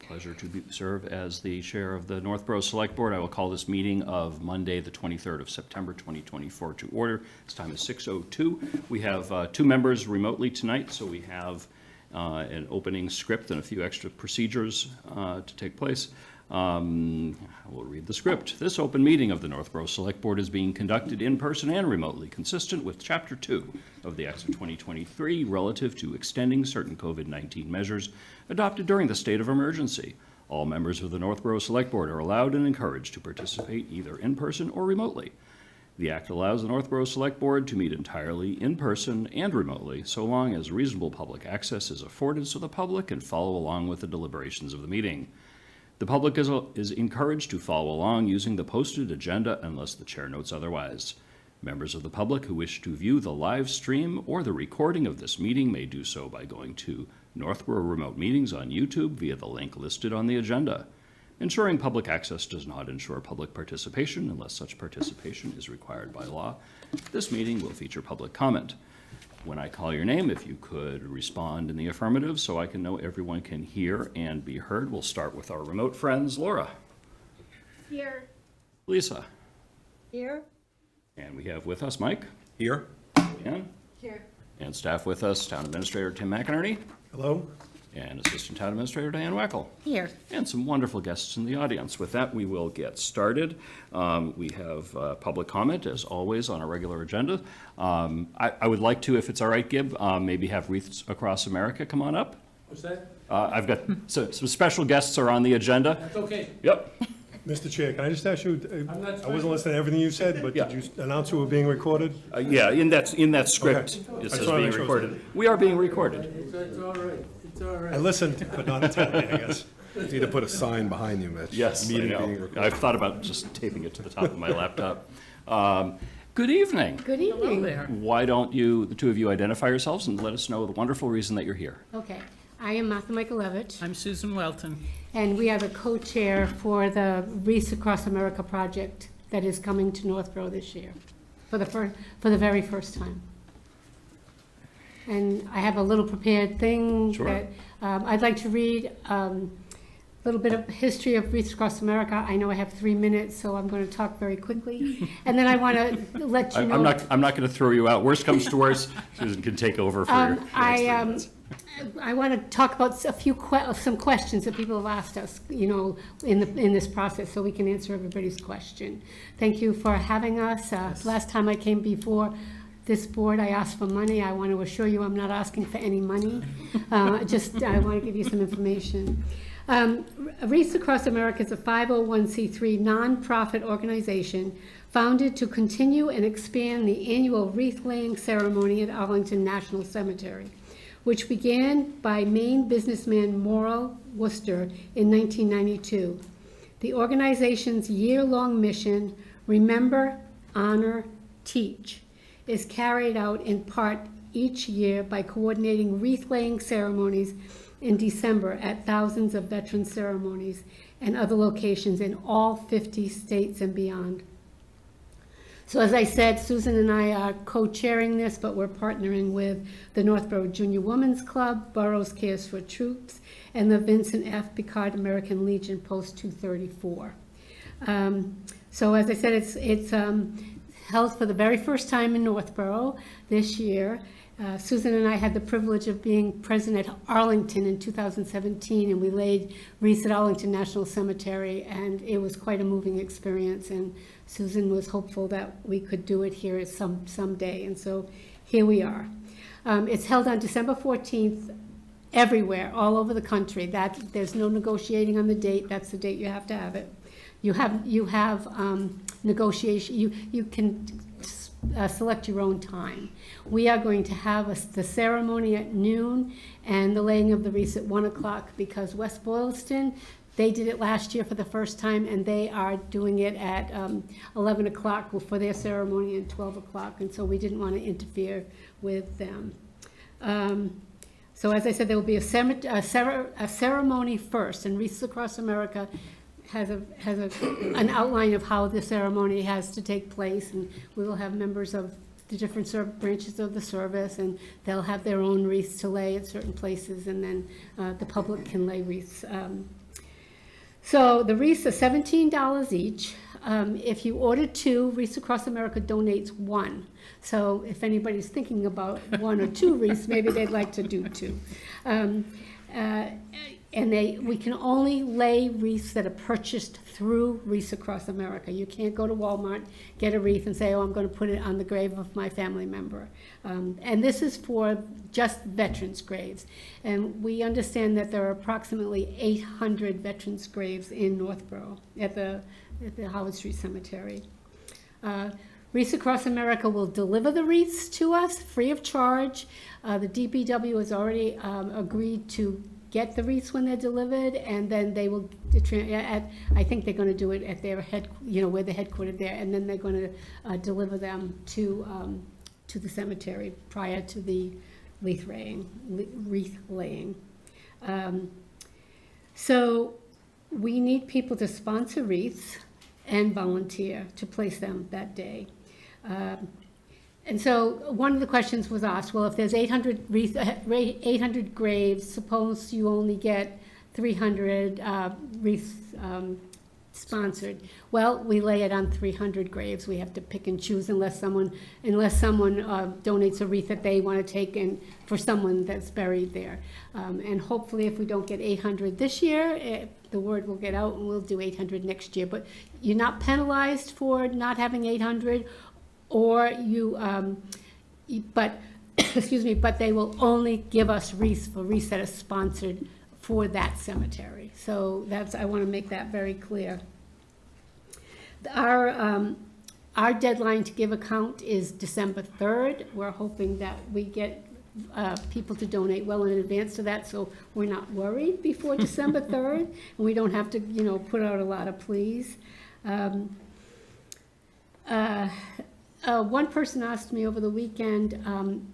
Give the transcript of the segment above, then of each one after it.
pleasure to serve as the chair of the Northborough Select Board. I will call this meeting of Monday, the 23rd of September, 2024 to order. This time is 6:02. We have two members remotely tonight, so we have an opening script and a few extra procedures to take place. We'll read the script. This open meeting of the Northborough Select Board is being conducted in person and remotely, consistent with Chapter 2 of the Acts of 2023 relative to extending certain COVID-19 measures adopted during the state of emergency. All members of the Northborough Select Board are allowed and encouraged to participate either in person or remotely. The Act allows the Northborough Select Board to meet entirely in person and remotely, so long as reasonable public access is afforded so the public can follow along with the deliberations of the meeting. The public is encouraged to follow along using the posted agenda unless the chair notes otherwise. Members of the public who wish to view the live stream or the recording of this meeting may do so by going to Northborough Remote Meetings on YouTube via the link listed on the agenda. Ensuring public access does not ensure public participation unless such participation is required by law. This meeting will feature public comment. When I call your name, if you could respond in the affirmative so I can know everyone can hear and be heard. We'll start with our remote friends. Laura. Here. Lisa. Here. And we have with us Mike. Here. Ann. Here. And staff with us, Town Administrator Tim McInerney. Hello. And Assistant Town Administrator Diane Wackel. Here. And some wonderful guests in the audience. With that, we will get started. We have public comment, as always, on our regular agenda. I would like to, if it's all right, Gib, maybe have Wreaths Across America come on up. What's that? I've got some special guests are on the agenda. That's okay. Yep. Mr. Chair, can I just ask you, I'm not I wasn't listening to everything you said, but Yeah. did you announce you were being recorded? Yeah, in that script, Okay. it I says just wanna being make sure it's- recorded. We are being recorded. It's all right. It's all I right. listened, but not intently, I guess. Need to put a sign behind you, Mitch. Yes, I Meeting know. being recorded. I've thought about just taping it to the top of my laptop. Good evening. Good Hello evening. there. Why don't you, the two of you, identify yourselves and let us know the wonderful reason that you're here? Okay. I am Martha Michaelevich, I'm Susan Welton. and we are the co-chair for the Wreaths Across America project that is coming to Northborough this year for the very first time. And I have a little prepared thing Sure. that I'd like to read a little bit of history of Wreaths Across America. I know I have 3 minutes, so I'm going to talk very quickly. And then I want to let you know. I'm not going to throw you out. Worst comes to worst, Susan can take over for your next 3 minutes. I want to talk about some questions that people have asked us, you know, in this process, so we can answer everybody's question. Thank you for having us. Last time I came before this board, I asked for money. I want to assure you I'm not asking for any money. I want to give you some information. Wreaths Across America is a 501c3 nonprofit organization founded to continue and expand the annual wreath-laying ceremony at Arlington National Cemetery, which began by Maine businessman Morrill Worcester in 1992. The organization's year-long mission, Remember, Honor, Teach, is carried out in part each year by coordinating wreath-laying ceremonies in December at thousands of veteran ceremonies and other locations in all 50 states and beyond. So as I said, Susan and I are co-chairing this, but we're partnering with the Northborough Junior Women's Club, Burroughs Cares for Troops, and the Vincent F. Picard American Legion Post 234. So as I said, it's held for the very first time in Northborough this year. Susan and I had the privilege of being present at Arlington in 2017, and we laid wreaths at Arlington National Cemetery, and it was quite a moving experience, and Susan was hopeful that we could do it here someday, and so here we are. It's held on December 14th everywhere, all over the country. There's no negotiating on the date. That's the date you have to have it. You have negotiation. You can select your own time. We are going to have the ceremony at noon and the laying of the wreaths at 1 o'clock because West Boylston, they did it last year for the first time, and they are doing it at 11 o'clock for their ceremony and 12 o'clock, and so we didn't want to interfere with them. So as I said, there will be a ceremony first, and Wreaths Across America has an outline of how the ceremony has to take place, and we will have members of the different branches of the service, and they'll have their own wreaths to lay at certain places, and then the public can lay wreaths So the wreaths are $17 each. If you order two, Wreaths Across America donates one. So if anybody's thinking about one or two wreaths, maybe they'd like to do two. And we can only lay wreaths that are purchased through Wreaths Across America. You can't go to Walmart, get a wreath and say, oh, I'm going to put it on the grave of my family member. And this is for just veterans' graves. And we understand that there are approximately 800 veterans' graves in Northborough at the Howard Street Cemetery. Wreaths Across America will deliver the wreaths to us free of charge. The DPW has already agreed to get the wreaths when they're delivered, and then they will, I think they're going to do it at their where they're headquartered there, and then they're going to deliver them to the cemetery prior to the wreath laying. So we need people to sponsor wreaths and volunteer to place them that day. And so one of the questions was asked, well, if there's 800 graves, suppose you only get 300 wreaths sponsored. Well, we lay it on 300 graves. We have to pick and choose unless someone donates a wreath that they want to take in for someone that's buried there. And hopefully if we don't get 800 this year, the word will get out and we'll do 800 next year. But you're not penalized for not having 800, or but they will only give us wreaths for wreaths that are sponsored for that cemetery. So I want to make that very clear. Our deadline to give a count is December 3rd. We're hoping that we get people to donate well in advance to that, so we're not worried before December 3rd, and we don't have to, put out a lot of pleas. One person asked me over the weekend,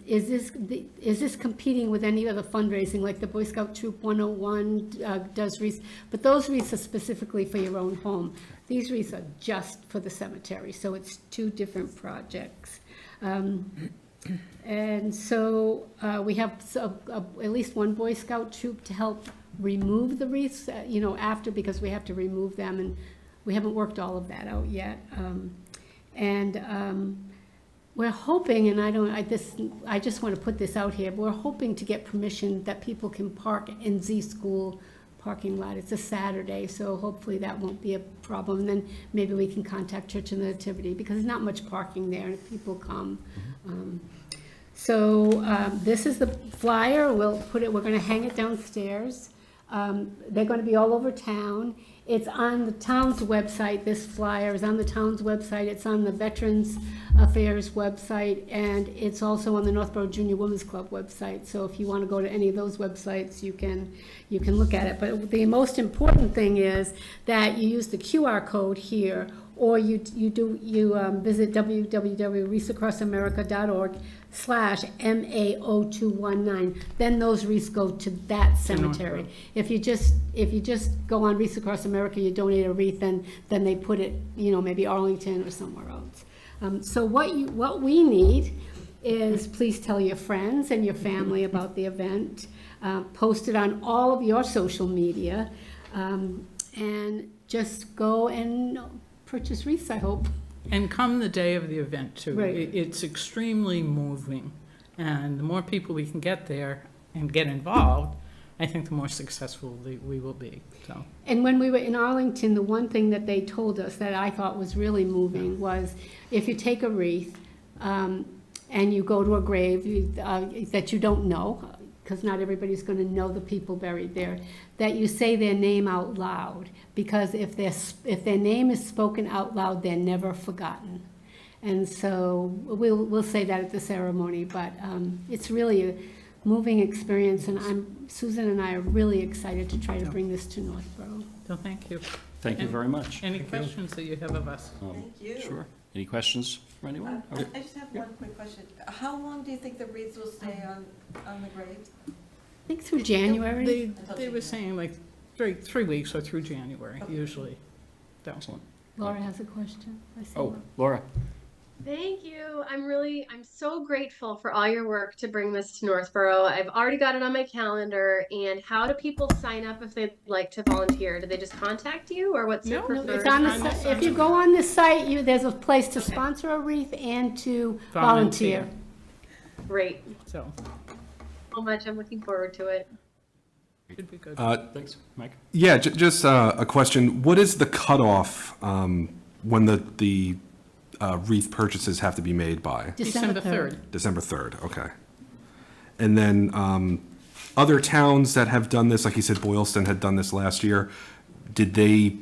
is this competing with any other fundraising, like the Boy Scout Troop 101 does wreaths? But those wreaths are specifically for your own home. These wreaths are just for the cemetery, so it's two different projects. And so we have at least one Boy Scout troop to help remove the wreaths, after, because we have to remove them, and we haven't worked all of that out yet. We're hoping, and I just want to put this out here, but we're hoping to get permission that people can park in Z School parking lot. It's a Saturday, so hopefully that won't be a problem. And then maybe we can contact Church of the Nativity, because there's not much parking there, and if people come. This is the flyer. We're going to hang it downstairs. They're going to be all over town. It's on the town's website. This flyer is on the town's website. It's on the Veterans Affairs website, and it's also on the Northborough Junior Women's Club website. So if you want to go to any of those websites, you can look at it. But the most important thing is that you use the QR code here, or you visit www.wreathsacrossamerica.org/MA0219. Then those wreaths go to that cemetery. If you just go on Wreaths Across America, you donate a wreath, then they put it, maybe Arlington or somewhere else. So what we need is, please tell your friends and your family about the event. Post it on all of your social media, and just go and purchase wreaths, I hope. And come the day of the event, too. Right. It's extremely moving, and the more people we can get there and get involved, I think the more successful we will be, so. And when we were in Arlington, the one thing that they told us that I thought was really moving was, if you take a wreath and you go to a grave that you don't know, because not everybody's going to know the people buried there, that you say their name out loud, because if their name is spoken out loud, they're never forgotten. And so we'll say that at the ceremony, but it's really a moving experience, and Susan and I are really excited to try to bring this to Northborough. So thank you. Thank you very much. Any questions that you have of us? Thank you. Sure. Any questions from anyone? I just have one quick question. How long do you think the wreaths will stay on the grave? I think through January. They were saying like 3 weeks or through January, usually. So. Excellent. Laura has a question. I see Oh, Laura. Laura. Thank you. I'm so grateful for all your work to bring this to Northborough. I've already got it on my calendar. And how do people sign up if they'd like to volunteer? Do they just contact you, or what's your No, preferred? It's on the, On the si- if you go on the site, there's a place to sponsor a wreath and to volunteer. Great. So, So much. I'm looking forward to it. should be good. Thanks, Mike. Yeah, just a question. What is the cutoff when the wreath purchases have to be made by? December 3rd. December 3rd, okay. And then other towns that have done this, like you said, Boylston had done this last year, do they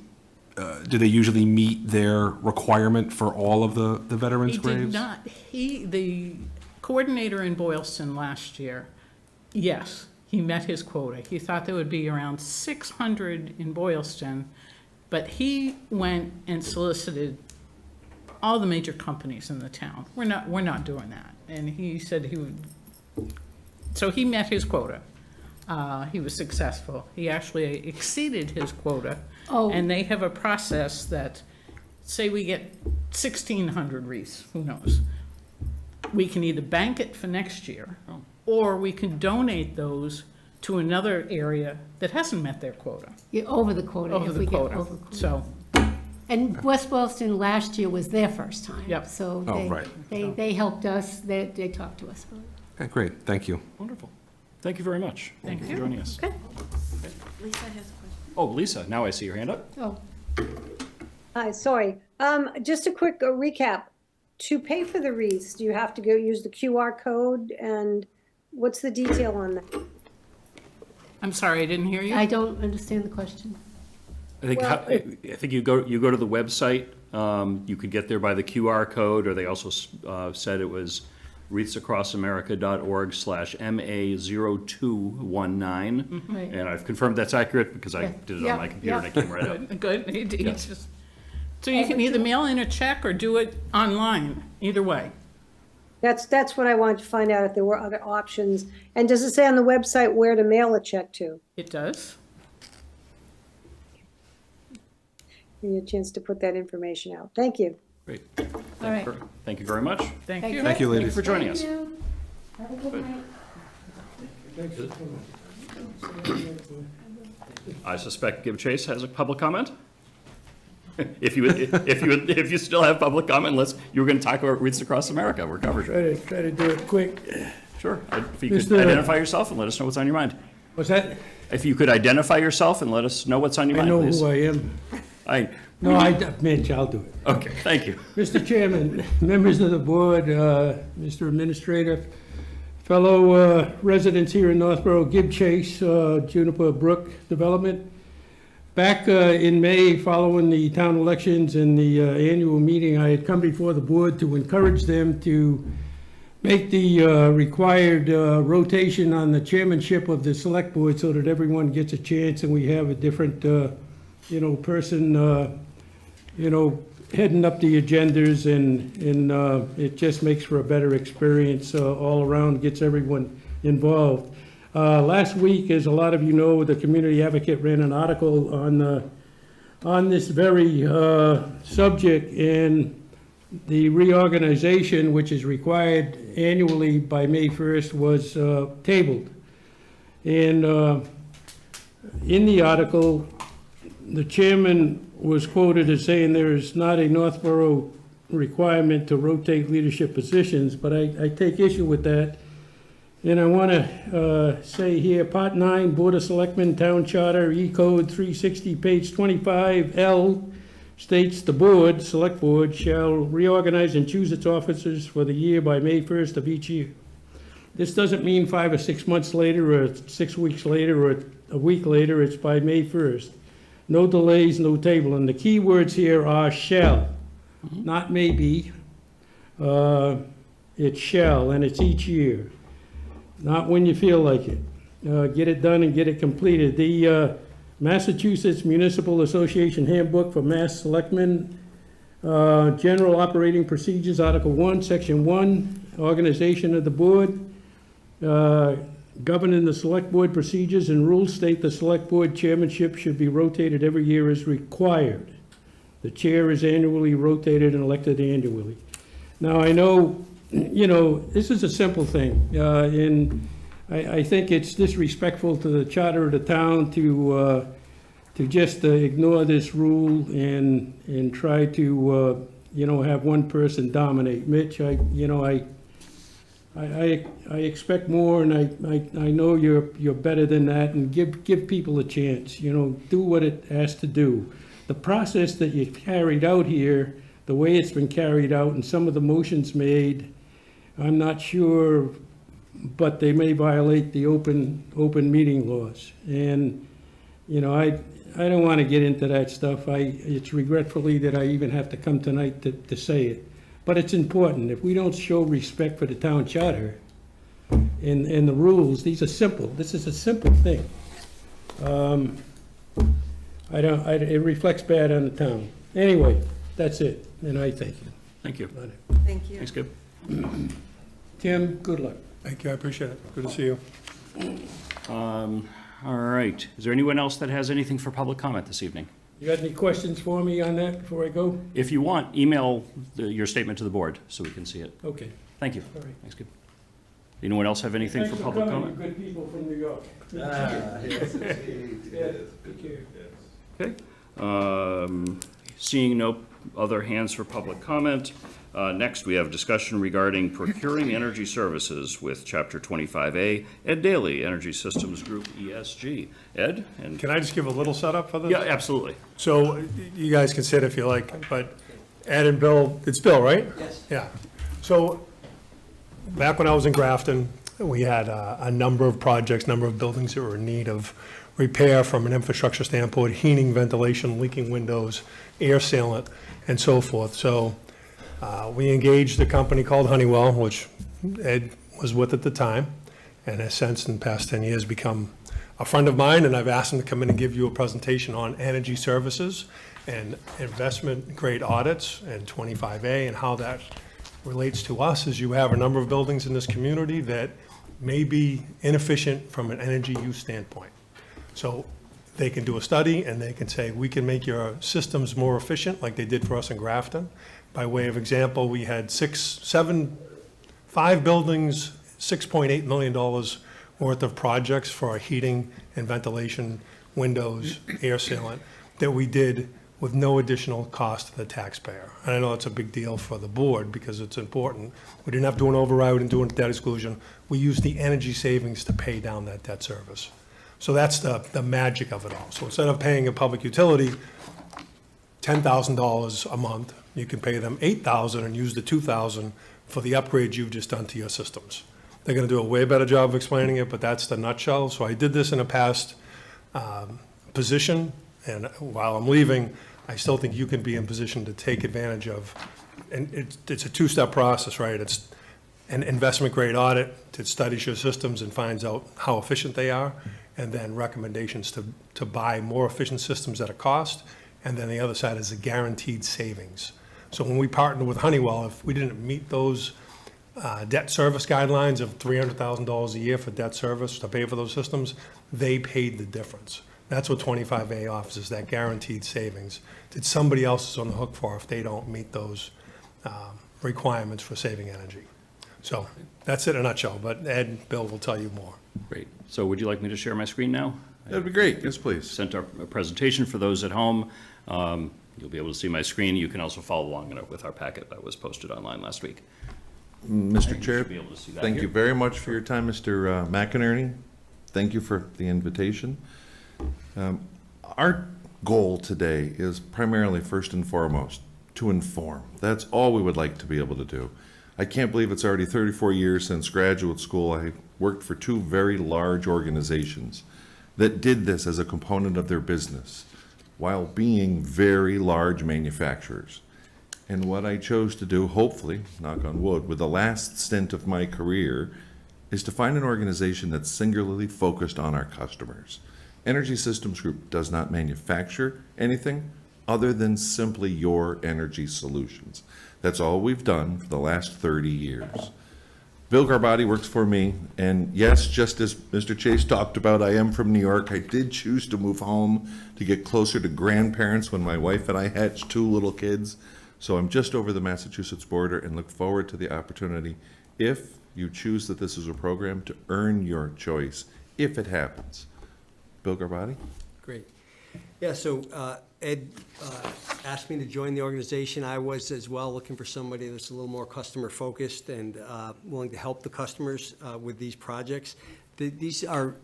usually meet their requirement for all of the veterans' He graves? did not, the coordinator in Boylston last year, yes, he met his quota. He thought there would be around 600 in Boylston, but he went and solicited all the major companies in the town. We're not doing that. And he said he would, so he met his quota. He was successful. He actually exceeded his quota. Oh. And they have a process that, say we get 1,600 wreaths, who knows? We can either bank it for next year, or we can donate those to another area that hasn't met their quota, You're over the quota. over if the we get quota. over quota. So, And West Boylston last year was their first time. Yep. So Oh, right. they helped us, they talked to us about it. Okay, great, thank you. Wonderful. Thank you very much. Thank you for joining us. Okay. Lisa has a question. Oh, Lisa, now I see your hand up. Oh, Hi, sorry. Just a quick recap. To pay for the wreaths, do you have to go use the QR code, and what's the detail on that? I'm sorry, I didn't hear you. I don't understand the question. I think, Well, I think you go to the website, you could get there by the QR code, or they also said it was wreathsacrossamerica.org/MA0219. Right. And I've confirmed that's accurate because I Yeah. did it Yeah, on my computer and it yeah. came right up. Good, he Yes. just, so you can either mail in a check or do it online, either way. That's what I wanted to find out, if there were other options. And does it say on the website where to mail a check to? It does. Give you a chance to put that information out. Thank you. Great. All right. Thank you very much. Thank Thank you. you. Thank you, Thank you ladies. for joining us. Thank you. Have a good night. I suspect Give Chase has a public comment. If you still have public comment, you were going to talk about Wreaths Across America. We're covered. Try to do it quick. Sure. If you could Mr. identify yourself and let us know what's on your mind. What's that? If you could identify yourself and let us know what's on your I mind, know please. who I am. I, Mitch, I'll do it. okay, thank you. Mr. Chairman, members of the board, Mr. Administrator, fellow residents here in Northborough, Gib Chase, Juniper Brook Development. Back in May, following the town elections and the annual meeting, I had come before the board to encourage them to make the required rotation on the chairmanship of the select board so that everyone gets a chance and we have a different, person, heading up the agendas, and it just makes for a better experience all around, gets everyone involved. Last week, as a lot of you know, the Community Advocate ran an article on this very subject, and the reorganization, which is required annually by May 1st, was tabled. And in the article, the chairman was quoted as saying there is not a Northborough requirement to rotate leadership positions, but I take issue with that. And I want to say here, Part 9, Board of Selectmen, Town Charter, E-Code 360, page 25L, states the board, select board, shall reorganize and choose its officers for the year by May 1st of each year. This doesn't mean 5 or 6 months later, or 6 weeks later, or a week later. It's by May 1st. No delays, no table. And the key words here are shall, not maybe. It's shall, and it's each year. Not when you feel like it. Get it done and get it completed. The Massachusetts Municipal Association Handbook for Mass Selectmen, General Operating Procedures, Article 1, Section 1, Organization of the Board, governing the Select Board procedures and rules state the Select Board chairmanship should be rotated every year as required. The chair is annually rotated and elected annually. Now, I know, this is a simple thing, and I think it's disrespectful to the charter of the town to just ignore this rule and try to, have one person dominate. Mitch, I expect more, and I know you're better than that, and give people a chance, do what it has to do. The process that you carried out here, the way it's been carried out, and some of the motions made, I'm not sure, but they may violate the open meeting laws. And, I don't want to get into that stuff. It's regretfully that I even have to come tonight to say it. But it's important. If we don't show respect for the town charter and the rules, these are simple. This is a simple thing. It reflects bad on the town. Anyway, that's it, and I thank you. Thank you. Thank you. Thanks, Kip. Tim, good luck. Thank you, I appreciate it. Good to see you. All right. Is there anyone else that has anything for public comment this evening? You got any questions for me on that before I go? If you want, email your statement to the board so we can see it. Okay. Thank you. All right. Thanks, Kip. Anyone else have anything for Thanks public coming, comment? you good people from New York. Take care. Okay. Seeing no other hands for public comment, next we have discussion regarding procuring energy services with Chapter 25A, Ed Daly, Energy Systems Group, ESG. Ed? And Can I just give a little setup for this? yeah, absolutely. So you guys can sit if you like, but Ed and Bill, it's Bill, right? Yes. Yeah. So back when I was in Grafton, we had a number of projects, number of buildings that were in need of repair from an infrastructure standpoint, heating, ventilation, leaking windows, air sealant, and so forth. So we engaged a company called Honeywell, which Ed was with at the time, and has since in the past 10 years become a friend of mine, and I've asked him to come in and give you a presentation on energy services and investment grade audits and 25A and how that relates to us, as you have a number of buildings in this community that may be inefficient from an energy use standpoint. So they can do a study and they can say, we can make your systems more efficient, like they did for us in Grafton. By way of example, we had 5 buildings, $6.8 million worth of projects for our heating and ventilation, windows, air sealant, that we did with no additional cost to the taxpayer. And I know it's a big deal for the board because it's important. We didn't have to do an override and do a debt exclusion. We used the energy savings to pay down that debt service. So that's the magic of it all. So instead of paying a public utility $10,000 a month, you can pay them $8,000 and use the $2,000 for the upgrades you've just done to your systems. They're gonna do a way better job of explaining it, but that's the nutshell. So I did this in a past position, and while I'm leaving, I still think you can be in position to take advantage of, and it's a two-step process, right? It's an investment grade audit that studies your systems and finds out how efficient they are, and then recommendations to buy more efficient systems at a cost, and then the other side is a guaranteed savings. So when we partnered with Honeywell, if we didn't meet those debt service guidelines of $300,000 a year for debt service to pay for those systems, they paid the difference. That's what 25A offers, is that guaranteed savings that somebody else is on the hook for if they don't meet those requirements for saving energy. So that's it in a nutshell, but Ed and Bill will tell you more. Great. So would you like me to share my screen now? That'd be great. Yes, please. Sent our presentation for those at home. You'll be able to see my screen. You can also follow along with our packet that was posted online last week. Mr. Chair, should be able to see that thank here. you very much for your time, Mr. McInerney. Thank you for the invitation. Our goal today is primarily, first and foremost, to inform. That's all we would like to be able to do. I can't believe it's already 34 years since graduate school. I worked for 2 very large organizations that did this as a component of their business while being very large manufacturers. And what I chose to do, hopefully, knock on wood, with the last stint of my career, is to find an organization that's singularly focused on our customers. Energy Systems Group does not manufacture anything other than simply your energy solutions. That's all we've done for the last 30 years. Bill Garbati works for me, and yes, just as Mr. Chase talked about, I am from New York. I did choose to move home to get closer to grandparents when my wife and I hatched 2 little kids. So I'm just over the Massachusetts border and look forward to the opportunity, if you choose that this is a program, to earn your choice, if it happens. Bill Garbati? Great. Yeah, so Ed asked me to join the organization. I was as well looking for somebody that's a little more customer-focused and willing to help the customers with these projects. These are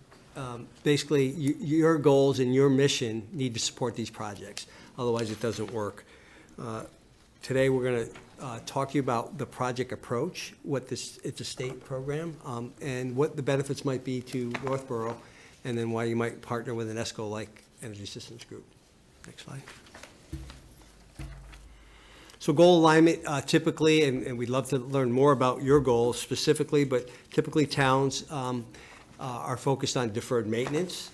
basically your goals and your mission need to support these projects. Otherwise, it doesn't work. Today, we're going to talk to you about the project approach, it's a state program, and what the benefits might be to Northborough, and then why you might partner with an ESCO like Energy Systems Group. Next slide. So goal alignment, typically, and we'd love to learn more about your goals specifically, but typically towns are focused on deferred maintenance.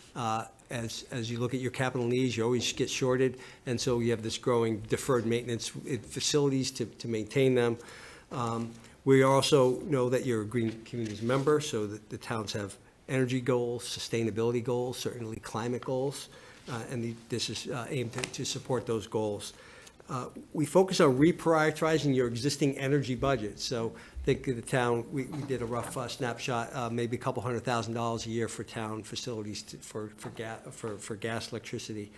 As you look at your capital needs, you always get shorted, and so you have this growing deferred maintenance facilities to maintain them. We also know that you're a Green Communities member, so that the towns have energy goals, sustainability goals, certainly climate goals, and this is aimed to support those goals. We focus on reprioritizing your existing energy budget. So think of the town, we did a rough snapshot, maybe a couple $100,000 a year for town facilities for gas, electricity.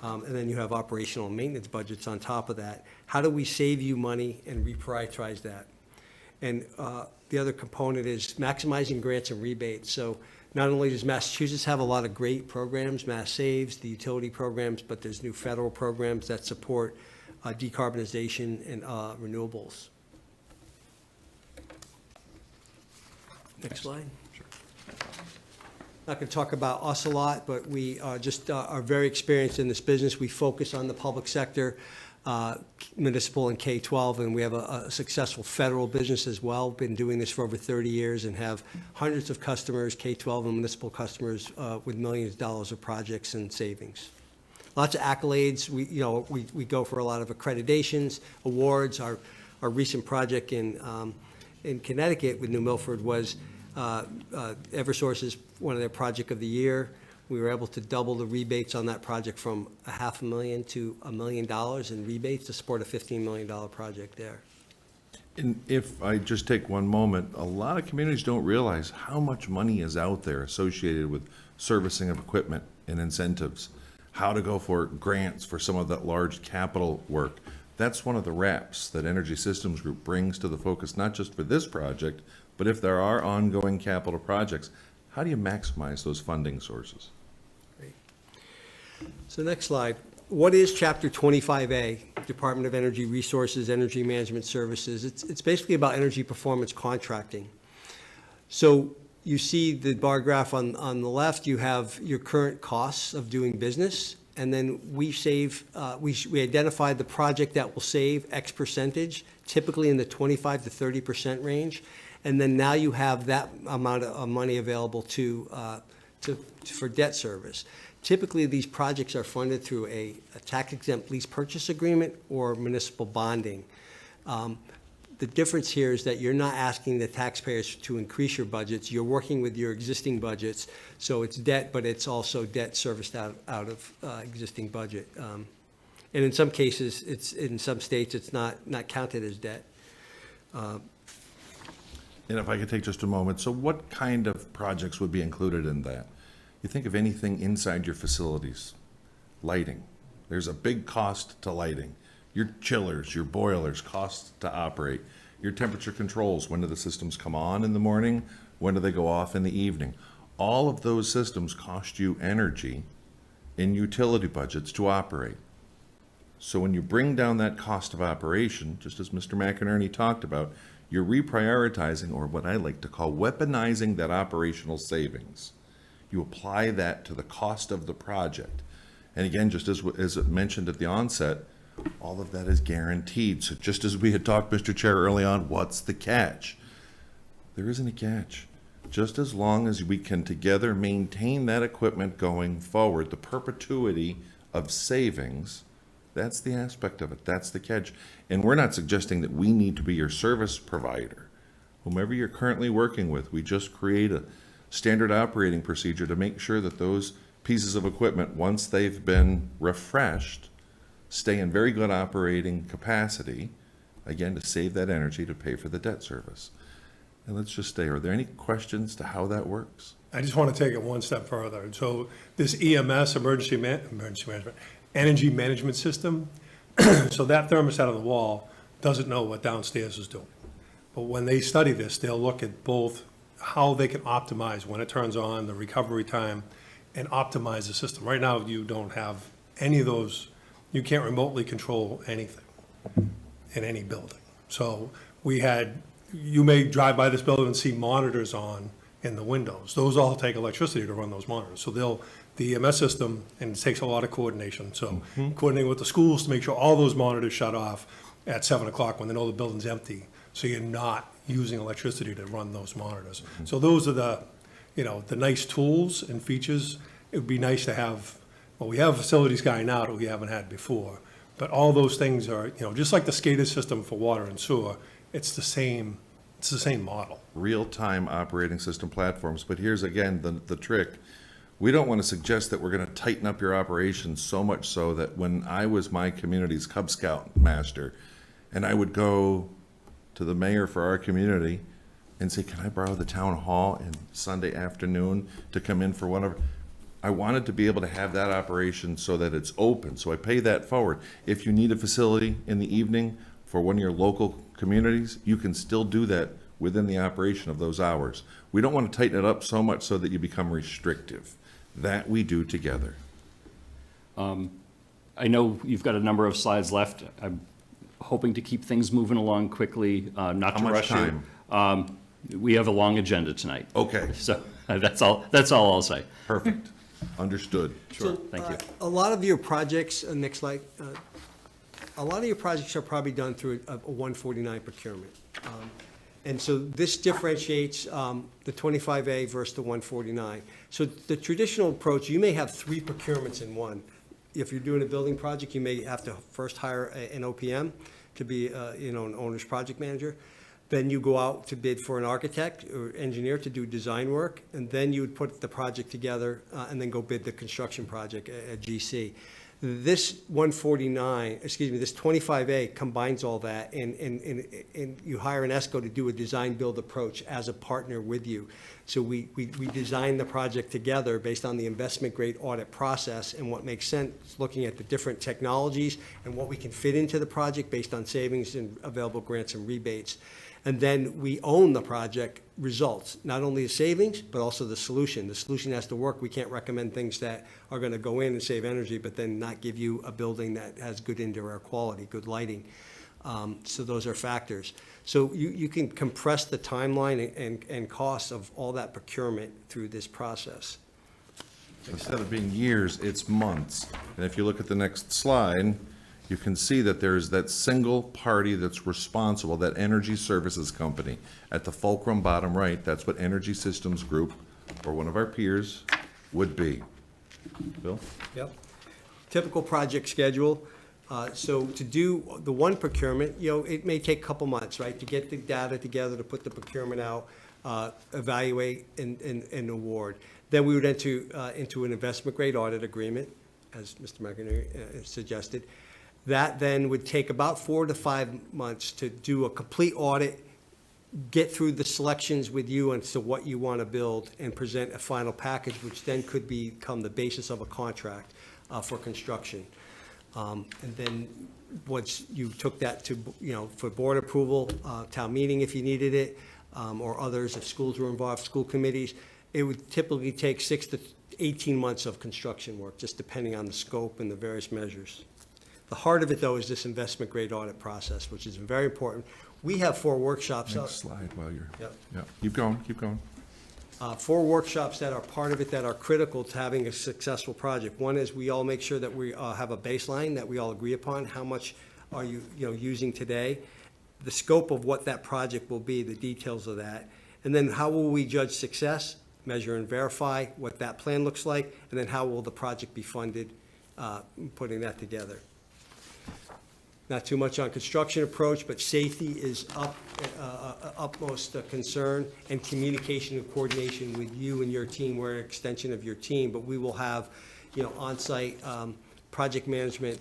And then you have operational and maintenance budgets on top of that. How do we save you money and reprioritize that? And the other component is maximizing grants and rebates. So not only does Massachusetts have a lot of great programs, Mass Saves, the utility programs, but there's new federal programs that support decarbonization and renewables. Next slide. Not going to talk about us a lot, but we just are very experienced in this business. We focus on the public sector, municipal and K-12, and we have a successful federal business as well. Been doing this for over 30 years and have hundreds of customers, K-12 and municipal customers, with millions of dollars of projects and savings. Lots of accolades. We go for a lot of accreditations, awards. Our recent project in Connecticut with New Milford was Eversource's one of their project of the year. We were able to double the rebates on that project from $500,000 to $1 million in rebates to support a $15 million project there. And if I just take one moment, a lot of communities don't realize how much money is out there associated with servicing of equipment and incentives, how to go for grants for some of that large capital work. That's one of the wraps that Energy Systems Group brings to the focus, not just for this project, but if there are ongoing capital projects, how do you maximize those funding sources? Great. So next slide. What is Chapter 25A, Department of Energy Resources, Energy Management Services? It's basically about energy performance contracting. So you see the bar graph on the left, you have your current costs of doing business, and then we identified the project that will save X percentage, typically in the 25 to 30% range, and then now you have that amount of money available for debt service. Typically, these projects are funded through a tax-exempt lease purchase agreement or municipal bonding. The difference here is that you're not asking the taxpayers to increase your budgets. You're working with your existing budgets, so it's debt, but it's also debt serviced out of existing budget. And in some cases, in some states, it's not counted as debt. And if I could take just a moment, so what kind of projects would be included in that? You think of anything inside your facilities. Lighting. There's a big cost to lighting. Your chillers, your boilers, cost to operate. Your temperature controls, when do the systems come on in the morning? When do they go off in the evening? All of those systems cost you energy in utility budgets to operate. So when you bring down that cost of operation, just as Mr. McInerney talked about, you're reprioritizing, or what I like to call weaponizing, that operational savings. You apply that to the cost of the project. And again, just as mentioned at the onset, all of that is guaranteed. So just as we had talked, Mr. Chair, early on, what's the catch? There isn't a catch. Just as long as we can together maintain that equipment going forward, the perpetuity of savings, that's the aspect of it. That's the catch. And we're not suggesting that we need to be your service provider. Whomever you're currently working with, we just create a standard operating procedure to make sure that those pieces of equipment, once they've been refreshed, stay in very good operating capacity, again, to save that energy to pay for the debt service. And let's just stay. Are there any questions to how that works? I just want to take it one step further. So this EMS, emergency management, energy management system, so that thermostat on the wall doesn't know what downstairs is doing. But when they study this, they'll look at both how they can optimize when it turns on, the recovery time, and optimize the system. Right now, you don't have any of those, you can't remotely control anything in any building. So you may drive by this building and see monitors on in the windows. Those all take electricity to run those monitors. So the EMS system, and it takes a lot of coordination. So coordinating with the schools to make sure all those monitors shut off at 7 o'clock when they know the building's empty. So you're not using electricity to run those monitors. So those are the nice tools and features. It would be nice to have, well, we have a facilities guy now that we haven't had before. But all those things are, just like the SCADA system for water and sewer, it's the same model. Real-time operating system platforms, but here's again the trick. We don't want to suggest that we're going to tighten up your operations so much so that when I was my community's Cub Scout master, and I would go to the mayor for our community and say, can I borrow the town hall in Sunday afternoon to come in for one of, I wanted to be able to have that operation so that it's open, so I pay that forward. If you need a facility in the evening for one of your local communities, you can still do that within the operation of those hours. We don't want to tighten it up so much so that you become restrictive. That we do together. I know you've got a number of slides left. I'm hoping to keep things moving along quickly, not to rush you. We have a long agenda tonight. Okay. So that's all I'll say. Perfect. Understood. Sure, thank you. A lot of your projects, next slide, a lot of your projects are probably done through a 149 procurement. And so this differentiates the 25A versus the 149. So the traditional approach, you may have 3 procurements in one. If you're doing a building project, you may have to first hire an OPM to be, an owner's project manager. Then you go out to bid for an architect or engineer to do design work, and then you would put the project together and then go bid the construction project at GC. This 25A combines all that, and you hire an ESCO to do a design-build approach as a partner with you. So we design the project together based on the investment-grade audit process and what makes sense, looking at the different technologies and what we can fit into the project based on savings and available grants and rebates. And then we own the project results, not only the savings, but also the solution. The solution has to work. We can't recommend things that are going to go in and save energy, but then not give you a building that has good indoor air quality, good lighting. So those are factors. So you can compress the timeline and costs of all that procurement through this process. Instead of being years, it's months. And if you look at the next slide, you can see that there's that single party that's responsible, that energy services company. At the fulcrum bottom right, that's what Energy Systems Group, or one of our peers, would be. Bill? Yep. Typical project schedule. So to do the one procurement, it may take a couple months, right? To get the data together, to put the procurement out, evaluate and award. Then we would enter into an investment grade audit agreement, as Mr. McInerney suggested. That then would take about 4 to 5 months to do a complete audit, get through the selections with you as to what you want to build, and present a final package, which then could become the basis of a contract for construction. And then once you took that to, for board approval, town meeting if you needed it, or others, if schools were involved, school committees, it would typically take 6 to 18 months of construction work, just depending on the scope and the various measures. The heart of it, though, is this investment grade audit process, which is very important. We have 4 workshops. Next slide while you're, Yep. yeah, keep going. 4 workshops that are part of it that are critical to having a successful project. One is we all make sure that we have a baseline that we all agree upon. How much are you, using today? The scope of what that project will be, the details of that. And then how will we judge success, measure and verify what that plan looks like, and then how will the project be funded, putting that together. Not too much on construction approach, but safety is utmost concern, and communication and coordination with you and your team. We're an extension of your team, but we will have, on-site project management,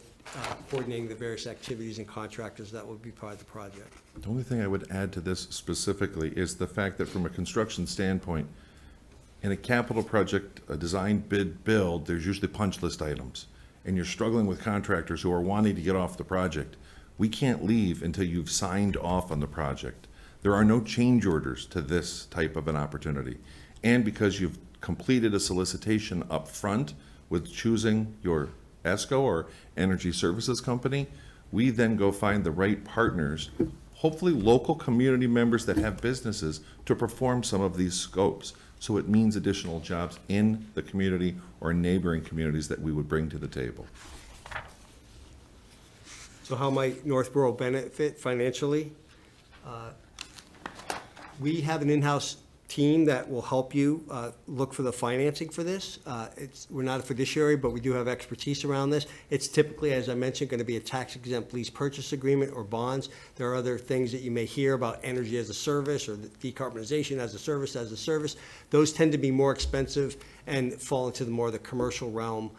coordinating the various activities and contractors that would be part of the project. The only thing I would add to this specifically is the fact that from a construction standpoint, in a capital project, a design, bid, build, there's usually punch list items. And you're struggling with contractors who are wanting to get off the project. We can't leave until you've signed off on the project. There are no change orders to this type of an opportunity. And because you've completed a solicitation up front with choosing your ESCO or energy services company, we then go find the right partners, hopefully local community members that have businesses, to perform some of these scopes. So it means additional jobs in the community or neighboring communities that we would bring to the table. So how might Northborough benefit financially? We have an in-house team that will help you look for the financing for this. We're not a fiduciary, but we do have expertise around this. It's typically, as I mentioned, going to be a tax-exempt lease purchase agreement or bonds. There are other things that you may hear about energy as a service or the decarbonization as a service. Those tend to be more expensive and fall into the more the commercial realm,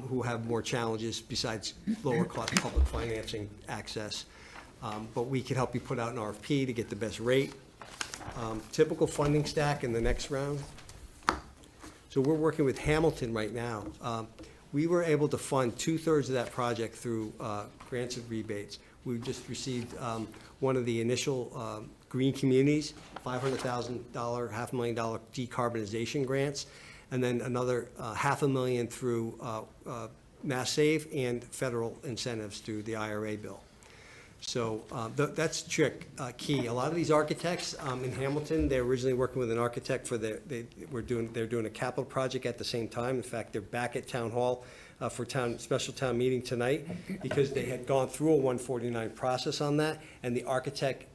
who have more challenges besides lower cost public financing access. But we can help you put out an RFP to get the best rate. Typical funding stack in the next round. So we're working with Hamilton right now. We were able to fund 2/3 of that project through grants and rebates. We just received one of the initial green communities, $500,000, $500,000 decarbonization grants, and then another $500,000 through Mass Save and federal incentives through the IRA bill. So that's key. A lot of these architects in Hamilton, they're originally working with an architect for they're doing a capital project at the same time. In fact, they're back at Town Hall for special town meeting tonight because they had gone through a 149 process on that, and the architect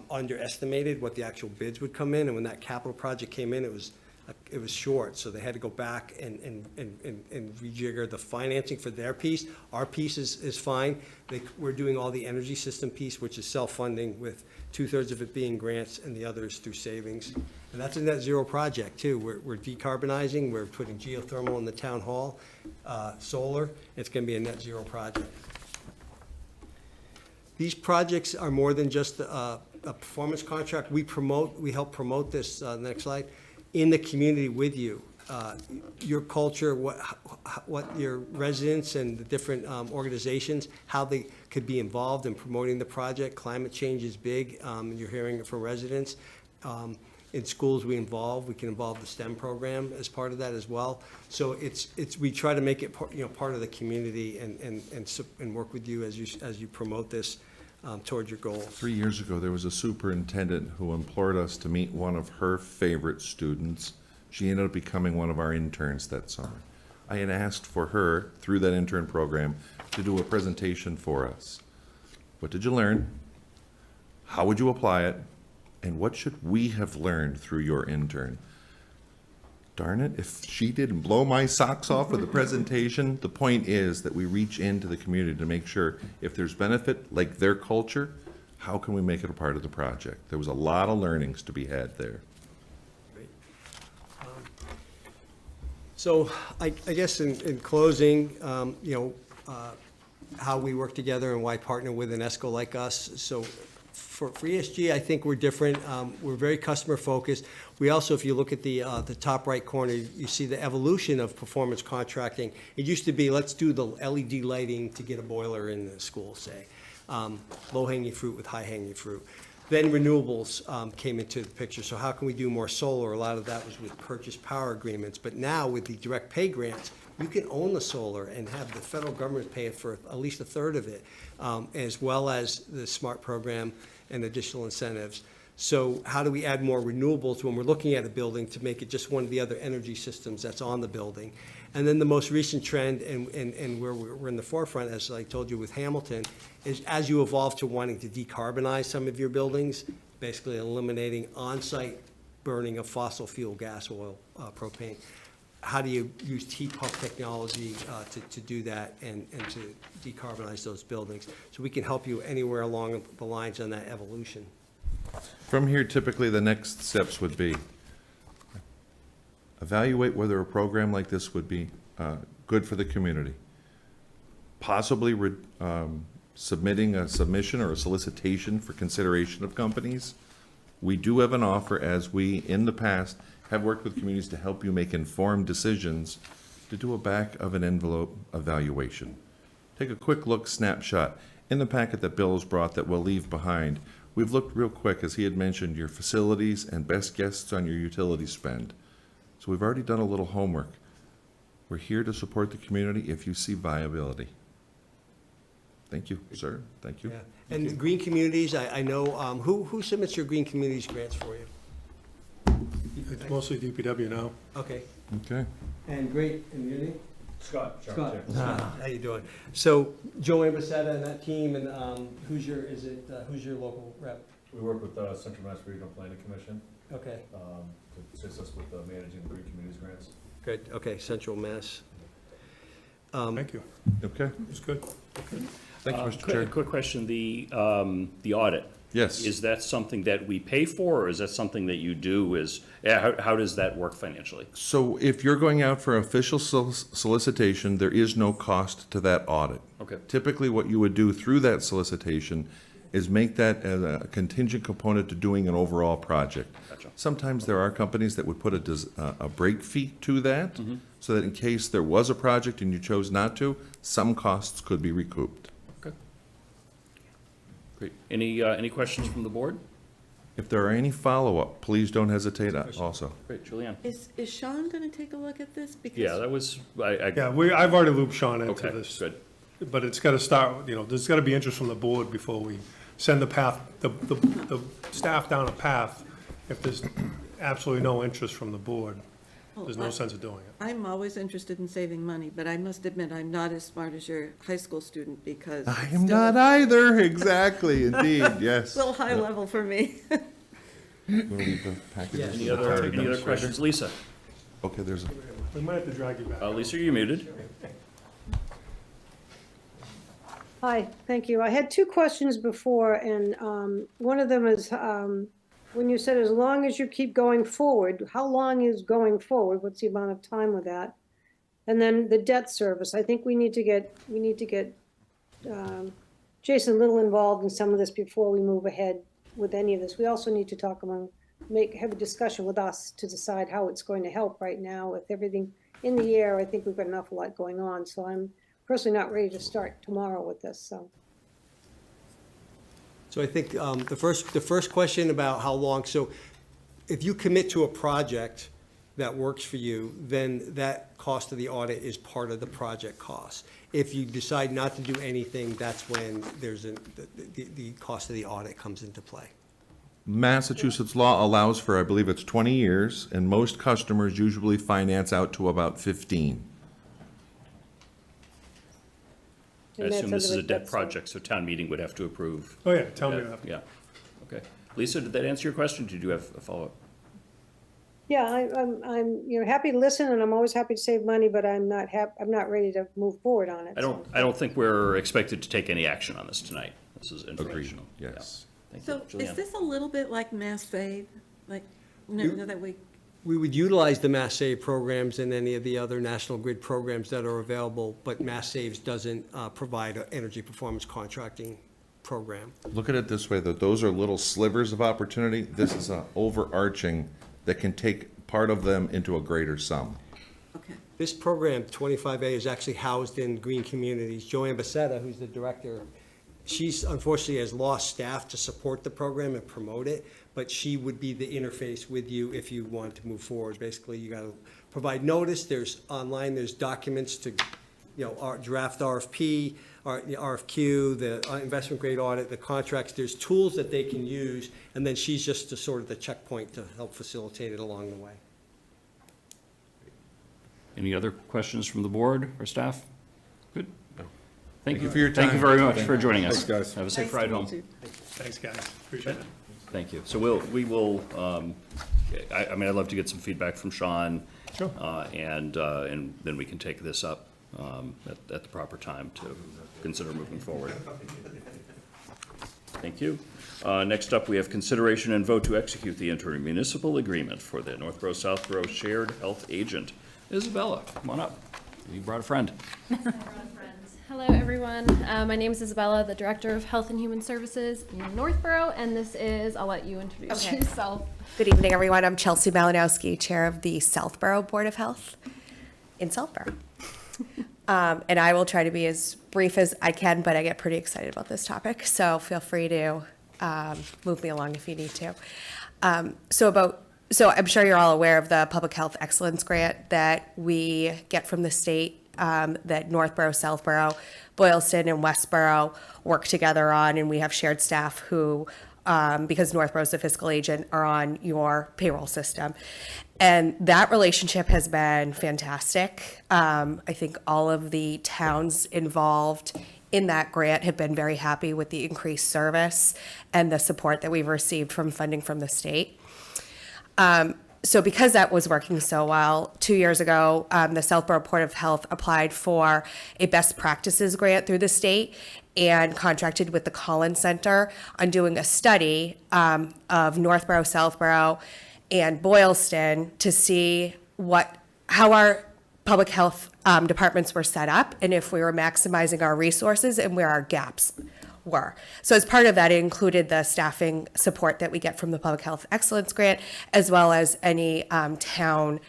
underestimated what the actual bids would come in, and when that capital project came in, it was short, so they had to go back and rejigger the financing for their piece. Our piece is fine. We're doing all the energy system piece, which is self-funding, with 2/3 of it being grants and the others through savings. And that's a net zero project too. We're decarbonizing, we're putting geothermal in the town hall, solar. It's gonna be a net zero project. These projects are more than just a performance contract. We help promote this, next slide, in the community with you. Your culture, what your residents and the different organizations, how they could be involved in promoting the project. Climate change is big, you're hearing it from residents. In schools we can involve the STEM program as part of that as well. So we try to make it part of the community and work with you as you promote this toward your goals. 3 years ago, there was a superintendent who implored us to meet one of her favorite students. She ended up becoming one of our interns that summer. I had asked for her, through that intern program, to do a presentation for us. What did you learn? How would you apply it? And what should we have learned through your intern? Darn it, if she didn't blow my socks off with the presentation, the point is that we reach into the community to make sure if there's benefit, like their culture, how can we make it a part of the project? There was a lot of learnings to be had there. Great. So I guess in closing, how we work together and why partner with an ESCO like us. So for ESG, I think we're different. We're very customer focused. We also, if you look at the top right corner, you see the evolution of performance contracting. It used to be, let's do the LED lighting to get a boiler in the school, say. Low-hanging fruit with high-hanging fruit. Then renewables came into the picture. So how can we do more solar? A lot of that was with purchase power agreements. But now with the direct pay grants, you can own the solar and have the federal government pay it for at least 1/3 of it, as well as the SMART program and additional incentives. So how do we add more renewables when we're looking at a building to make it just one of the other energy systems that's on the building? And then the most recent trend, and where we're in the forefront, as I told you with Hamilton, is as you evolve to wanting to decarbonize some of your buildings, basically eliminating on-site burning of fossil fuel, gas, oil, propane. How do you use heat pump technology to do that and to decarbonize those buildings? So we can help you anywhere along the lines on that evolution. From here, typically the next steps would be evaluate whether a program like this would be good for the community. possibly submitting a submission or a solicitation for consideration of companies. We do have an offer, as we, in the past, have worked with communities to help you make informed decisions, to do a back of an envelope evaluation. Take a quick look snapshot. In the packet that Bill has brought that we'll leave behind, we've looked real quick, as he had mentioned, your facilities and best guesses on your utility spend. So we've already done a little homework. We're here to support the community if you see viability. Thank you, sir. Thank you. Yeah. And Green Communities, I know, who submits your Green Communities grants for you? It's mostly DPW now. Okay. Okay. And great, and your name? Scott. Scott. How you doing? So Joe Ambasetta and that team, and who's your local rep? We work with Central Mass Regional Planning Commission Okay, to assist us with managing the Green Communities grants. good, okay, Central Mass. Thank you. Okay. It's good. Thank you, Mr. Chair. Quick question, the audit. Yes. Is that something that we pay for, or is that something that you do? How does that work financially? So if you're going out for official solicitation, there is no cost to that audit. Okay. Typically, what you would do through that solicitation is make that as a contingent component to doing an overall project. Gotcha. Sometimes there are companies that would put a break fee to that, so that in case there was a project and you chose not to, some costs could be recouped. Okay. Great. Any questions from the board? If there are any follow-up, please don't hesitate also. Great, Julianne. Is Sean gonna take a look at this? Because Yeah, that was, Yeah, I've already looped Sean into okay, this. good. But it's gotta start, there's gotta be interest from the board before we send the staff down a path. If there's absolutely no interest from the board, there's no sense of doing it. I'm always interested in saving money, but I must admit, I'm not as smart as your high school student because. I it's am still not either, exactly, indeed, yes. A little high level for me. Wanna leave the packages Any with the other administrator? questions? Lisa? Okay, there's a. We might have to drag you back. Lisa, you're muted. Hi, thank you. I had two questions before, and one of them is, when you said as long as you keep going forward, how long is going forward? What's the amount of time with that? And then the debt service, I think we need to get Jason a little involved in some of this before we move ahead with any of this. We also need to have a discussion with us to decide how it's going to help right now. With everything in the air, I think we've got an awful lot going on, so I'm personally not ready to start tomorrow with this, so. So I think the first question about how long, so if you commit to a project that works for you, then that cost of the audit is part of the project cost. If you decide not to do anything, that's when the cost of the audit comes into play. Massachusetts law allows for, I believe it's 20 years, and most customers usually finance out to about 15. I And that's assume this is under a the debt debt project, so town meeting would have to approve. Oh, yeah, tell me that. that. Yeah, okay. Lisa, did that answer your question? Did you have a follow-up? Yeah, I'm happy to listen, and I'm always happy to save money, but I'm not ready to move forward on it. I don't think we're expected to take any action on this tonight. This is Agreed, informational. yes. Yeah. Thank So you. is Julianne? this a little bit like Mass Save? Like, no, that we, We would utilize the Mass Save programs and any of the other National Grid programs that are available, but Mass Saves doesn't provide an energy performance contracting program. Look at it this way, that those are little slivers of opportunity. This is an overarching that can take part of them into a greater sum. okay. This program, 25A, is actually housed in Green Communities. Joanne Bassetta, who's the director, she's unfortunately has lost staff to support the program and promote it, but she would be the interface with you if you want to move forward. Basically, you gotta provide notice, there's documents to, our draft RFP, the RFQ, the investment grade audit, the contracts, there's tools that they can use, and then she's just the sort of the checkpoint to help facilitate it along the way. Any other questions from the board or staff? Good. Thank you you for your Thank you time. very much for joining us. Thanks, guys. Have a safe Nice ride to home. meet you. Thanks, guys. Appreciate it. Thank you. So we will, I'd love to get some feedback from Sean. Sure. And then we can take this up at the proper time to consider moving forward. Thank you. Next up, we have consideration and vote to execute the intermunicipal agreement for the Northborough Southborough Shared Health Agent. Isabella, come on up. You brought a friend. Hello, everyone. My name is Isabella, the Director of Health and Human Services in Northborough, and this is, I'll let you introduce Okay. yourself. Good evening, everyone. I'm Chelsea Malinowski, Chair of the Southborough Board of Health in Southborough. And I will try to be as brief as I can, but I get pretty excited about this topic, so feel free to move me along if you need to. So I'm sure you're all aware of the Public Health Excellence Grant that we get from the state, that Northborough, Southborough, Boylston, and Westborough work together on, and we have shared staff who, because Northborough's the fiscal agent, are on your payroll system. And that relationship has been fantastic. I think all of the towns involved in that grant have been very happy with the increased service and the support that we've received from funding from the state. So because that was working so well, 2 years ago, the Southborough Board of Health applied for a best practices grant through the state and contracted with the Collins Center on doing a study of Northborough, Southborough, and Boylston to see how our public health departments were set up and if we were maximizing our resources and where our gaps were. So as part of that, it included the staffing support that we get from the Public Health Excellence Grant, as well as any town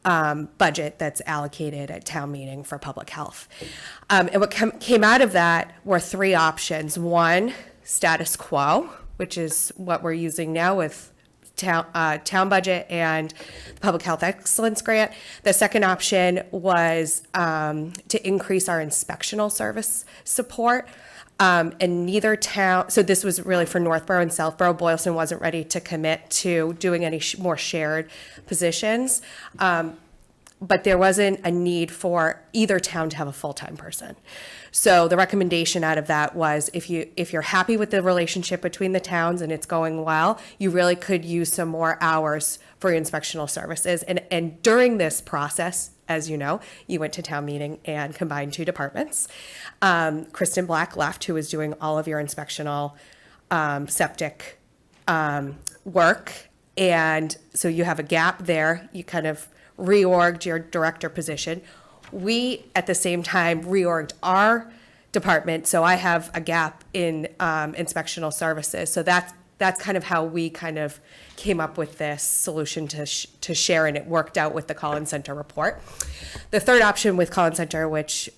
budget that's allocated at town meeting for public health. And what came out of that were three options. One, status quo, which is what we're using now with town budget and the Public Health Excellence Grant. The second option was to increase our inspectional service support. And neither town, so this was really for Northborough and Southborough. Boylston wasn't ready to commit to doing any more shared positions. But there wasn't a need for either town to have a full-time person. So the recommendation out of that was if you're happy with the relationship between the towns and it's going well, you really could use some more hours for your inspectional services. And during this process, as you know, you went to town meeting and combined two departments. Kristen Black left, who was doing all of your inspectional septic work. And so you have a gap there. You kind of reorged your director position. We, at the same time, reorged our department, so I have a gap in inspectional services. So that's kind of how we kind of came up with this solution to share, and it worked out with the Collins Center report. The third option with Collins Center, which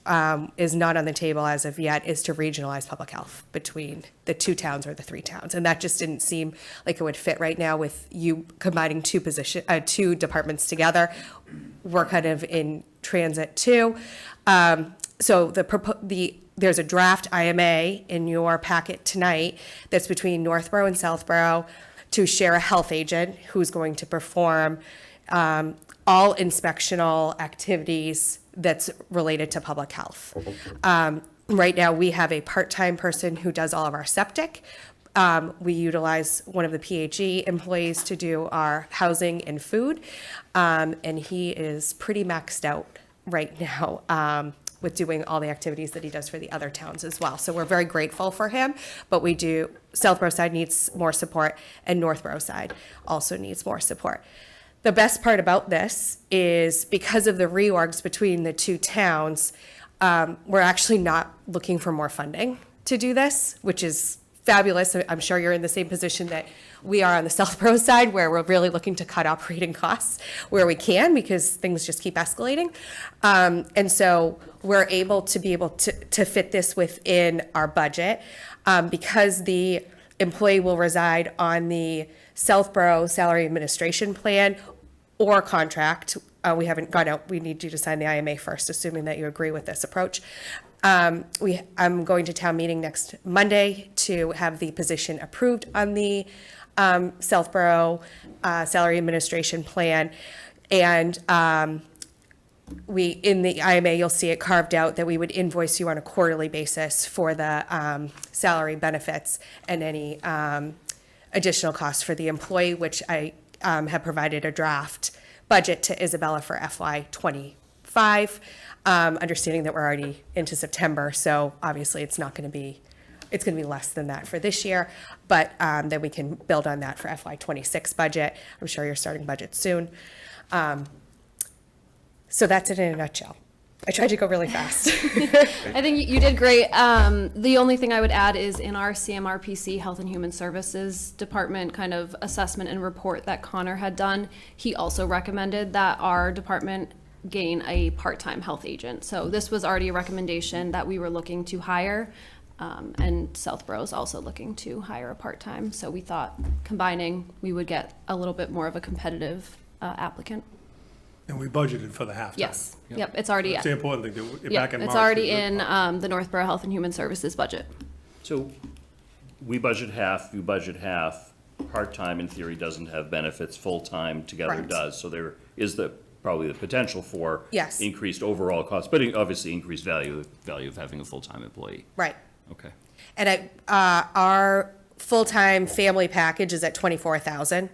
is not on the table as of yet, is to regionalize public health between the two towns or the three towns. And that just didn't seem like it would fit right now with you combining two departments together. We're kind of in transit too. So there's a draft IMA in your packet tonight that's between Northborough and Southborough to share a health agent who's going to perform all inspectional activities that's related to public health. Right now, we have a part-time person who does all of our septic. We utilize one of the PHE employees to do our housing and food, and he is pretty maxed out right now with doing all the activities that he does for the other towns as well. So we're very grateful for him, but Southborough side needs more support, and Northborough side also needs more support. The best part about this is because of the reorgs between the two towns, we're actually not looking for more funding to do this, which is fabulous. I'm sure you're in the same position that we are on the Southborough side, where we're really looking to cut operating costs where we can because things just keep escalating. And so we're able to fit this within our budget because the employee will reside on the Southborough Salary Administration Plan or contract. We haven't gone out. We need you to sign the IMA first, assuming that you agree with this approach. I'm going to town meeting next Monday to have the position approved on the Southborough Salary Administration Plan. And in the IMA, you'll see it carved out that we would invoice you on a quarterly basis for the salary benefits and any additional costs for the employee, which I have provided a draft budget to Isabella for FY25, understanding that we're already into September, so obviously it's going to be less than that for this year, but then we can build on that for FY26 budget. I'm sure you're starting budget soon. So that's it in a nutshell. I tried to go really fast. I think you did great. The only thing I would add is in our CMRPC Health and Human Services Department kind of assessment and report that Connor had done, he also recommended that our department gain a part-time health agent. So this was already a recommendation that we were looking to hire, and Southborough is also looking to hire a part-time. So we thought combining, we would get a little bit more of a competitive applicant. And we budgeted for the halftime. Yes, yep, it's already, That's the important thing, that yeah, back in March. it's already we did- in the Northborough Health and Human Services budget. So we budget half, you budget half. Part-time in theory doesn't have benefits, full-time together Correct. does. So there is probably the potential for Yes. increased overall cost, but obviously increased value of having a full-time employee. Right. Okay. And our full-time family package is at 24,000,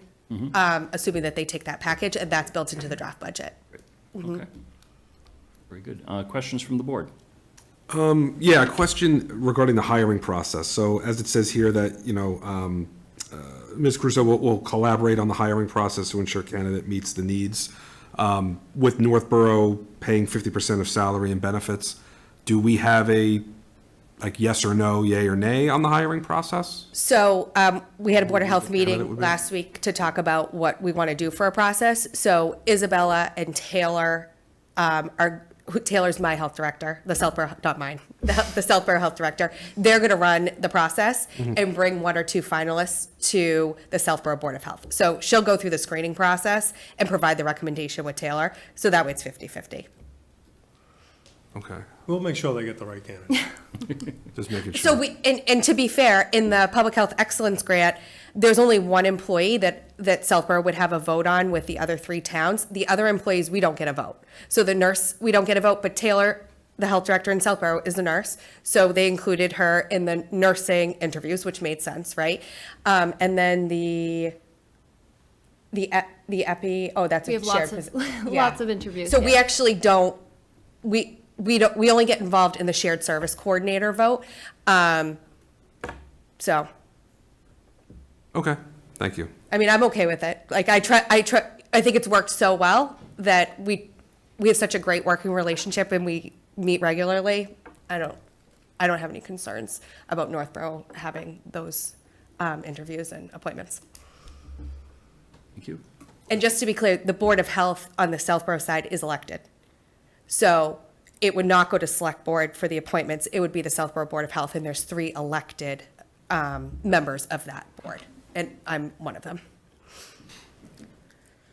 assuming that they take that package, and that's built into the draft budget. Okay. Very good. Questions from the board? Yeah, a question regarding the hiring process. So as it says here that, Ms. Crusoe will collaborate on the hiring process to ensure candidate meets the needs. With Northborough paying 50% of salary and benefits, do we have a, yes or no, yay or nay on the hiring process? So we had a Board of Health Candidate meeting would be- last week to talk about what we want to do for a process. So Isabella and Taylor Taylor's my health director, the Southborough, not mine, the Southborough health director. They're going to run the process and bring one or two finalists to the Southborough Board of Health. So she'll go through the screening process and provide the recommendation with Taylor. So that way it's 50-50. Okay, We'll make sure they get the right candidate. just making sure. So and to be fair, in the Public Health Excellence Grant, there's only one employee that Southborough would have a vote on with the other three towns. The other employees, we don't get a vote. So the nurse, we don't get a vote, but Taylor, the health director in Southborough, is a nurse. So they included her in the nursing interviews, which made sense, right? And then the epi, oh, that's We a have shared. lots of, posi- lots of interviews. So we yeah. actually don't, we only get involved in the shared service coordinator vote. So, Okay, thank you. I mean, I'm okay with it. Like, I think it's worked so well that we have such a great working relationship and we meet regularly. I don't have any concerns about Northborough having those interviews and appointments. Thank you. And just to be clear, the Board of Health on the Southborough side is elected. So it would not go to Select Board for the appointments. It would be the Southborough Board of Health, and there's 3 elected members of that board, and I'm one of them.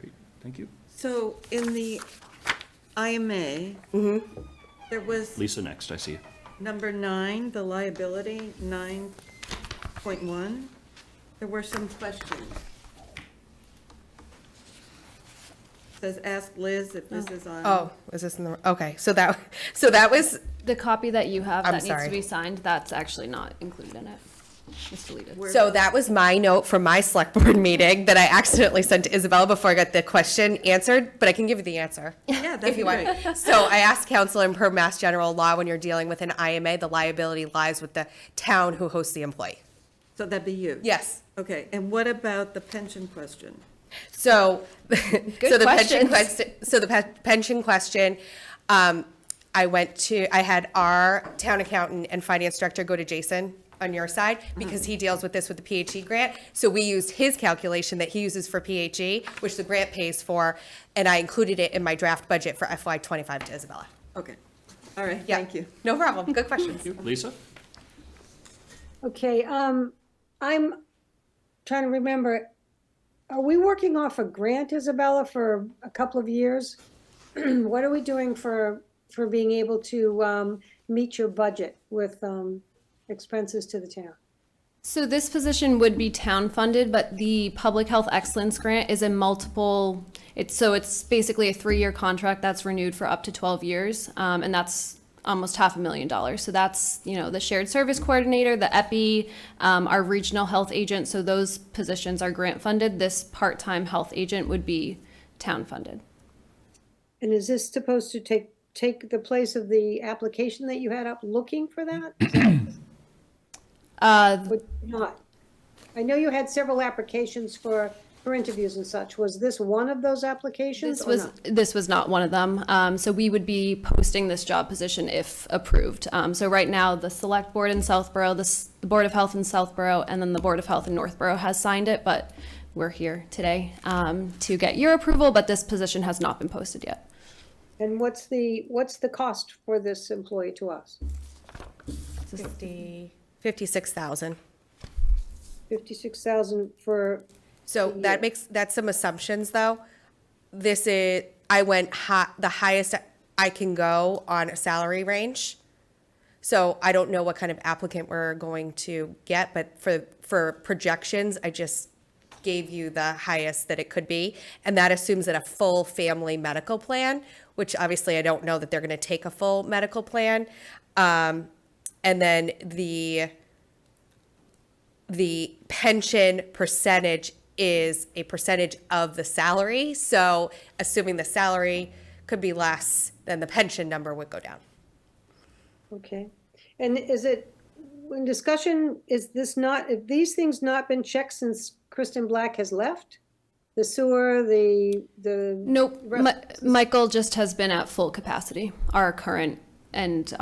Great. Thank you. So in the IMA, there was Lisa next, I see you. number 9, the liability, 9.1. There were some questions. Says, ask Liz if this is on. Oh, is this in the, okay, so that was, The copy that you have I'm that needs sorry. to be signed, that's actually not included in it. It's deleted. so that was my note from my Select Board meeting that I accidentally sent to Isabella before I got the question answered, but I can give you the answer. Yeah, that'd If be you want. great. So I asked counsel and per Mass General Law, when you're dealing with an IMA, the liability lies with the town who hosts the employee. So that'd be you? Yes. Okay, and what about the pension question? So, so the pension questions. question, pension question, I had our town accountant and finance director go to Jason on your side because he deals with this with the PHE grant. So we used his calculation that he uses for PHE, which the grant pays for, and I included it in my draft budget for FY25 to Isabella. Okay, all right, Yeah. thank you. No problem. Good questions. Lisa? Okay, I'm trying to remember, are we working off a grant, Isabella, for a couple of years? What are we doing for being able to meet your budget with expenses to the town? So this position would be town funded, but the Public Health Excellence Grant is a multiple, it's basically a 3-year contract that's renewed for up to 12 years. And that's almost $500,000. So that's, the shared service coordinator, the EPI, our regional health agent. So those positions are grant funded. This part-time health agent would be town funded. And is this supposed to take the place of the application that you had up looking for that? Is that- Would not. I know you had several applications for for interviews and such. Was this one of those applications or not? This was not one of them. So we would be posting this job position if approved. So right now, the Select Board in Southborough, the Board of Health in Southborough, and then the Board of Health in Northborough has signed it, but we're here today to get your approval, but this position has not been posted yet. And what's the cost for this employee to us? 56,000. 56,000 for, So that's some assumptions, though. I went the highest I can go on a salary range. So I don't know what kind of applicant we're going to get, but for projections, I just gave you the highest that it could be. And that assumes that a full family medical plan, which obviously I don't know that they're going to take a full medical plan. And then the pension percentage is a percentage of the salary. So assuming the salary could be less, then the pension number would go down. okay. And is it, in discussion, have these things not been checked since Kristen Black has left? The sewer, the. Nope. Michael just has been at full capacity, our current, and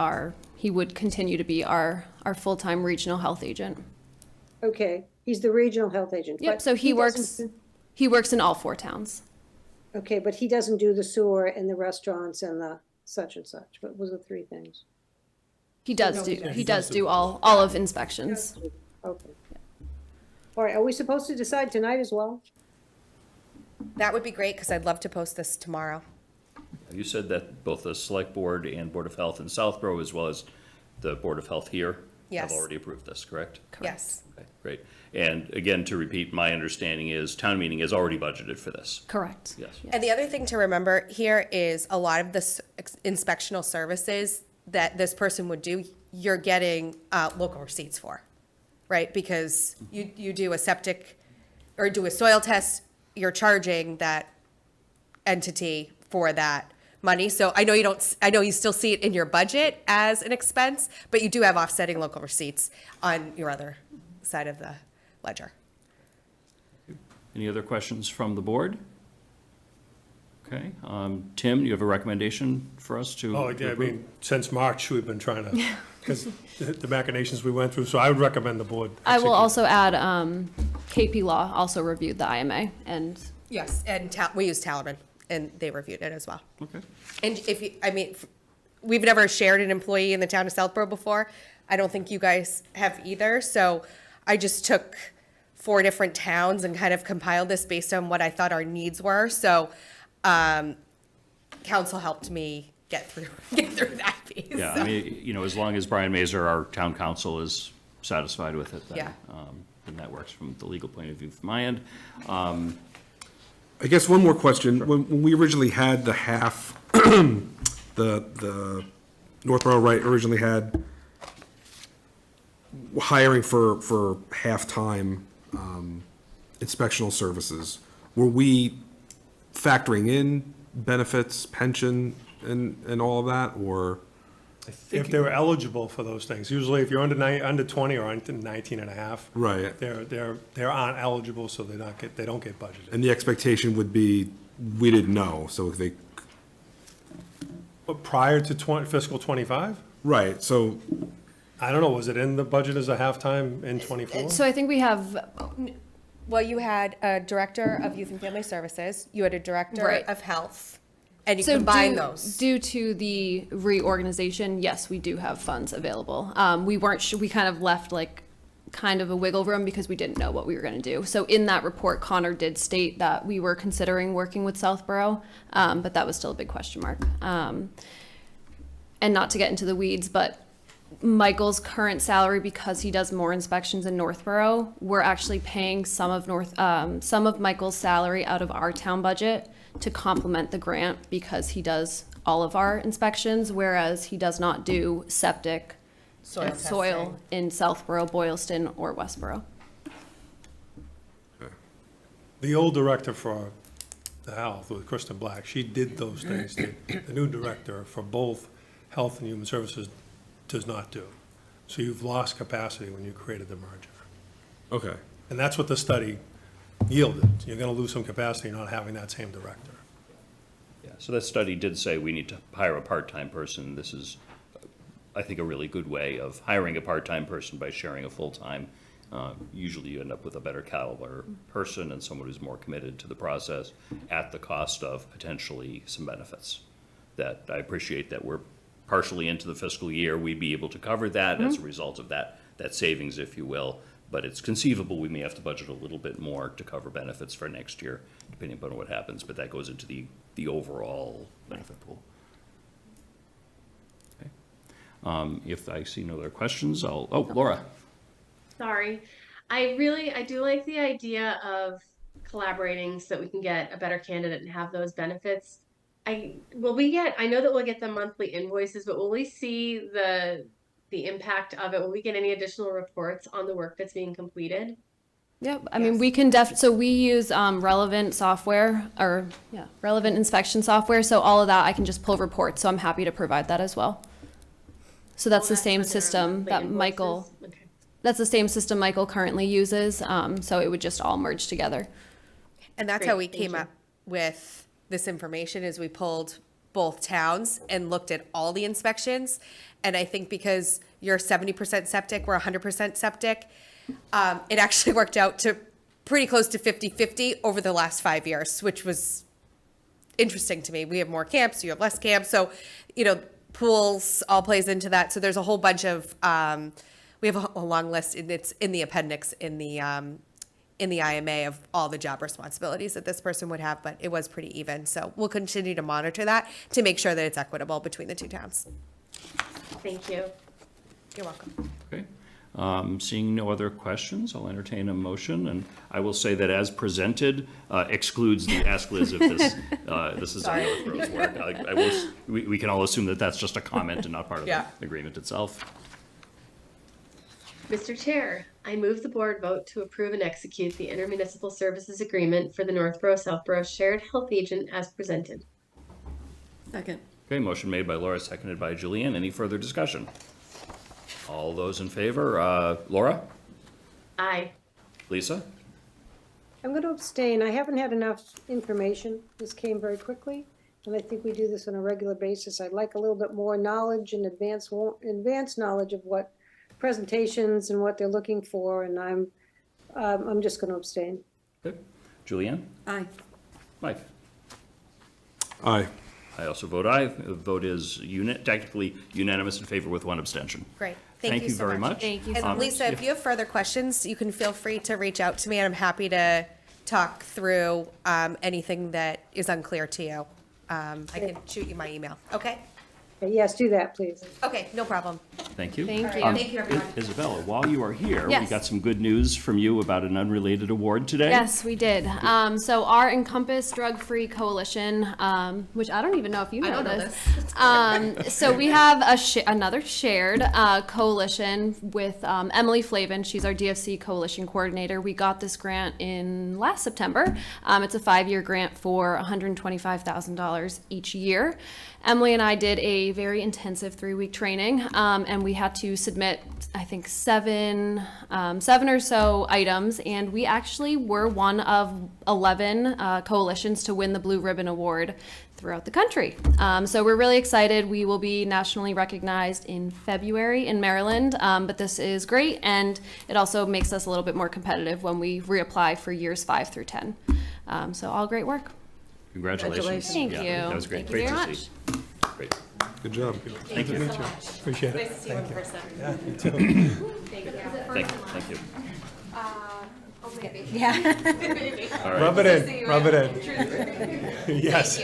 he would continue to be our full-time regional health agent. Okay, he's the regional health agent. Yep, but so he works in all 4 towns. Okay, but he doesn't do the sewer and the restaurants and the such and such. What was the 3 things? He does do all of inspections. Okay. All right, are we supposed to decide tonight as well? That would be great, because I'd love to post this tomorrow. You said that both the Select Board and Board of Health in Southborough, as well as the Board of Health here, have Yes. already approved this, correct? Yes. Okay, great. And again, to repeat, my understanding is town meeting has already budgeted for this. Correct. Yes. And the other thing to remember here is a lot of the inspectional services that this person would do, you're getting local receipts for, right? Because you do a septic or do a soil test, you're charging that entity for that money. So I know you still see it in your budget as an expense, but you do have offsetting local receipts on your other side of the ledger. Any other questions from the board? Okay, Tim, you have a recommendation for us to? Oh, yeah, I mean, since March, we've been trying to, because the machinations we went through, so I would recommend the board. I will also add, KP Law also reviewed the IMA, and Yes, and we use Talman, and they reviewed it as well. Okay. And we've never shared an employee in the town of Southborough before. I don't think you guys have either. So I just took 4 different towns and kind of compiled this based on what I thought our needs were. So council helped me get through that piece. Yeah, So. I mean, as long as Brian Mazur, our town council, is satisfied with it, then, Yeah. then that works from the legal point of view from my end. I guess one more question. When we originally had the half, the Northborough, right, originally had hiring for half-time inspectional services, were we factoring in benefits, pension, and all of that, or? If they were eligible for those things. Usually if you're under 20 or under 19 and a half. Right. They're aren't eligible, so they don't get budgeted. And the expectation would be, we didn't know, so if they, But prior to fiscal 25? right, so, I don't know, was it in the budget as a halftime in 24? so I think we have, Well, you had a director of youth and family services, you had a director Right. of health, and you so combine those. due to the reorganization, yes, we do have funds available. We weren't, we kind of left kind of a wiggle room because we didn't know what we were going to do. So in that report, Connor did state that we were considering working with Southborough, but that was still a big question mark. And not to get into the weeds, but Michael's current salary, because he does more inspections in Northborough, we're actually paying some of Michael's salary out of our town budget to complement the grant because he does all of our inspections, whereas he does not do septic and soil in Southborough, Boylston, or Westborough. The old director for the health with Kristen Black, she did those things. The new director for both health and human services does not do. So you've lost capacity when you created the merger. okay. And that's what the study yielded. You're gonna lose some capacity not having that same director. Yeah, so that study did say we need to hire a part-time person. This is, I think, a really good way of hiring a part-time person by sharing a full-time. Usually you end up with a better caliber person and someone who's more committed to the process at the cost of potentially some benefits. That I appreciate that we're partially into the fiscal year. We'd be able to cover that as a result of that savings, if you will. But it's conceivable we may have to budget a little bit more to cover benefits for next year, depending upon what happens, but that goes into the overall benefit pool. Okay. If I see no other questions, Laura. Sorry. I do like the idea of collaborating so that we can get a better candidate and have those benefits. I know that we'll get the monthly invoices, but will we see the impact of it? Will we get any additional reports on the work that's being completed? Yep, I mean, we can so we use relevant software, relevant inspection software, so all of that, I can just pull reports, so I'm happy to provide that as well. So that's the same system that Michael, that's the same system Michael currently uses, so it would just all merge together. And that's how we came up with this information, is we pulled both towns and looked at all the inspections. And I think because you're 70% septic, we're 100% septic, it actually worked out to pretty close to 50-50 over the last 5 years, which was interesting to me. We have more camps, you have less camps. So, pools all plays into that. So there's a whole bunch of, we have a long list, and it's in the appendix in the IMA of all the job responsibilities that this person would have, but it was pretty even. So we'll continue to monitor that to make sure that it's equitable between the two towns. Thank you. You're welcome. Okay. Seeing no other questions, I'll entertain a motion, and I will say that as presented excludes the Ask Liz if this is on Northborough's work. We can all assume that that's just a comment and not part of the agreement itself. Mr. Chair, I move the board vote to approve and execute the intermunicipal services agreement for the Northborough-Southborough Shared Health Agent as presented. Second. Okay, motion made by Laura, seconded by Julianne. Any further discussion? All those in favor? Laura? Aye. Lisa? I'm going to abstain. I haven't had enough information. This came very quickly, and I think we do this on a regular basis. I'd like a little bit more knowledge and advanced knowledge of what presentations and what they're looking for, and I'm just going to abstain. Good. Julianne? Aye. Mike? Aye. I also vote aye. The vote is technically unanimous in favor with one abstention. Great. Thank you so very much. Thank you. And Lisa, if you have further questions, you can feel free to reach out to me, and I'm happy to talk through anything that is unclear to you. I can shoot you my email. Okay? Yes, do that, please. Okay, no problem. Thank you. Thank you. Thank you, everyone. Isabella, while you are here, we Yes. got some good news from you about an unrelated award today. Yes, we did. So our Encompass Drug-Free Coalition, which I don't even know if you know this. So we have another shared coalition with Emily Flavin. She's our DFC coalition coordinator. We got this grant in last September. It's a 5-year grant for $125,000 each year. Emily and I did a very intensive 3-week training, and we had to submit, I think, seven or so items, and we actually were one of 11 coalitions to win the Blue Ribbon Award throughout the country. So we're really excited. We will be nationally recognized in February in Maryland, but this is great, and it also makes us a little bit more competitive when we reapply for years 5 through 10. So all great work. Congratulations. Thank Yeah, you. That was great. Thank you Great very to much. see. Great. Good job. Thank you. Appreciate it. Nice to see you in person. Yeah, you too. Thank you. Oh, maybe. All right. Rub it in, rub it in. Yes.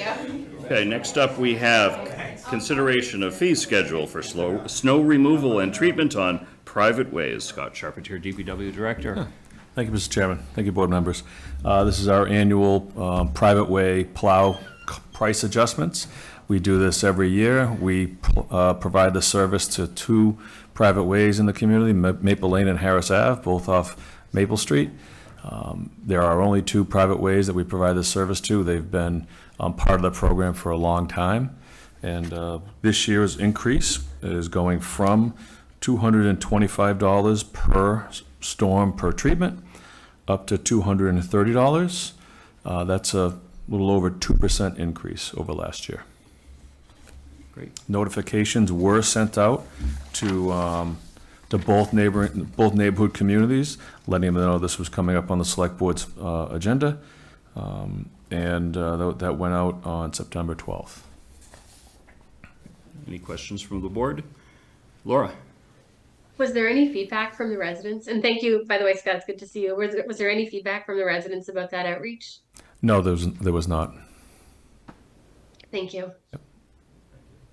Okay, next up, we have consideration of fee schedule for snow removal and treatment on private ways. Scott Charpentier, DPW Director. Thank you, Mr. Chairman. Thank you, board members. This is our annual private way plow price adjustments. We do this every year. We provide the service to 2 private ways in the community, Maple Lane and Harris Ave, both off Maple Street. There are only 2 private ways that we provide this service to. They've been part of the program for a long time. And this year's increase is going from $225 per storm per treatment up to $230. That's a little over 2% increase over last year. Great. Notifications were sent out to both neighborhood communities, letting them know this was coming up on the select board's agenda. And that went out on September 12th. Any questions from the board? Laura? Was there any feedback from the residents? And thank you, by the way, Scott, it's good to see you. Was there any feedback from the residents about that outreach? No, there was not. Thank you.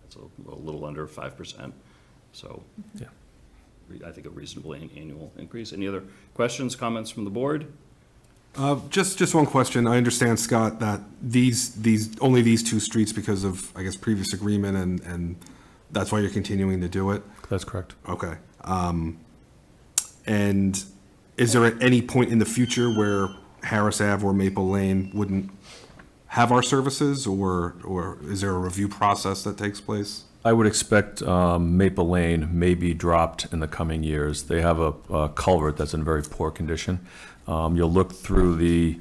It's a little under 5%, so. Yeah. I think a reasonable annual increase. Any other questions, comments from the board? Just one question. I understand, Scott, that only these two streets because of, I guess, previous agreement and that's why you're continuing to do it? That's correct. Okay. And is there at any point in the future where Harris Ave or Maple Lane wouldn't have our services, or is there a review process that takes place? I would expect Maple Lane may be dropped in the coming years. They have a culvert that's in very poor condition. You'll look through the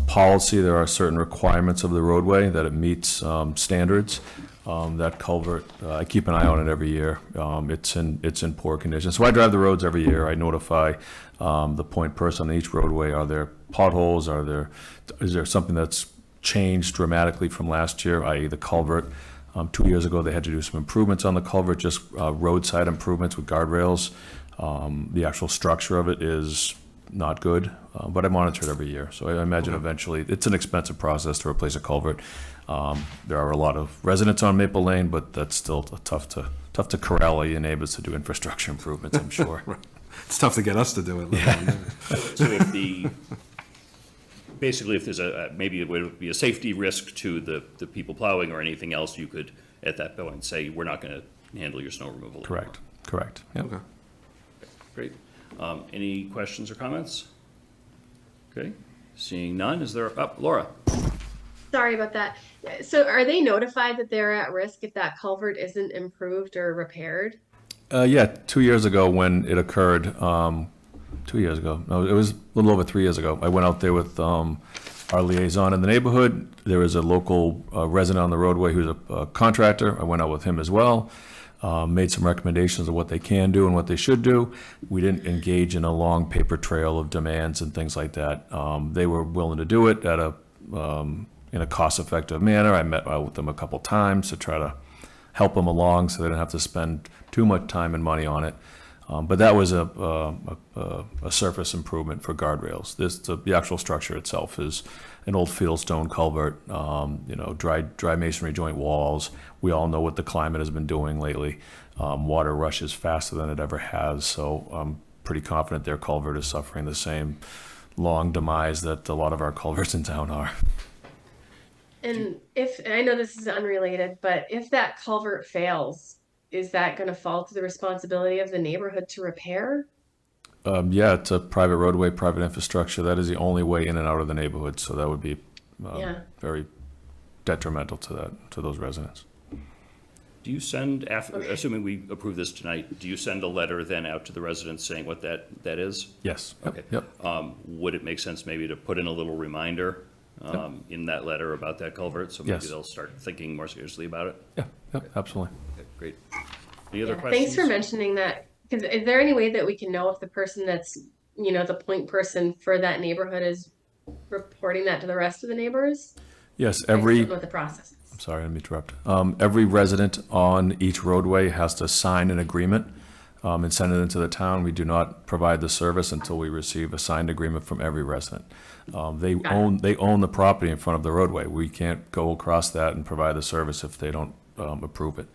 policy. There are certain requirements of the roadway that it meets standards. That culvert, I keep an eye on it every year. It's in poor condition. So I drive the roads every year. I notify the point person on each roadway. Are there potholes? Is there something that's changed dramatically from last year, i.e. the culvert? 2 years ago, they had to do some improvements on the culvert, just roadside improvements with guardrails. The actual structure of it is not good, but I monitor it every year. So I imagine eventually, it's an expensive process to replace a culvert. There are a lot of residents on Maple Lane, but that's still tough to corral all your neighbors to do infrastructure improvements, I'm sure. Right. It's tough to get us to do it. So basically, if there's maybe it would be a safety risk to the people plowing or anything else, you could, at that point, say, we're not going to handle your snow removal anymore. Correct. Yep. Okay. Great. Any questions or comments? Okay. Seeing none, is there, Laura? Sorry about that. So are they notified that they're at risk if that culvert isn't improved or repaired? Yeah, 2 years ago when it occurred, 2 years ago, no, it was a little over 3 years ago. I went out there with our liaison in the neighborhood. There was a local resident on the roadway who's a contractor. I went out with him as well, made some recommendations of what they can do and what they should do. We didn't engage in a long paper trail of demands and things like that. They were willing to do it at in a cost-effective manner. I met with them a couple times to try to help them along so they didn't have to spend too much time and money on it. But that was a surface improvement for guardrails. The actual structure itself is an old fieldstone culvert, dry masonry joint walls. We all know what the climate has been doing lately. Water rushes faster than it ever has, so I'm pretty confident their culvert is suffering the same long demise that a lot of our culverts in town are. And I know this is unrelated, but if that culvert fails, is that going to fall to the responsibility of the neighborhood to repair? Yeah, it's a private roadway, private infrastructure. That is the only way in and out of the neighborhood, so that would be very detrimental to those residents. Do you send, assuming we approve this tonight, do you send a letter then out to the residents saying what that is? Yes. Okay. Yep. Would it make sense maybe to put in a little reminder in that letter about that culvert, so maybe Yes. they'll start thinking more seriously about it? Yeah, yep, absolutely. Okay, great. Any other Yeah, questions? thanks for mentioning that. Because is there any way that we can know if the person that's, the point person for that neighborhood is reporting that to the rest of the neighbors? Yes, I just don't know what the process is. I'm sorry, let me interrupt. Every resident on each roadway has to sign an agreement and send it into the town. We do not provide the service until we receive a signed agreement from every resident. They own the property in front of the roadway. We can't go across that and provide the service if they don't approve it.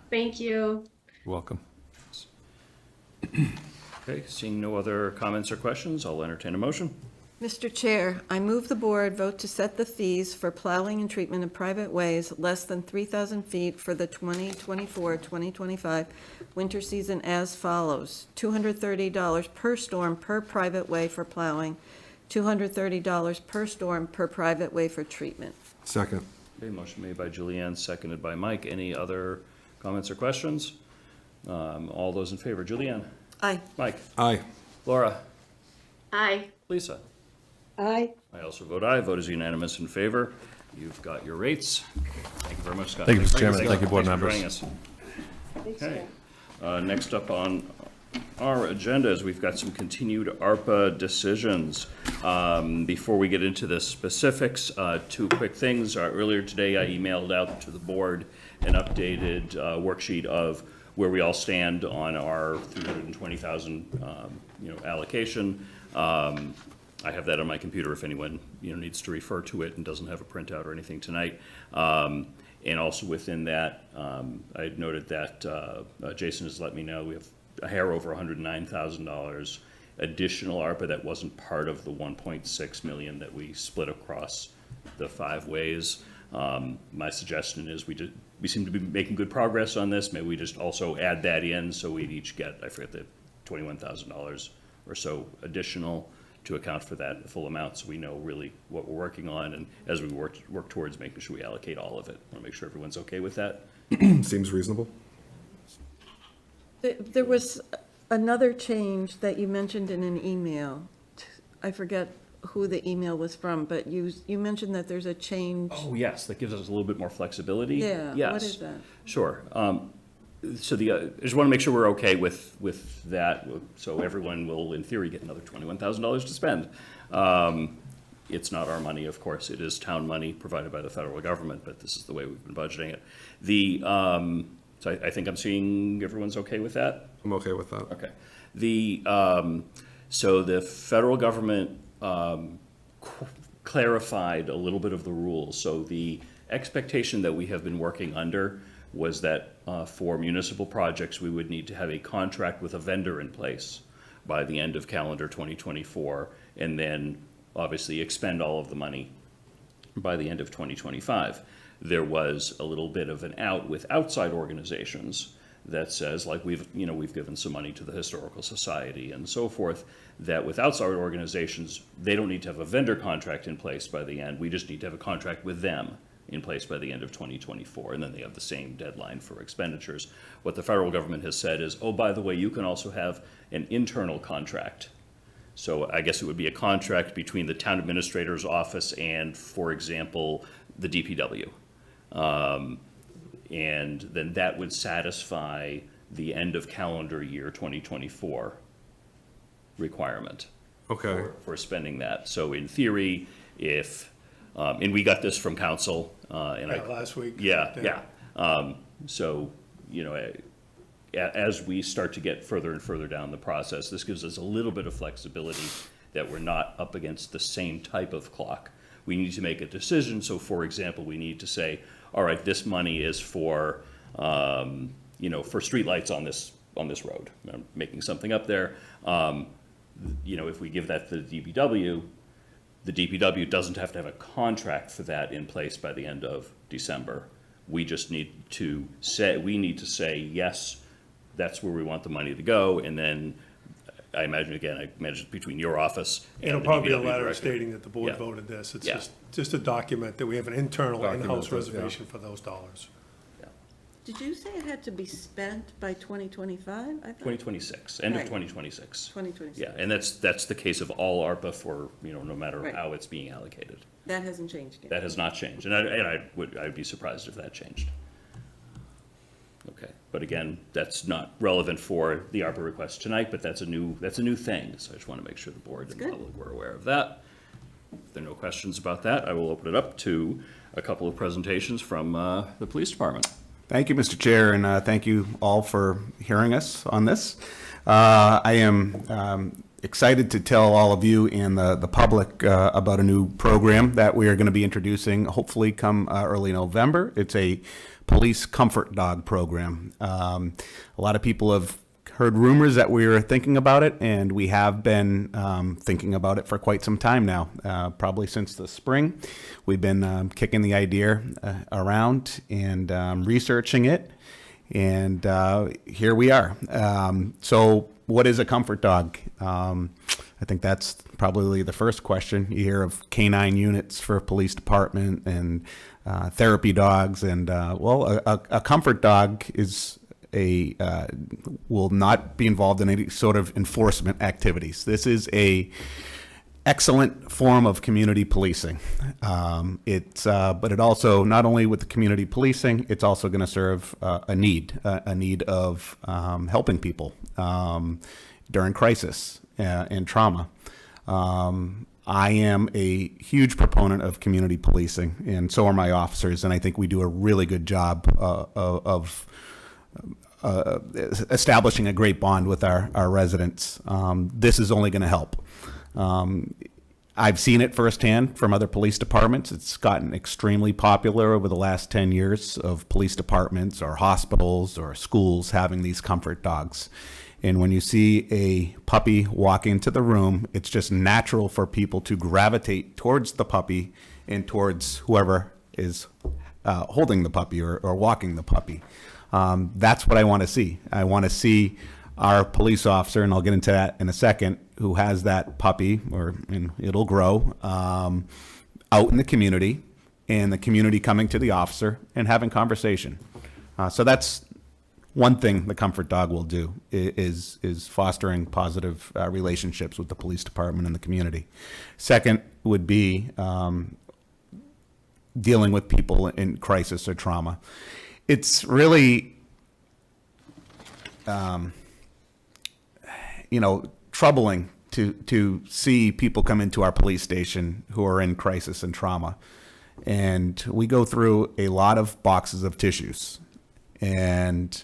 Thank you. You're welcome. Okay, seeing no other comments or questions, I'll entertain a motion. Mr. Chair, I move the board vote to set the fees for plowing and treatment of private ways less than 3,000 feet for the 2024-2025 winter season as follows. $230 per storm per private way for plowing, $230 per storm per private way for treatment. Second. Okay, motion made by Julianne, seconded by Mike. Any other comments or questions? All those in favor, Julianne? Aye. Mike? Aye. Laura? Aye. Lisa? Aye. I also vote aye. Vote is unanimous in favor. You've got your rates. Thank you very much, Scott. Thank you, Mr. Chairman. Thank you, board Thanks for members. joining us. Thanks, Okay. Scott. Next up on our agenda is we've got some continued ARPA decisions. Before we get into the specifics, two quick things. Earlier today, I emailed out to the board an updated worksheet of where we all stand on our 320,000 allocation. I have that on my computer if anyone needs to refer to it and doesn't have a printout or anything tonight. And also within that, I had noted that Jason has let me know we have a hair over $109,000 additional ARPA that wasn't part of the 1.6 million that we split across the 5 ways. My suggestion is we seem to be making good progress on this. Maybe we just also add that in so we'd each get, I forget, the $21,000 or so additional to account for that full amount, so we know really what we're working on, and as we work towards making sure we allocate all of it. I want to make sure everyone's okay with that. Seems reasonable. There was another change that you mentioned in an email. I forget who the email was from, but you mentioned that there's a change. Oh, yes, that gives us a little bit more flexibility. Yeah, Yes. what is that? Sure. So I just want to make sure we're okay with that, so everyone will, in theory, get another $21,000 to spend. It's not our money, of course. It is town money provided by the federal government, but this is the way we've been budgeting it. So I think I'm seeing everyone's okay with that? I'm okay with that. Okay. So the federal government clarified a little bit of the rules. So the expectation that we have been working under was that for municipal projects, we would need to have a contract with a vendor in place by the end of calendar 2024, and then obviously expend all of the money by the end of 2025. There was a little bit of an out with outside organizations that says, like we've given some money to the Historical Society and so forth, that with outside organizations, they don't need to have a vendor contract in place by the end. We just need to have a contract with them in place by the end of 2024, and then they have the same deadline for expenditures. What the federal government has said is, oh, by the way, you can also have an internal contract. So I guess it would be a contract between the town administrator's office and, for example, the DPW. And then that would satisfy the end of calendar year 2024 requirement. Okay. For spending that. So in theory, if, and we got this from council, Last week. Yeah. So, as we start to get further and further down the process, this gives us a little bit of flexibility that we're not up against the same type of clock. We need to make a decision. So for example, we need to say, all right, this money is for, for streetlights on this road. I'm making something up there. If we give that to the DPW doesn't have to have a contract for that in place by the end of December. We just need to say, yes, that's where we want the money to go, and then I imagine between your office and It'll the probably be a DPW letter director. stating that the board Yeah. voted this. It's Yeah. just a document that we have an internal Document in-house that, yeah. reservation for those dollars. Did you say it had to be spent by 2025? I thought 2026, end of Right. 2026. 2026. Yeah, and that's the case of all ARPA for, no matter Right. how it's being allocated. That hasn't changed yet. That has not changed, and I'd be surprised if that changed. Okay, but again, that's not relevant for the ARPA request tonight, but that's a new thing, so I just want to make sure the board and the good. public were aware of that. If there are no questions about that, I will open it up to a couple of presentations from the police department. Thank you, Mr. Chair, and thank you all for hearing us on this. I am excited to tell all of you and the public about a new program that we are going to be introducing, hopefully come early November. It's a police comfort dog program. A lot of people have heard rumors that we were thinking about it, and we have been thinking about it for quite some time now, probably since the spring. We've been kicking the idea around and researching it, and here we are. So what is a comfort dog? I think that's probably the first question. You hear of canine units for police department and therapy dogs, and a comfort dog is will not be involved in any sort of enforcement activities. This is a excellent form of community policing. But it also, not only with the community policing, it's also going to serve a need of helping people during crisis and trauma. I am a huge proponent of community policing, and so are my officers, and I think we do a really good job of establishing a great bond with our residents. This is only going to help. I've seen it firsthand from other police departments. It's gotten extremely popular over the last 10 years of police departments or hospitals or schools having these comfort dogs. And when you see a puppy walk into the room, it's just natural for people to gravitate towards the puppy and towards whoever is holding the puppy or walking the puppy. That's what I want to see. I want to see our police officer, and I'll get into that in a second, who has that puppy, and it'll grow, out in the community, and the community coming to the officer and having conversation. So that's one thing the comfort dog will do, is fostering positive relationships with the police department and the community. Second would be dealing with people in crisis or trauma. It's really, troubling to see people come into our police station who are in crisis and trauma. And we go through a lot of boxes of tissues, and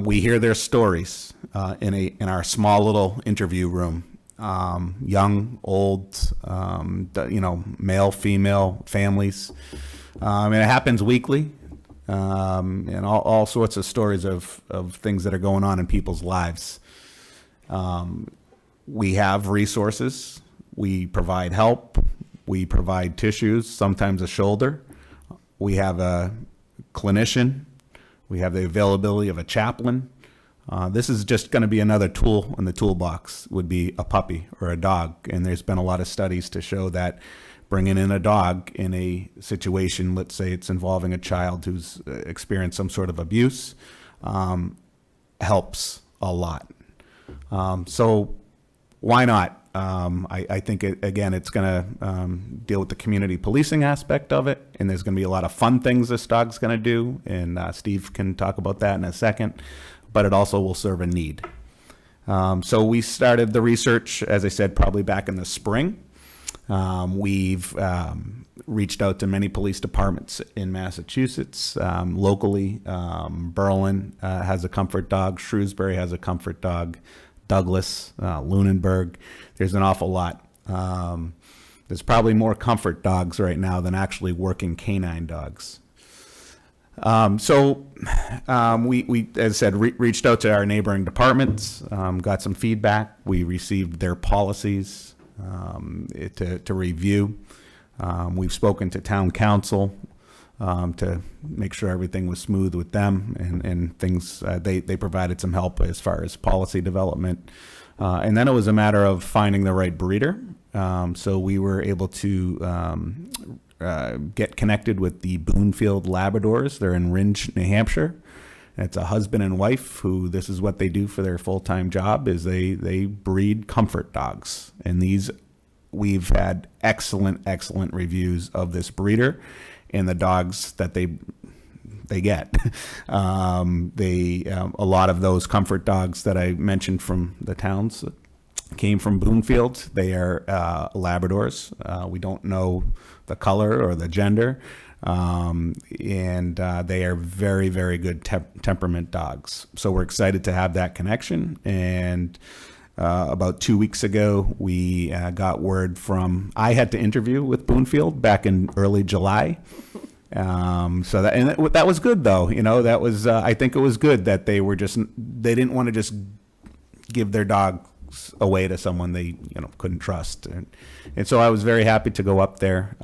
we hear their stories in our small little interview room. Young, old, male, female, families. And it happens weekly, and all sorts of stories of things that are going on in people's lives. We have resources. We provide help. We provide tissues, sometimes a shoulder. We have a clinician. We have the availability of a chaplain. This is just going to be another tool in the toolbox, would be a puppy or a dog. And there's been a lot of studies to show that bringing in a dog in a situation, let's say it's involving a child who's experienced some sort of abuse, helps a lot. So why not? I think, it's going to deal with the community policing aspect of it, and there's going to be a lot of fun things this dog's going to do, and Steve can talk about that in a second, but it also will serve a need. So we started the research, as I said, probably back in the spring. We've reached out to many police departments in Massachusetts, locally. Berlin has a comfort dog. Shrewsbury has a comfort dog. Douglas, Lunenburg. There's an awful lot. There's probably more comfort dogs right now than actually working canine dogs. So we, as I said, reached out to our neighboring departments, got some feedback. We received their policies to review. We've spoken to town council to make sure everything was smooth with them, and things, they provided some help as far as policy development. And then it was a matter of finding the right breeder. So we were able to get connected with the Boonfield Labradors. They're in Rindge, New Hampshire. It's a husband and wife who, this is what they do for their full-time job, is they breed comfort dogs. And we've had excellent reviews of this breeder and the dogs that they get. A lot of those comfort dogs that I mentioned from the towns came from Boonfield. They are Labradors. We don't know the color or the gender, and they are very, very good temperament dogs. So we're excited to have that connection. And about 2 weeks ago, we got word I had to interview with Boonfield back in early July. So that was good, though. That was, I think it was good that they didn't want to just give their dogs away to someone they, couldn't trust. And so I was very happy to go up there.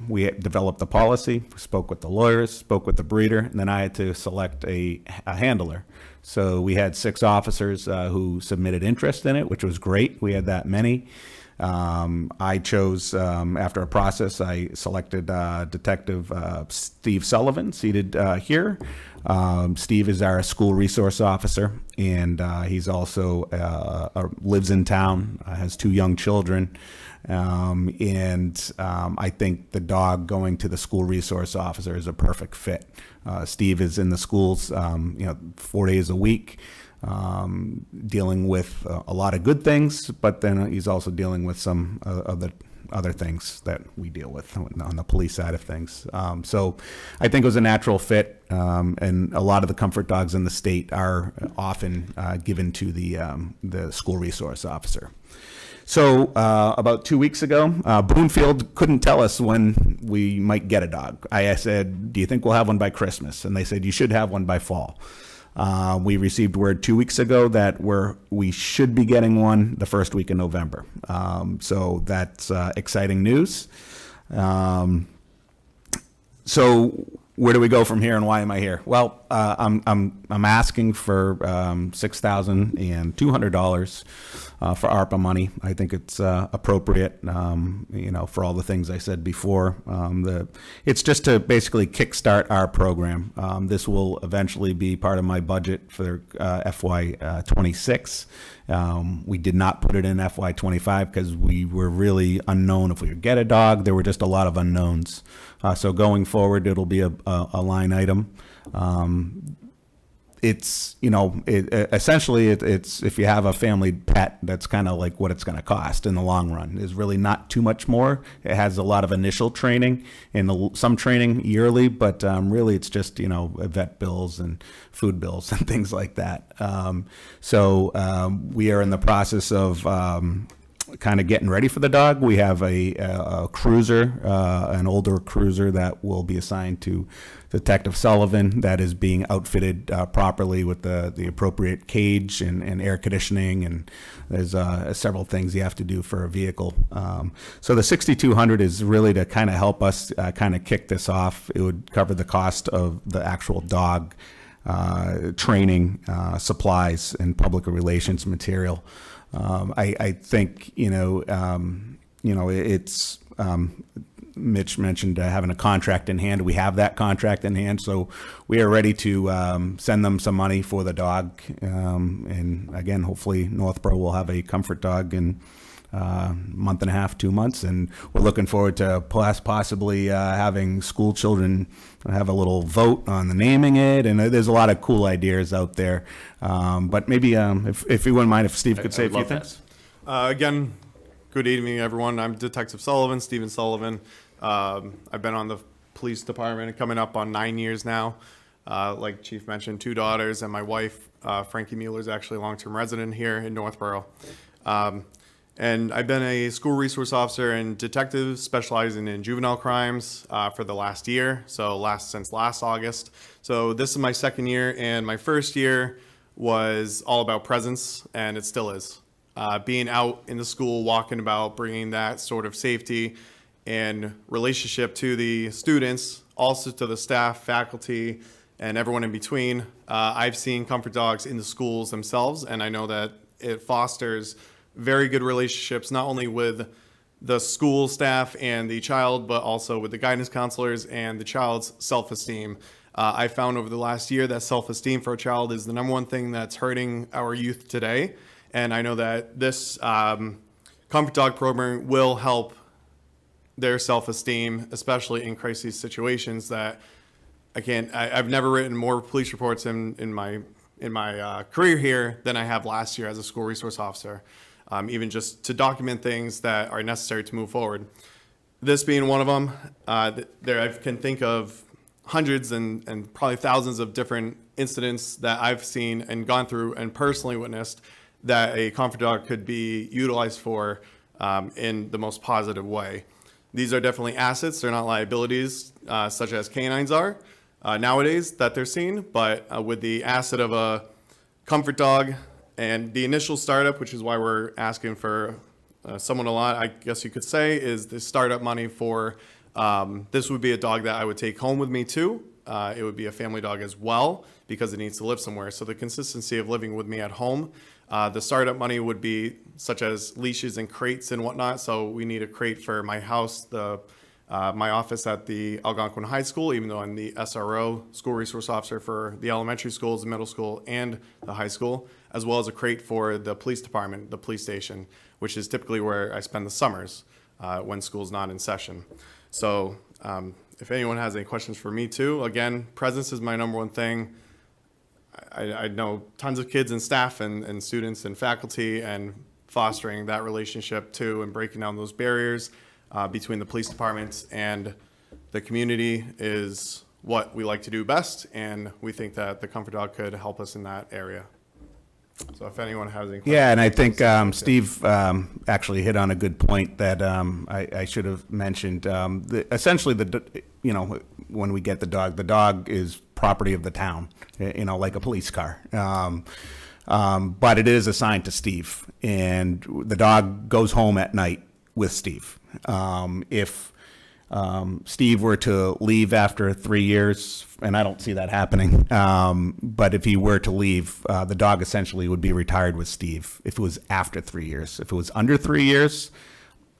We developed the policy, spoke with the lawyers, spoke with the breeder, and then I had to select a handler. So we had 6 officers who submitted interest in it, which was great. We had that many. I chose, after a process, I selected Detective Steve Sullivan, seated here. Steve is our school resource officer, and he's also lives in town, has 2 young children. I think the dog going to the school resource officer is a perfect fit. Steve is in the schools, 4 days a week, dealing with a lot of good things, but then he's also dealing with some of the other things that we deal with on the police side of things. So I think it was a natural fit, and a lot of the comfort dogs in the state are often given to the school resource officer. So about 2 weeks ago, Bloomfield couldn't tell us when we might get a dog. I said, do you think we'll have one by Christmas? And they said, you should have one by fall. We received word 2 weeks ago that we should be getting one the first week in November. So that's exciting news. So where do we go from here, and why am I here? Well, I'm asking for $6,200 for ARPA money. I think it's appropriate, for all the things I said before. It's just to basically kickstart our program. This will eventually be part of my budget for FY26. We did not put it in FY25 because we were really unknown if we would get a dog. There were just a lot of unknowns. So going forward, it'll be a line item. Essentially it's if you have a family pet, that's kind of like what it's going to cost in the long run. There's really not too much more. It has a lot of initial training and some training yearly, but really it's just, vet bills and food bills and things like that. We are in the process of kind of getting ready for the dog. We have a cruiser, an older cruiser that will be assigned to Detective Sullivan that is being outfitted properly with the appropriate cage and air conditioning, and there's several things you have to do for a vehicle. So the $6,200 is really to kind of help us kind of kick this off. It would cover the cost of the actual dog training, supplies, and public relations material. I think, it's, Mitch mentioned having a contract in hand. We have that contract in hand, so we are ready to send them some money for the dog. And again, hopefully Northborough will have a comfort dog in month and a half, 2 months, and we're looking forward to possibly having school children have a little vote on the naming it, and there's a lot of cool ideas out there. But maybe if you wouldn't mind, if Steve could say a few things. Again, good evening, everyone. I'm Detective Sullivan, Stephen Sullivan. I've been on the police department coming up on 9 years now. Like Chief mentioned, 2 daughters, and my wife, Frankie Mueller, is actually a long-term resident here in Northborough. And I've been a school resource officer and detective specializing in juvenile crimes for the last year, since last August. So this is my second year, and my first year was all about presence, and it still is. Being out in the school, walking about, bringing that sort of safety and relationship to the students, also to the staff, faculty, and everyone in between. I've seen comfort dogs in the schools themselves, and I know that it fosters very good relationships, not only with the school staff and the child, but also with the guidance counselors and the child's self-esteem. I found over the last year that self-esteem for a child is the number one thing that's hurting our youth today. And I know that this comfort dog program will help their self-esteem, especially in crisis situations that I've never written more police reports in my career here than I have last year as a school resource officer. Even just to document things that are necessary to move forward. This being one of them, I can think of hundreds and probably thousands of different incidents that I've seen and gone through and personally witnessed that a comfort dog could be utilized for in the most positive way. These are definitely assets. They're not liabilities such as canines are nowadays that they're seen, but with the asset of a comfort dog, and the initial startup, which is why we're asking for someone a lot, I guess you could say, is the startup money for, this would be a dog that I would take home with me too, it would be a family dog as well because it needs to live somewhere. So the consistency of living with me at home, the startup money would be such as leashes and crates and whatnot. So we need a crate for my house, my office at the Algonquin High School, even though I'm the SRO, school resource officer for the elementary schools, the middle school, and the high school, as well as a crate for the police department, the police station, which is typically where I spend the summers when school's not in session. So if anyone has any questions for me too, again, presence is my number one thing. I know tons of kids and staff and students and faculty, and fostering that relationship too and breaking down those barriers between the police departments and the community is what we like to do best, and we think that the Comfort Dog could help us in that area. So if anyone has any questions. Yeah, and I think Steve actually hit on a good point that I should have mentioned. Essentially, when we get the dog is property of the town, like a police car. But it is assigned to Steve, and the dog goes home at night with Steve. If Steve were to leave after 3 years, and I don't see that happening, but if he were to leave, the dog essentially would be retired with Steve if it was after 3 years. If it was under 3 years,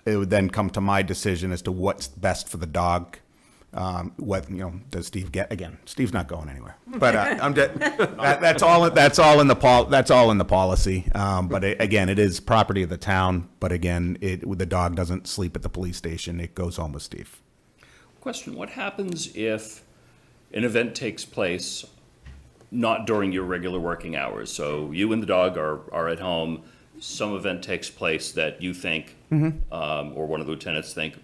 it would then come to my decision as to what's best for the dog. Does Steve get? Again, Steve's not going anywhere. But that's all in the policy. But again, it is property of the town. But again, the dog doesn't sleep at the police station. It goes home with Steve. Question, what happens if an event takes place not during your regular working hours? So you and the dog are at home, some event takes place that you think, or one of the lieutenants think,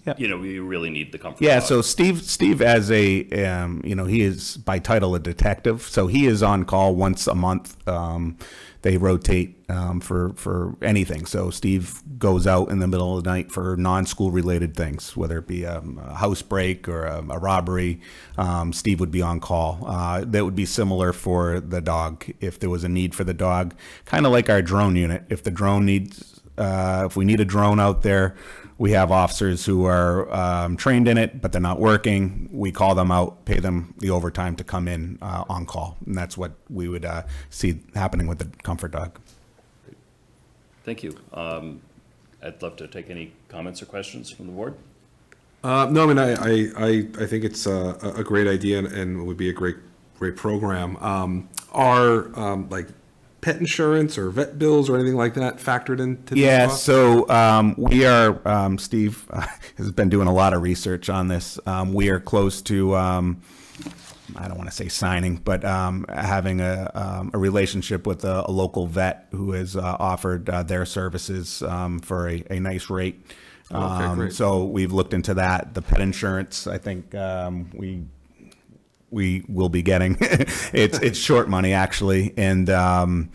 Yep. We really need the comfort. Yeah, dog. so Steve as a, he is by title a detective, so he is on call once a month. They rotate for anything. So Steve goes out in the middle of the night for non-school related things, whether it be a house break or a robbery. Steve would be on call. That would be similar for the dog if there was a need for the dog, kind of like our drone unit. If the drone needs, if we need a drone out there, we have officers who are trained in it, but they're not working. We call them out, pay them the overtime to come in on call. And that's what we would see happening with the Comfort Dog. Thank you. I'd love to take any comments or questions from the board. No, I mean, I think it's a great idea and would be a great program. Are like pet insurance or vet bills or anything like that factored into this? Yeah, cost? so we are, Steve has been doing a lot of research on this. We are close to, I don't want to say signing, but having a relationship with a local vet who has offered their services for a nice rate. Okay, great. So we've looked into that. The pet insurance, I think we will be getting. It's short money actually, and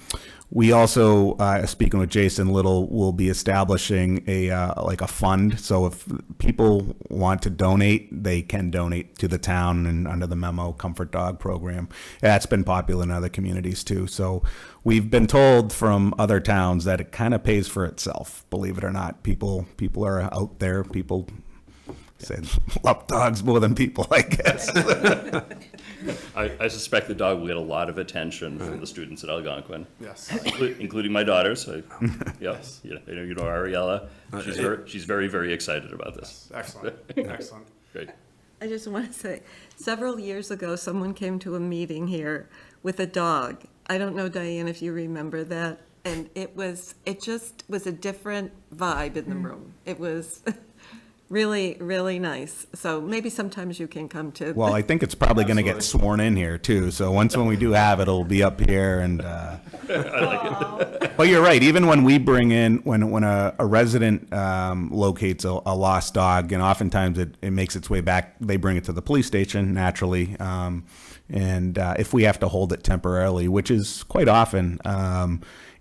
we also, speaking with Jason Little, will be establishing a fund. So if people want to donate, they can donate to the town and under the memo Comfort Dog program. That's been popular in other communities too. So we've been told from other towns that it kind of pays for itself. Believe it or not, people are out there. People say love dogs more than people, I guess. I suspect the dog will get a lot of attention from the students at Algonquin. Yes. Including my daughters. Yes. Ariella. She's very, very excited about this. Excellent. Excellent. Great. I just want to say, several years ago, someone came to a meeting here with a dog. I don't know, Diane, if you remember that. And it just was a different vibe in the room. It was really, really nice. So maybe sometimes you can come to. Well, I think it's probably going to get sworn in here too. So when we do have it, it'll be up here. And I like it. but you're right. Even when we bring in, when a resident locates a lost dog, and oftentimes it makes its way back, they bring it to the police station naturally. And if we have to hold it temporarily, which is quite often.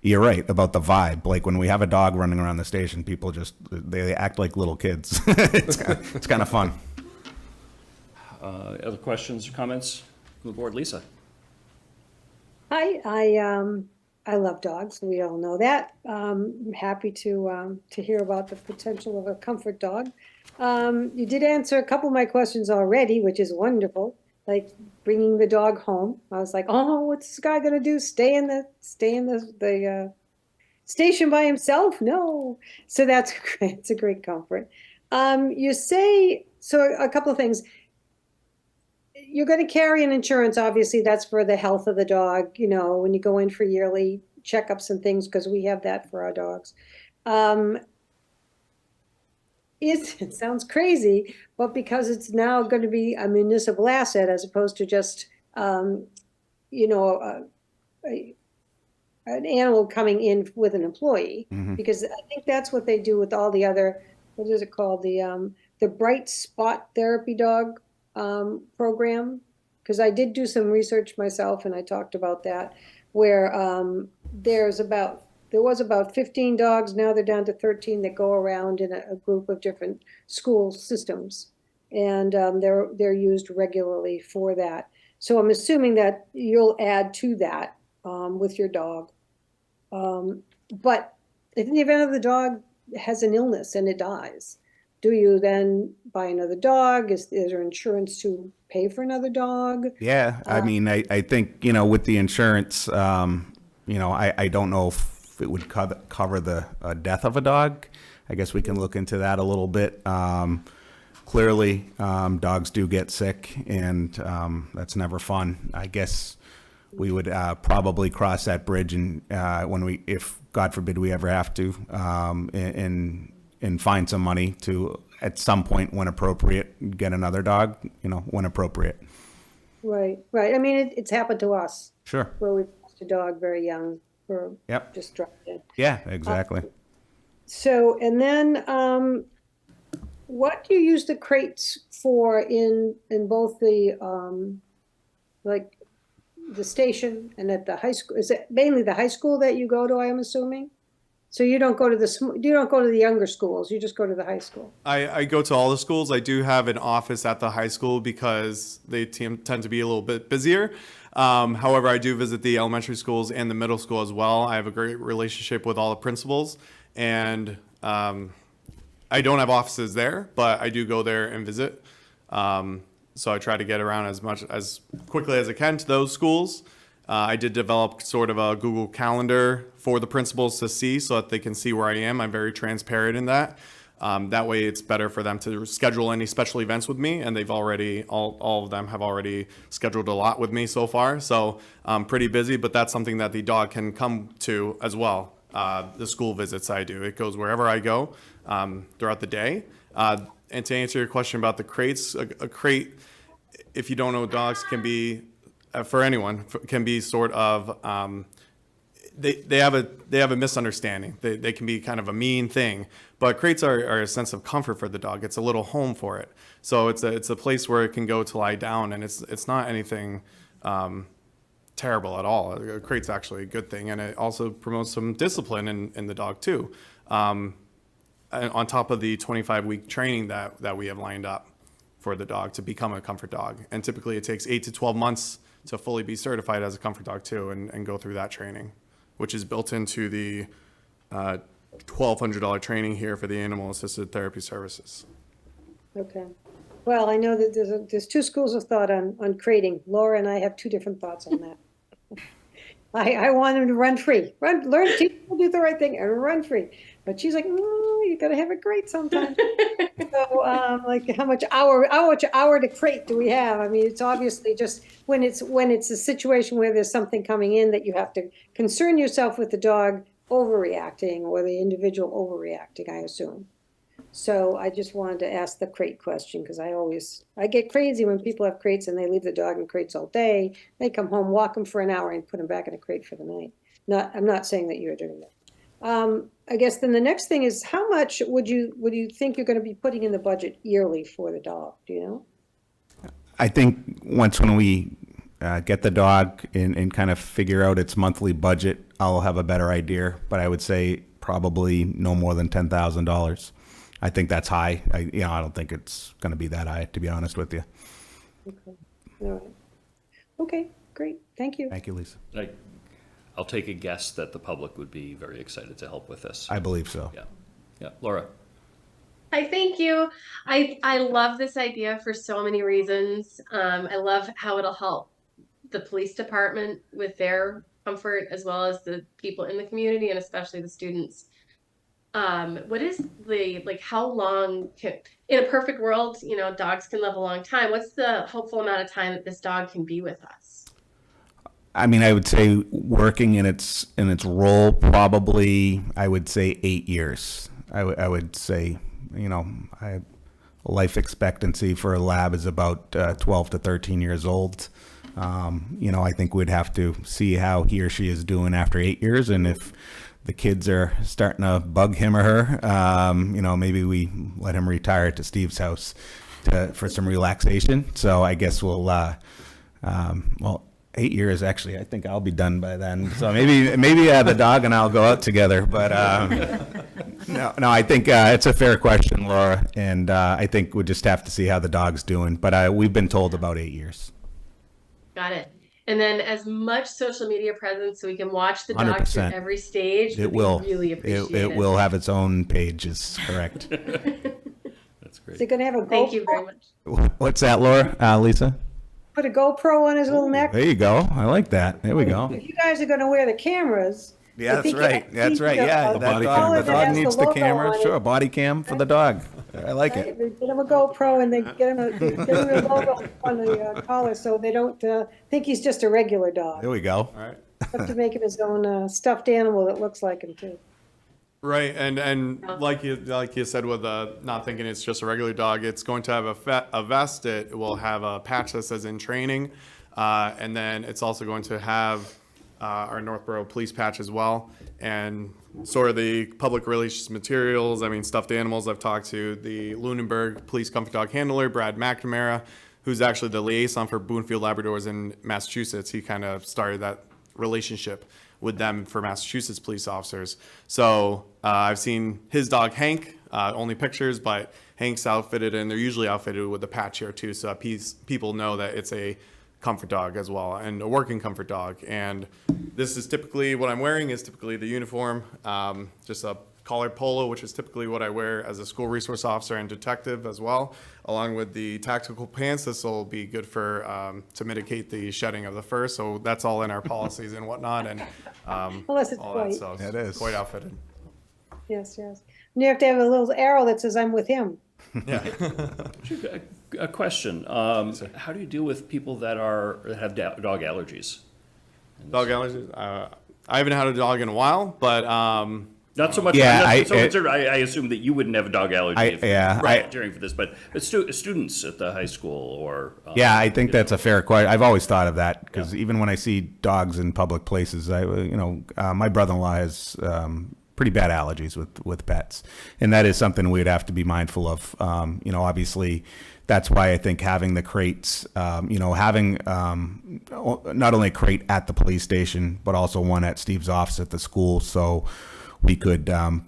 You're right about the vibe. Like when we have a dog running around the station, people they act like little kids. It's kind of fun. Other questions or comments from the board? Lisa? Hi, I love dogs. We all know that. I'm happy to hear about the potential of a Comfort Dog. You did answer a couple of my questions already, which is wonderful. like bringing the dog home. I was like, oh, what's this guy gonna do? Stay in the station by himself? No. So that's great. It's a great comfort. You say, so a couple of things. You're going to carry an insurance, obviously, that's for the health of the dog, you know, when you go in for yearly checkups and things, because we have that for our dogs. It sounds crazy, but because it's now going to be a municipal asset as opposed to just, you know, an animal coming in with an employee, because I think that's what they do with all the other, what is it called? The Bright Spot Therapy Dog program. Because I did do some research myself and I talked about that, where there was about 15 dogs, now they're down to 13 that go around in a group of different school systems. And they're used regularly for that. So I'm assuming that you'll add to that with your dog. But if in the event of the dog has an illness and it dies, do you then buy another dog? Is there insurance to pay for another dog? Yeah, I mean, I think, you know, with the insurance, you know, I don't know if it would cover the death of a dog. I guess we can look into that a little bit. Clearly, dogs do get sick, and that's never fun. I guess we would probably cross that bridge and if God forbid we ever have to, and find some money to, at some point when appropriate, get another dog, you know, when appropriate. Right. I mean, it's happened to us. Sure. Where we lost a dog very young, or Yep. just dropped in. Yeah, exactly. So, and then, what do you use the crates for in both the, like, the station and at the high school? Is it mainly the high school that you go to, I am assuming? So you don't go to the younger schools, you just go to the high school? I go to all the schools. I do have an office at the high school because they tend to be a little bit busier. However, I do visit the elementary schools and the middle school as well. I have a great relationship with all the principals, and I don't have offices there, but I do go there and visit. So I try to get around as quickly as I can to those schools. I did develop sort of a Google Calendar for the principals to see so that they can see where I am. I'm very transparent in that. That way it's better for them to schedule any special events with me, and they've already, all of them have already scheduled a lot with me so far. So I'm pretty busy, but that's something that the dog can come to as well. The school visits I do, it goes wherever I go throughout the day. And to answer your question about the crates, a crate, if you don't know, dogs can be, for anyone, can be sort of, they have a misunderstanding. They can be kind of a mean thing, but crates are a sense of comfort for the dog. It's a little home for it. So it's a place where it can go to lie down, and it's not anything terrible at all. A crate's actually a good thing, and it also promotes some discipline in the dog too. On top of the 25-week training that we have lined up for the dog to become a comfort dog. And typically it takes 8 to 12 months to fully be certified as a comfort dog too, and go through that training, which is built into the $1,200 training here for the animal assisted therapy services. Okay. Well, I know that there's two schools of thought on crating. Laura and I have two different thoughts on that. I want him to run free, learn, teach him to do the right thing and run free. But she's like, no, you gotta have a crate sometime. So, like, how much hour to crate do we have? I mean, it's obviously just when it's a situation where there's something coming in that you have to concern yourself with the dog overreacting or the individual overreacting, I assume. So I just wanted to ask the crate question, because I get crazy when people have crates and they leave the dog in crates all day. They come home, walk them for an hour, and put them back in a crate for the night. I'm not saying that you're doing that. I guess then the next thing is, how much would you think you're going to be putting in the budget yearly for the dog? Do you know? I think when we get the dog and kind of figure out its monthly budget, I'll have a better idea. But I would say probably no more than $10,000. I think that's high. I don't think it's going to be that high, to be honest with you. Okay. All right. Okay, great. Thank you. Thank you, Lisa. I'll take a guess that the public would be very excited to help with this. I believe so. Yeah. Laura? Hi, thank you. I love this idea for so many reasons. I love how it'll help the police department with their comfort as well as the people in the community and especially the students. What is the like how long can in a perfect world, you know, dogs can live a long time. What's the hopeful amount of time that this dog can be with us? I mean, I would say working in its role, probably, I would say 8 years. I would say, you know, life expectancy for a lab is about 12 to 13 years old. You know, I think we'd have to see how he or she is doing after 8 years, and if the kids are starting to bug him or her, you know, maybe we let him retire to Steve's house for some relaxation. So I guess we'll, well, 8 years, actually, I think I'll be done by then. So maybe the dog and I'll go out together. But no, I think it's a fair question, Laura, and I think we'll just have to see how the dog's doing. But we've been told about 8 years. Got it. And then as much social media presence so we can watch the dog through 100%. every stage It would be will. really appreciated. It will have its own pages, correct. That's great. Is he gonna have a Thank you very GoPro? much. What's that, Laura? Lisa? Put a GoPro on his little neck? There you go. I like that. There we go. If you guys are gonna wear the cameras. Yeah, I that's think right. That's right. the- Yeah, the that collar the that dog has needs the the logo camera. on it. Sure, body cam for the dog. I like it. Right, get him a GoPro and then get him a logo on the collar so they don't think he's just a regular dog. There we go. All right. Have to make him his own stuffed animal that looks like him too. Right, and like you said with not thinking it's just a regular dog, it's going to have a vest. It will have a patch that says "in training," and then it's also going to have our Northborough police patch as well, and sort of the public relations materials. I mean, stuffed animals. I've talked to the Lunenburg Police Comfort Dog handler, Brad McNamara, who's actually the liaison for Boonfield Labradors in Massachusetts. He kind of started that relationship with them for Massachusetts police officers. So I've seen his dog Hank, only pictures, but Hank's outfitted, and they're usually outfitted with a patch here too, so people know that it's a comfort dog as well, and a working comfort dog. And this is typically, what I'm wearing is typically the uniform, just a collared polo, which is typically what I wear as a school resource officer and detective as well, along with the tactical pants. This will be good for to mitigate the shedding of the fur. So that's all in our policies and whatnot, and Unless it's all white. that. So It is. quite outfitted. Yes, yes. And you have to have a little arrow that says I'm with him. Yeah. A question. How do you deal with people that have dog allergies? Dog allergies. I haven't had a dog in a while, but Not so much. Yeah, I'm not so concerned. I assume that you wouldn't have a dog allergy during for this, but students at the high school or Yeah, I think that's a fair question. I've always thought of that because even when I see dogs in public places, my brother-in-law has pretty bad allergies with pets, and that is something we'd have to be mindful of. Obviously, that's why I think having the crates, having not only a crate at the police station, but also one at Steve's office at the school, so we could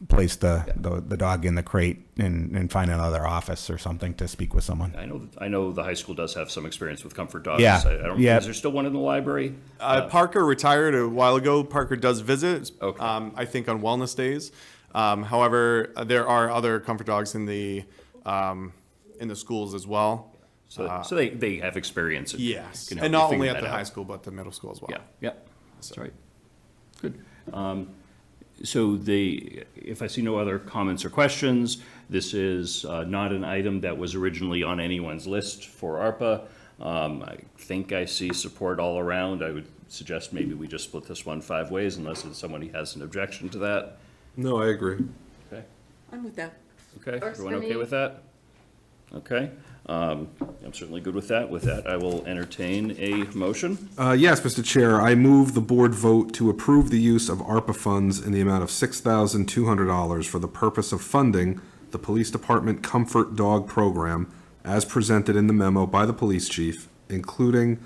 place the dog in the crate and find another office or something to speak with someone. I know the high school does have some experience with comfort dogs. Yeah. Is there still one in the library? Parker retired a while ago. Parker does visit, Okay. I think on wellness days. However, there are other comfort dogs in the schools as well. So they have experience. Yes, can help and you not figure only at that the out. high school, but the middle school as well. Yeah, that's right. Good. So if I see no other comments or questions, this is not an item that was originally on anyone's list for ARPA. I think I see support all around. I would suggest maybe we just split this one 5 ways unless somebody has an objection to that. No, I agree. Okay. I'm with that. Okay, Works everyone for okay me. with that? Okay, I'm certainly good with that. With that, I will entertain a motion. Yes, Mr. Chair, I move the board vote to approve the use of ARPA funds in the amount of $6,200 for the purpose of funding the Police Department Comfort Dog Program as presented in the memo by the police chief, included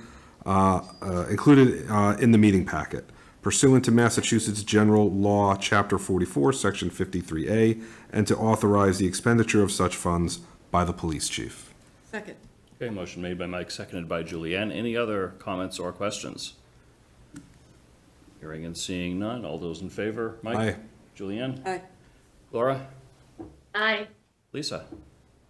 in the meeting packet, pursuant to Massachusetts General Law, Chapter 44, Section 53A, and to authorize the expenditure of such funds by the police chief. Second. Okay, motion made by Mike, seconded by Julianne. Any other comments or questions? Hearing and seeing none. All those in favor? Mike? Aye. Julianne? Aye. Laura? Aye. Lisa?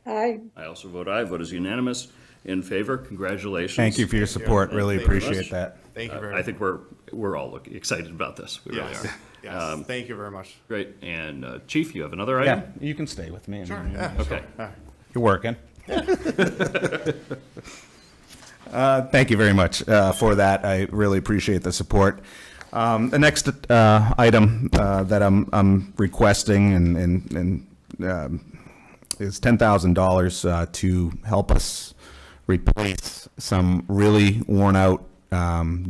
Aye. I also vote aye. Vote is unanimous. In favor. Congratulations. Thank you for your support. Really Thank you very appreciate much. that. Thank you very I much. think we're all excited about this. We really Yes, are. yes, thank you very much. Great. And Chief, you have another item? Yeah, you can stay with me. Sure, yeah. Okay. You're working. Thank you very much for that. I really appreciate the support. The next item that I'm requesting and is $10,000 to help us replace some really worn out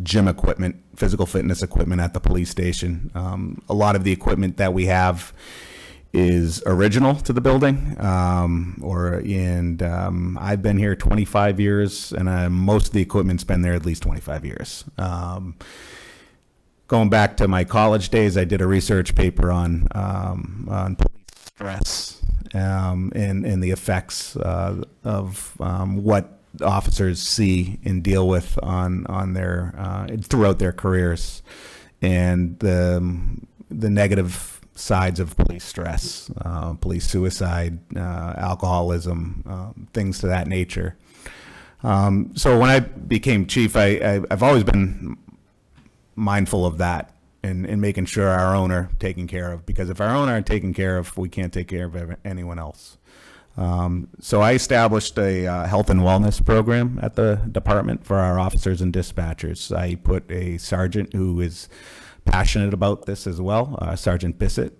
gym equipment, physical fitness equipment at the police station. A lot of the equipment that we have is original to the building, I've been here 25 years, and most of the equipment's been there at least 25 years. Going back to my college days, I did a research paper on police stress and the effects of what officers see and deal with on their throughout their careers, and the negative sides of police stress, police suicide, alcoholism, things to that nature. So when I became chief, I've always been mindful of that and making sure our own are taken care of, because if our own aren't taken care of, we can't take care of anyone else. So I established a health and wellness program at the department for our officers and dispatchers. I put a sergeant who is passionate about this as well, Sergeant Bissett.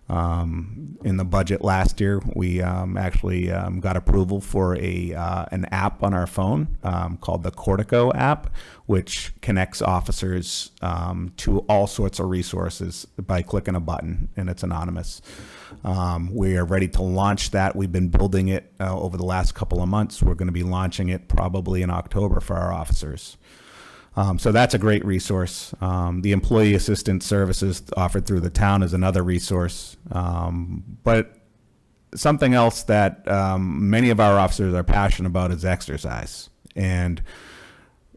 In the budget last year, we actually got approval for an app on our phone called the Cortico app, which connects officers to all sorts of resources by clicking a button, and it's anonymous. We are ready to launch that. We've been building it over the last couple of months. We're going to be launching it probably in October for our officers. So that's a great resource. The employee assistance services offered through the town is another resource. But something else that many of our officers are passionate about is exercise. And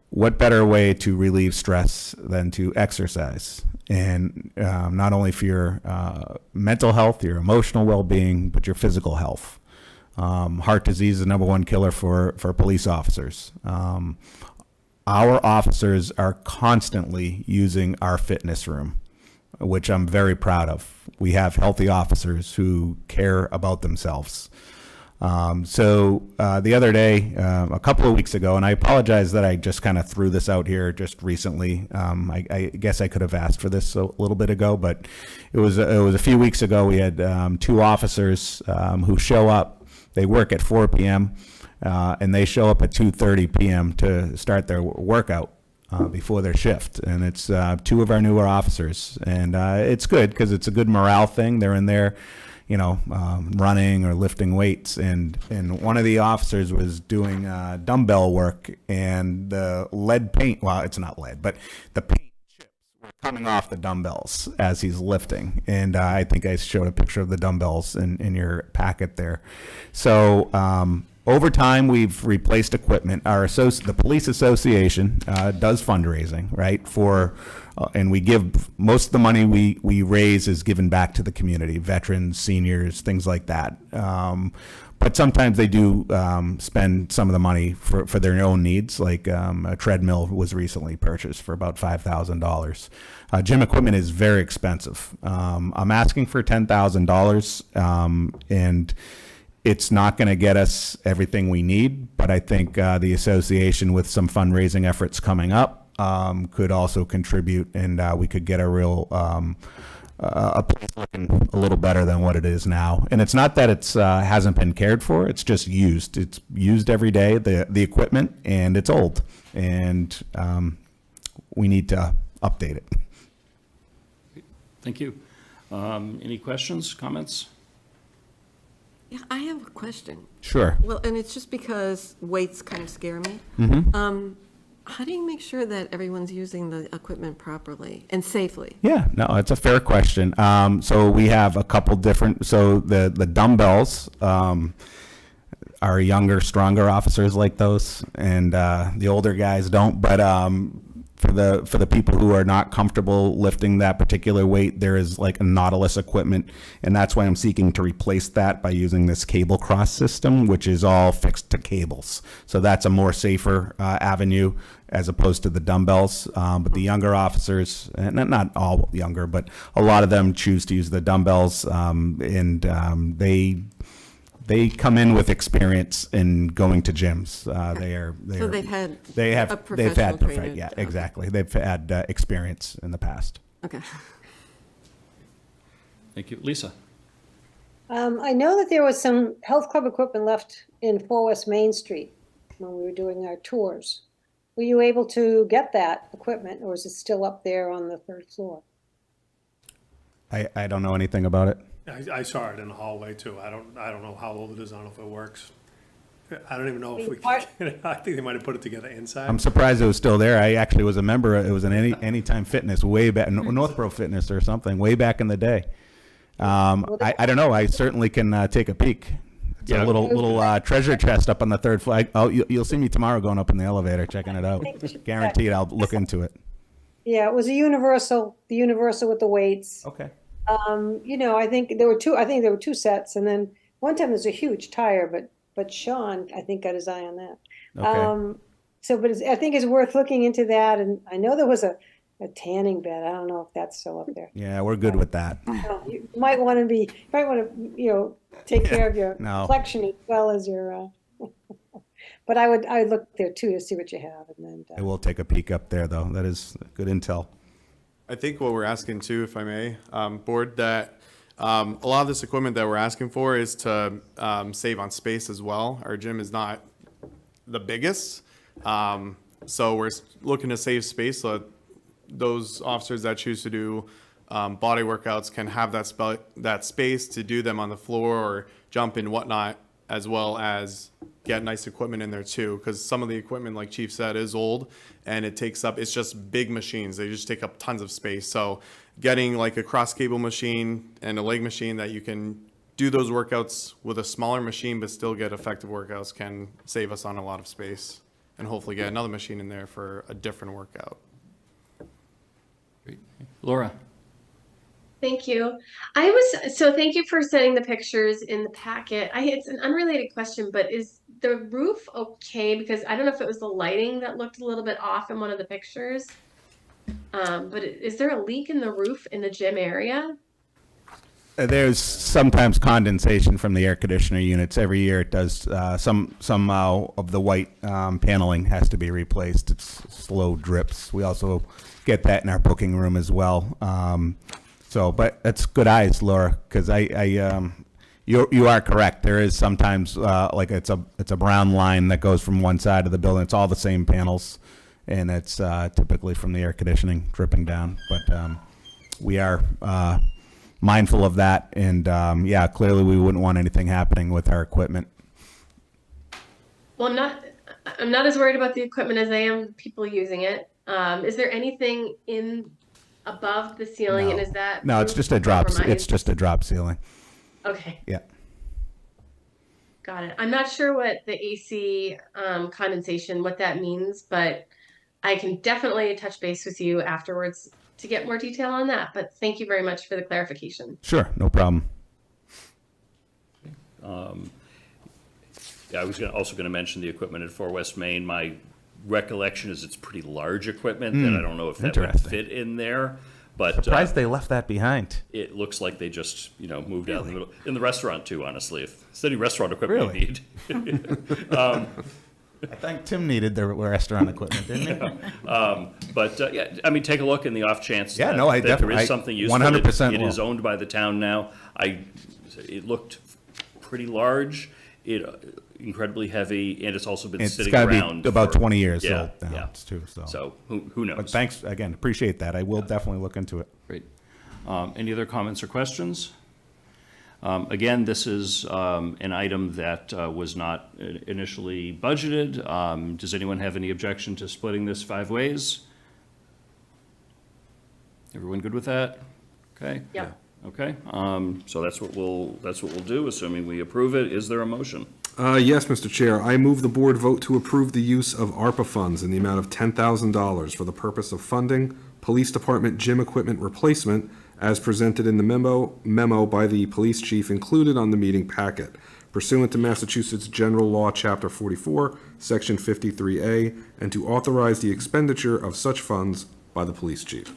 what better way to relieve stress than to exercise? And not only for your mental health, your emotional well-being, but your physical health. Heart disease is the number one killer for police officers. Our officers are constantly using our fitness room, which I'm very proud of. We have healthy officers who care about themselves. So the other day, a couple of weeks ago, and I apologize that I just kind of threw this out here just recently. I guess I could have asked for this a little bit ago, but it was a few weeks ago. We had two officers who show up. They work at 4 p.m. And they show up at 2:30 p.m. to start their workout before their shift. And it's two of our newer officers. And it's good because it's a good morale thing. They're in there, running or lifting weights. And one of the officers was doing dumbbell work, and the lead paint, well, it's not lead, but the paint chips were coming off the dumbbells as he's lifting. And I think I showed a picture of the dumbbells in your packet there. So, over time, we've replaced equipment. The police association does fundraising, right? And we give most of the money we raise is given back to the community, veterans, seniors, things like that. But sometimes they do spend some of the money for their own needs. Like a treadmill was recently purchased for about $5,000. Gym equipment is very expensive. I'm asking for $10,000, and it's not going to get us everything we need, but I think the association, with some fundraising efforts coming up, could also contribute, and we could get a real a place looking a little better than what it is now. And it's not that it's hasn't been cared for; it's just used. It's used every day, the equipment, and it's old, and we need to update it. Thank you. Any questions, comments? Yeah, I have a question. Sure. Well, and it's just because weights kind of scare me. Mm-hmm. How do you make sure that everyone's using the equipment properly and safely? Yeah, no, it's a fair question. So we have a couple different, so the dumbbells, our younger, stronger officers like those, and the older guys don't. But for the people who are not comfortable lifting that particular weight, there is like a Nautilus equipment, and that's why I'm seeking to replace that by using this cable cross system, which is all fixed to cables. So that's a more safer avenue as opposed to the dumbbells. But the younger officers, and not all younger, but a lot of them choose to use the dumbbells, and they come in with experience in going to gyms. So they've had they've a had professional trainer. yeah, Okay. exactly. They've had experience in the past. Okay. Thank you. Lisa? I know that there was some health club equipment left in 4 West Main Street when we were doing our tours. Were you able to get that equipment, or is it still up there on the 3rd floor? I don't know anything about it. I saw it in the hallway too. I don't know how old it is. I don't know if it works. I don't even know if we can get it. I think they might have put it together inside. I'm surprised it was still there. I actually was a member. It was an Anytime Fitness way back, Northborough Fitness or something, way back in the day. I don't know. I certainly can take a peek. It's a little treasure chest up on the 3rd floor. You'll see me tomorrow going up in the elevator checking it out. Guaranteed, I'll look into it. Yeah, it was the universal with the weights. Okay. I think there were two sets, and then one time there's a huge tire, but Sean, I think, got his eye on that. Okay. I think it's worth looking into that, and I know there was a tanning bed. I don't know if that's still up there. Yeah, we're good with that. You might want to take care of your No. collection as well as your, but I would look there too to see what you have, and then. I will take a peek up there, though. That is good intel. I think what we're asking too, if I may, board, that a lot of this equipment that we're asking for is to save on space as well. Our gym is not the biggest, so we're looking to save space so that those officers that choose to do body workouts can have that space to do them on the floor or jump and whatnot, as well as get nice equipment in there too, because some of the equipment, like Chief said, is old and it's just big machines. They just take up tons of space. So getting like a cross cable machine and a leg machine that you can do those workouts with a smaller machine but still get effective workouts can save us on a lot of space, and hopefully get another machine in there for a different workout. Great. Laura? Thank you. Thank you for sending the pictures in the packet. It's an unrelated question, but is the roof okay? Because I don't know if it was the lighting that looked a little bit off in one of the pictures. But is there a leak in the roof in the gym area? There's sometimes condensation from the air conditioner units. Every year it does. Somehow of the white paneling has to be replaced. It's slow drips. We also get that in our booking room as well. But that's good eyes, Laura, because you are correct. There is sometimes like it's a brown line that goes from one side of the building. It's all the same panels, and it's typically from the air conditioning dripping down. But we are mindful of that, and clearly we wouldn't want anything happening with our equipment. Well, I'm not as worried about the equipment as I am people using it. Is there anything above the ceiling, and is that No, it's just a drop. compromised? It's just a drop ceiling. Okay. Yeah. Got it. I'm not sure what the AC condensation, what that means, but I can definitely touch base with you afterwards to get more detail on that. But thank you very much for the clarification. Sure, no problem. I was also going to mention the equipment at 4 West Main. My recollection is it's pretty large equipment that I don't know if that would Interesting. fit in there. But Surprised they left that behind. it looks like they just, moved out in the middle. In the restaurant too, honestly. If it's any restaurant equipment Really? you need. I think Tim needed the restaurant equipment, didn't he? Take a look in the off chance Yeah, that, no, I that there definitely- is something useful. 100% It is will. owned by the town now. It looked pretty large, incredibly heavy, and it's also been It's sitting got to around be about for- 20 years yeah, old now, yeah. too. So who knows? But thanks again, appreciate that. I will definitely look into it. Great. Any other comments or questions? Again, this is an item that was not initially budgeted. Does anyone have any objection to splitting this 5 ways? Everyone good with that? Okay. Yeah. Okay. So that's what we'll do, assuming we approve it. Is there a motion? Yes, Mr. Chair. I move the board vote to approve the use of ARPA funds in the amount of $10,000 for the purpose of funding police department gym equipment replacement as presented in the memo by the police chief included on the meeting packet pursuant to Massachusetts General Law, Chapter 44, Section 53A, and to authorize the expenditure of such funds by the police chief.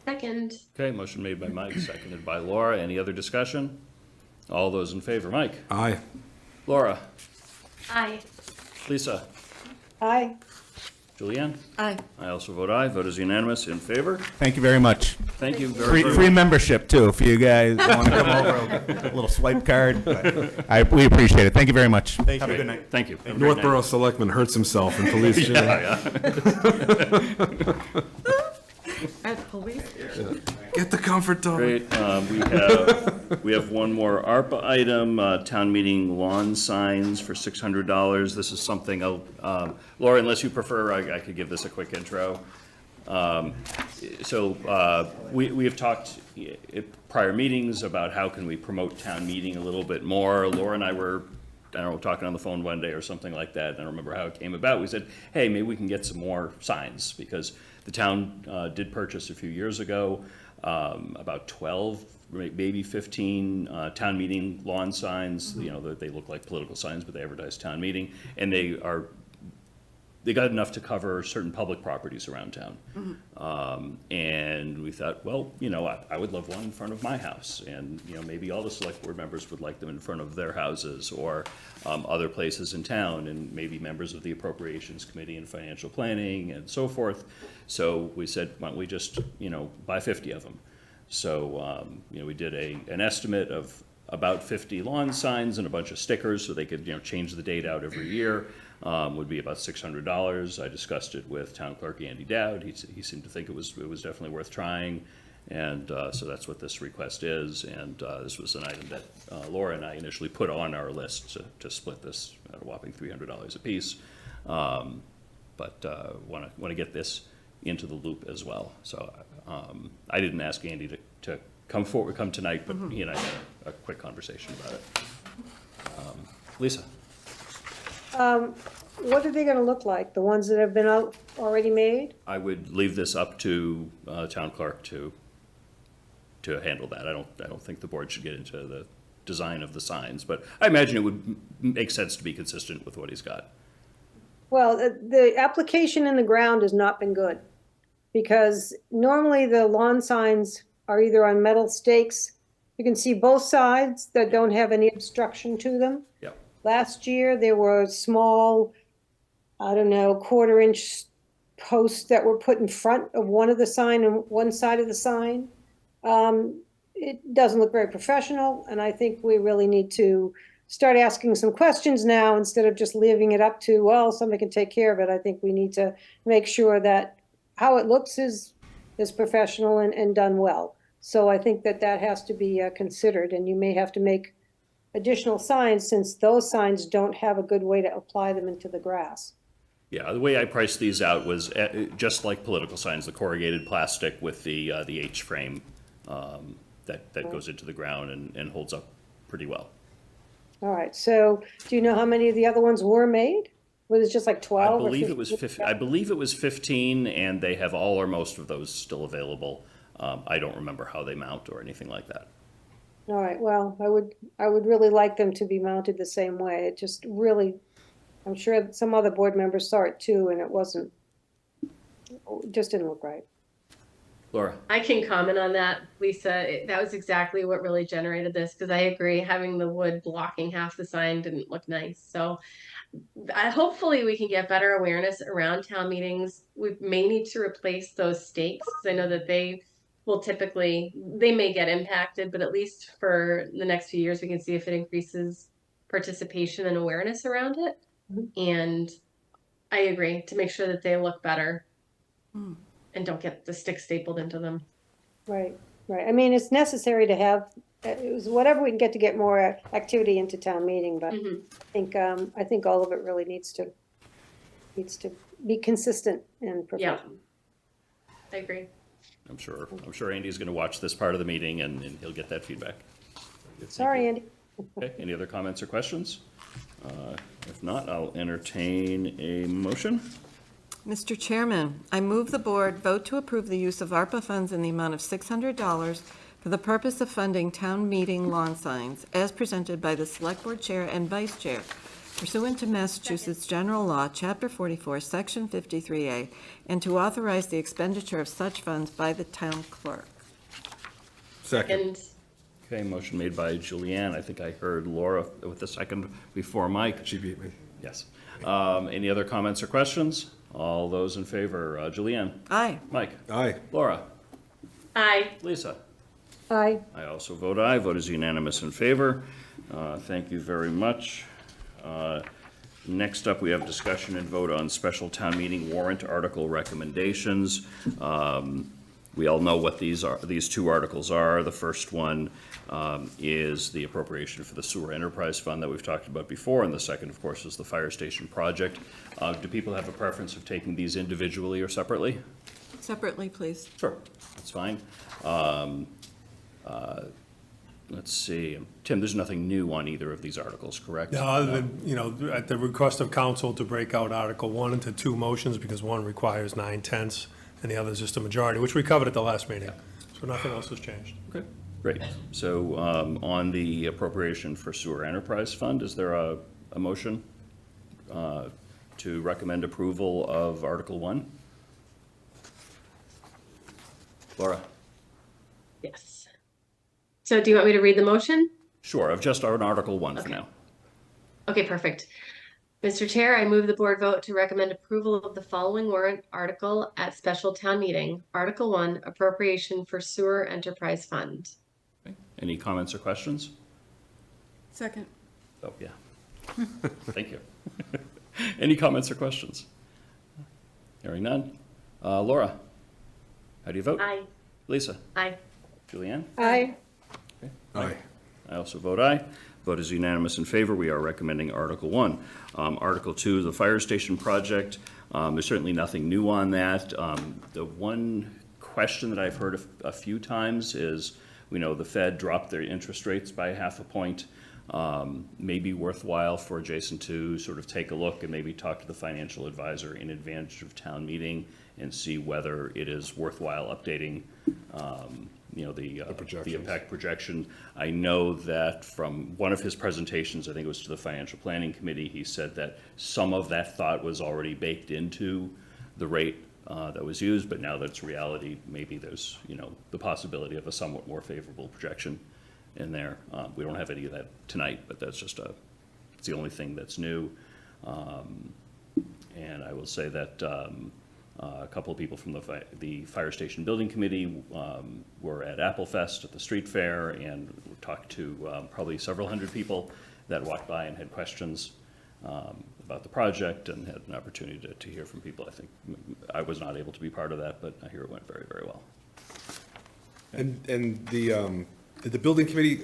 Second. Okay, motion made by Mike, seconded by Laura. Any other discussion? All those in favor, Mike? Aye. Laura? Aye. Lisa? Aye. Julianne? Aye. I also vote aye. Vote is unanimous. In favor? Thank you very much. Thank you very, Free, very free much. membership too, if you guys want to come over, a little swipe card. But we appreciate it. Thank you very much. Have a good night. Thank you. Have a great Northborough night. Selectman hurts himself in police jail. At police? Get the comfort dog. Great. We have one more ARPA item, town meeting lawn signs for $600. This is something, Laura, unless you prefer, I could give this a quick intro. We have talked at prior meetings about how can we promote town meeting a little bit more. Laura and I were, I don't know, talking on the phone one day or something like that. I don't remember how it came about. We said, hey, maybe we can get some more signs because the town did purchase a few years ago about 12, maybe 15 town meeting lawn signs. You know, they look like political signs, but they advertise town meeting, and they got enough to cover certain public properties around town. And we thought, well, you know, I would love one in front of my house, and you know, maybe all the select board members would like them in front of their houses or other places in town, and maybe members of the appropriations committee and financial planning and so forth. So we said, why don't we just, you know, buy 50 of them? So you know, we did an estimate of about 50 lawn signs and a bunch of stickers so they could, you know, change the date out every year. Would be about $600. I discussed it with Town Clerk Andy Dowd. He seemed to think it was definitely worth trying, and so that's what this request is. And this was an item that Laura and I initially put on our list to split this at a whopping $300 a piece. But want to get this into the loop as well. So I didn't ask Andy to come tonight, but he and I had a quick conversation about it. Lisa. What are they gonna look like? The ones that have been out already made? I would leave this up to town clerk to handle that. I don't think the board should get into the design of the signs, but I imagine it would make sense to be consistent with what he's got. Well, the application in the ground has not been good, because normally the lawn signs are either on metal stakes. You can see both sides that don't have any obstruction to them. Yep. Last year, there were small, I don't know, 1/4-inch posts that were put in front of one of the sign and one side of the sign. It doesn't look very professional, and I think we really need to start asking some questions now instead of just leaving it up to, well, somebody can take care of it. I think we need to make sure that how it looks is professional and done well. So I think that has to be considered, and you may have to make additional signs since those signs don't have a good way to apply them into the grass. Yeah, the way I priced these out was just like political signs, the corrugated plastic with the H frame that goes into the ground and holds up pretty well. All right, so do you know how many of the other ones were made? Was it just like 12 I or believe it was 15? I believe it was 15, and they have all or most of those still available. I don't remember how they mount or anything like that. All right, well, I would really like them to be mounted the same way. It just really, I'm sure some other board members saw it too, and it just didn't look right. Laura? I can comment on that, Lisa. That was exactly what really generated this, because I agree, having the wood blocking half the sign didn't look nice. So hopefully we can get better awareness around town meetings. We may need to replace those stakes, because I know that they may get impacted, but at least for the next few years, we can see if it increases participation and awareness around it. And I agree, to make sure that they look better and don't get the stick stapled into them. Right. I mean, it's necessary to have, it was whatever we can get more activity into town meeting, but I think all of it really needs to be consistent and professional. Yeah, I agree. I'm sure Andy's going to watch this part of the meeting and he'll get that feedback. Sorry, Andy. Okay, any other comments or questions? If not, I'll entertain a motion. Mr. Chairman, I move the board vote to approve the use of ARPA funds in the amount of $600 for the purpose of funding town meeting lawn signs, as presented by the Select Board Chair and Vice Chair, pursuant to Massachusetts General Law, Chapter 44, Section 53A, and to authorize the expenditure of such funds by the town clerk. Second. And Okay, motion made by Julianne. I think I heard Laura with the second before Mike. She beat me. Yes. Any other comments or questions? All those in favor, Julianne? Aye. Mike? Aye. Laura? aye. Lisa? Aye. I also vote aye. Vote is unanimous in favor. Thank you very much. Next up, we have discussion and vote on special town meeting warrant article recommendations. We all know what these two articles are. The first one is the appropriation for the sewer enterprise fund that we've talked about before, and the second, of course, is the fire station project. Do people have a preference of taking these individually or separately? Separately, please. Sure, that's fine. Let's see, Tim, there's nothing new on either of these articles, correct? Now, other than, at the request of council to break out Article 1 into two motions, because one requires 9/10 and the other is just a majority, which we covered at the last meeting. So nothing else has changed. Okay, great. So on the appropriation for sewer enterprise fund, is there a motion to recommend approval of Article 1? Laura? Yes. So do you want me to read the motion? Sure, of just on Article 1 for Okay. now. Okay, perfect. Mr. Chair, I move the board vote to recommend approval of the following warrant article at special town meeting. Article 1, appropriation for sewer enterprise fund. Okay. Any comments or questions? Second. Oh, yeah. Thank you. Any comments or questions? Hearing none. Laura? How do you vote? Aye. Lisa? Aye. Julianne? Aye. Aye. I also vote aye. Vote is unanimous in favor. We are recommending Article 1. Article 2, the fire station project. There's certainly nothing new on that. The one question that I've heard a few times is, we know the Fed dropped their interest rates by 0.5 point. May be worthwhile for Jason to sort of take a look and maybe talk to the financial advisor in advance of town meeting and see whether it is worthwhile updating the impact projection. I know that from one of his presentations, I think it was to the Financial Planning Committee, he said that some of that thought was already baked into the rate that was used, but now that it's reality, maybe there's, the possibility of a somewhat more favorable projection in there. We don't have any of that tonight, but that's just it's the only thing that's new. And I will say that a couple of people from the Fire Station Building Committee were at Applefest at the street fair and talked to probably several hundred people that walked by and had questions about the project and had an opportunity to hear from people. I think I was not able to be part of that, but I hear it went very, very well. And did the building committee,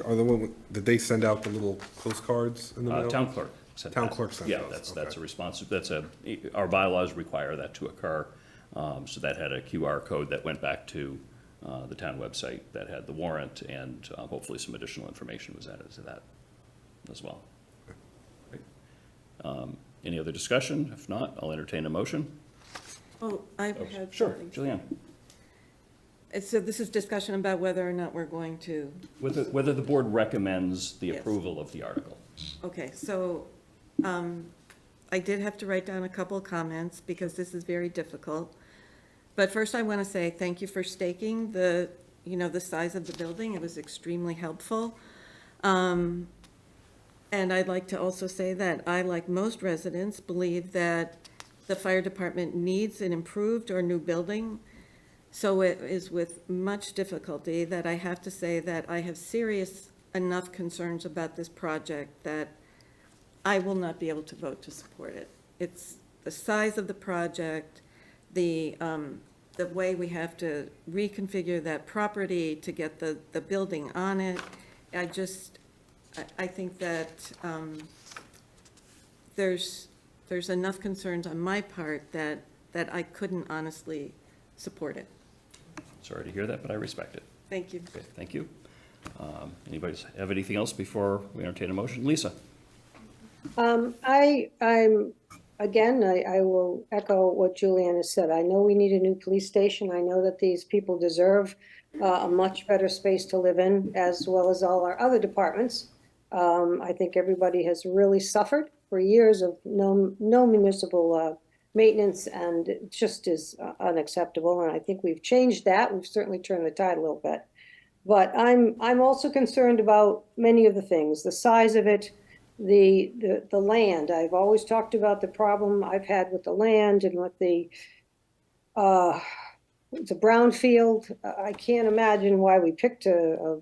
did they send out the little postcards in the mail? Town clerk sent Town that. clerk sent Yeah, those, that's okay. a response, our bylaws require that to occur. So that had a QR code that went back to the town website that had the warrant, and hopefully some additional information was added to that as well. Great. Any other discussion? If not, I'll entertain a motion. Oh, I had Sure, something. Julianne. So this is discussion about whether or not we're going to, Whether the board recommends the Yes. approval of the article. okay, so I did have to write down a couple of comments because this is very difficult. But first I want to say thank you for staking the size of the building. It was extremely helpful. And I'd like to also say that I, like most residents, believe that the fire department needs an improved or new building. So it is with much difficulty that I have to say that I have serious enough concerns about this project that I will not be able to vote to support it. It's the size of the project, the way we have to reconfigure that property to get the building on it. I think that there's enough concerns on my part that I couldn't honestly support it. Sorry to hear that, but I respect it. Thank you. Okay, thank you. Anybody have anything else before we entertain a motion? Lisa? I will echo what Julianne has said. I know we need a new police station. I know that these people deserve a much better space to live in, as well as all our other departments. I think everybody has really suffered for years of no municipal maintenance, and it just is unacceptable. And I think we've changed that. We've certainly turned the tide a little bit. But I'm also concerned about many of the things, the size of it, the land. I've always talked about the problem I've had with the land and with it's a brownfield. I can't imagine why we picked a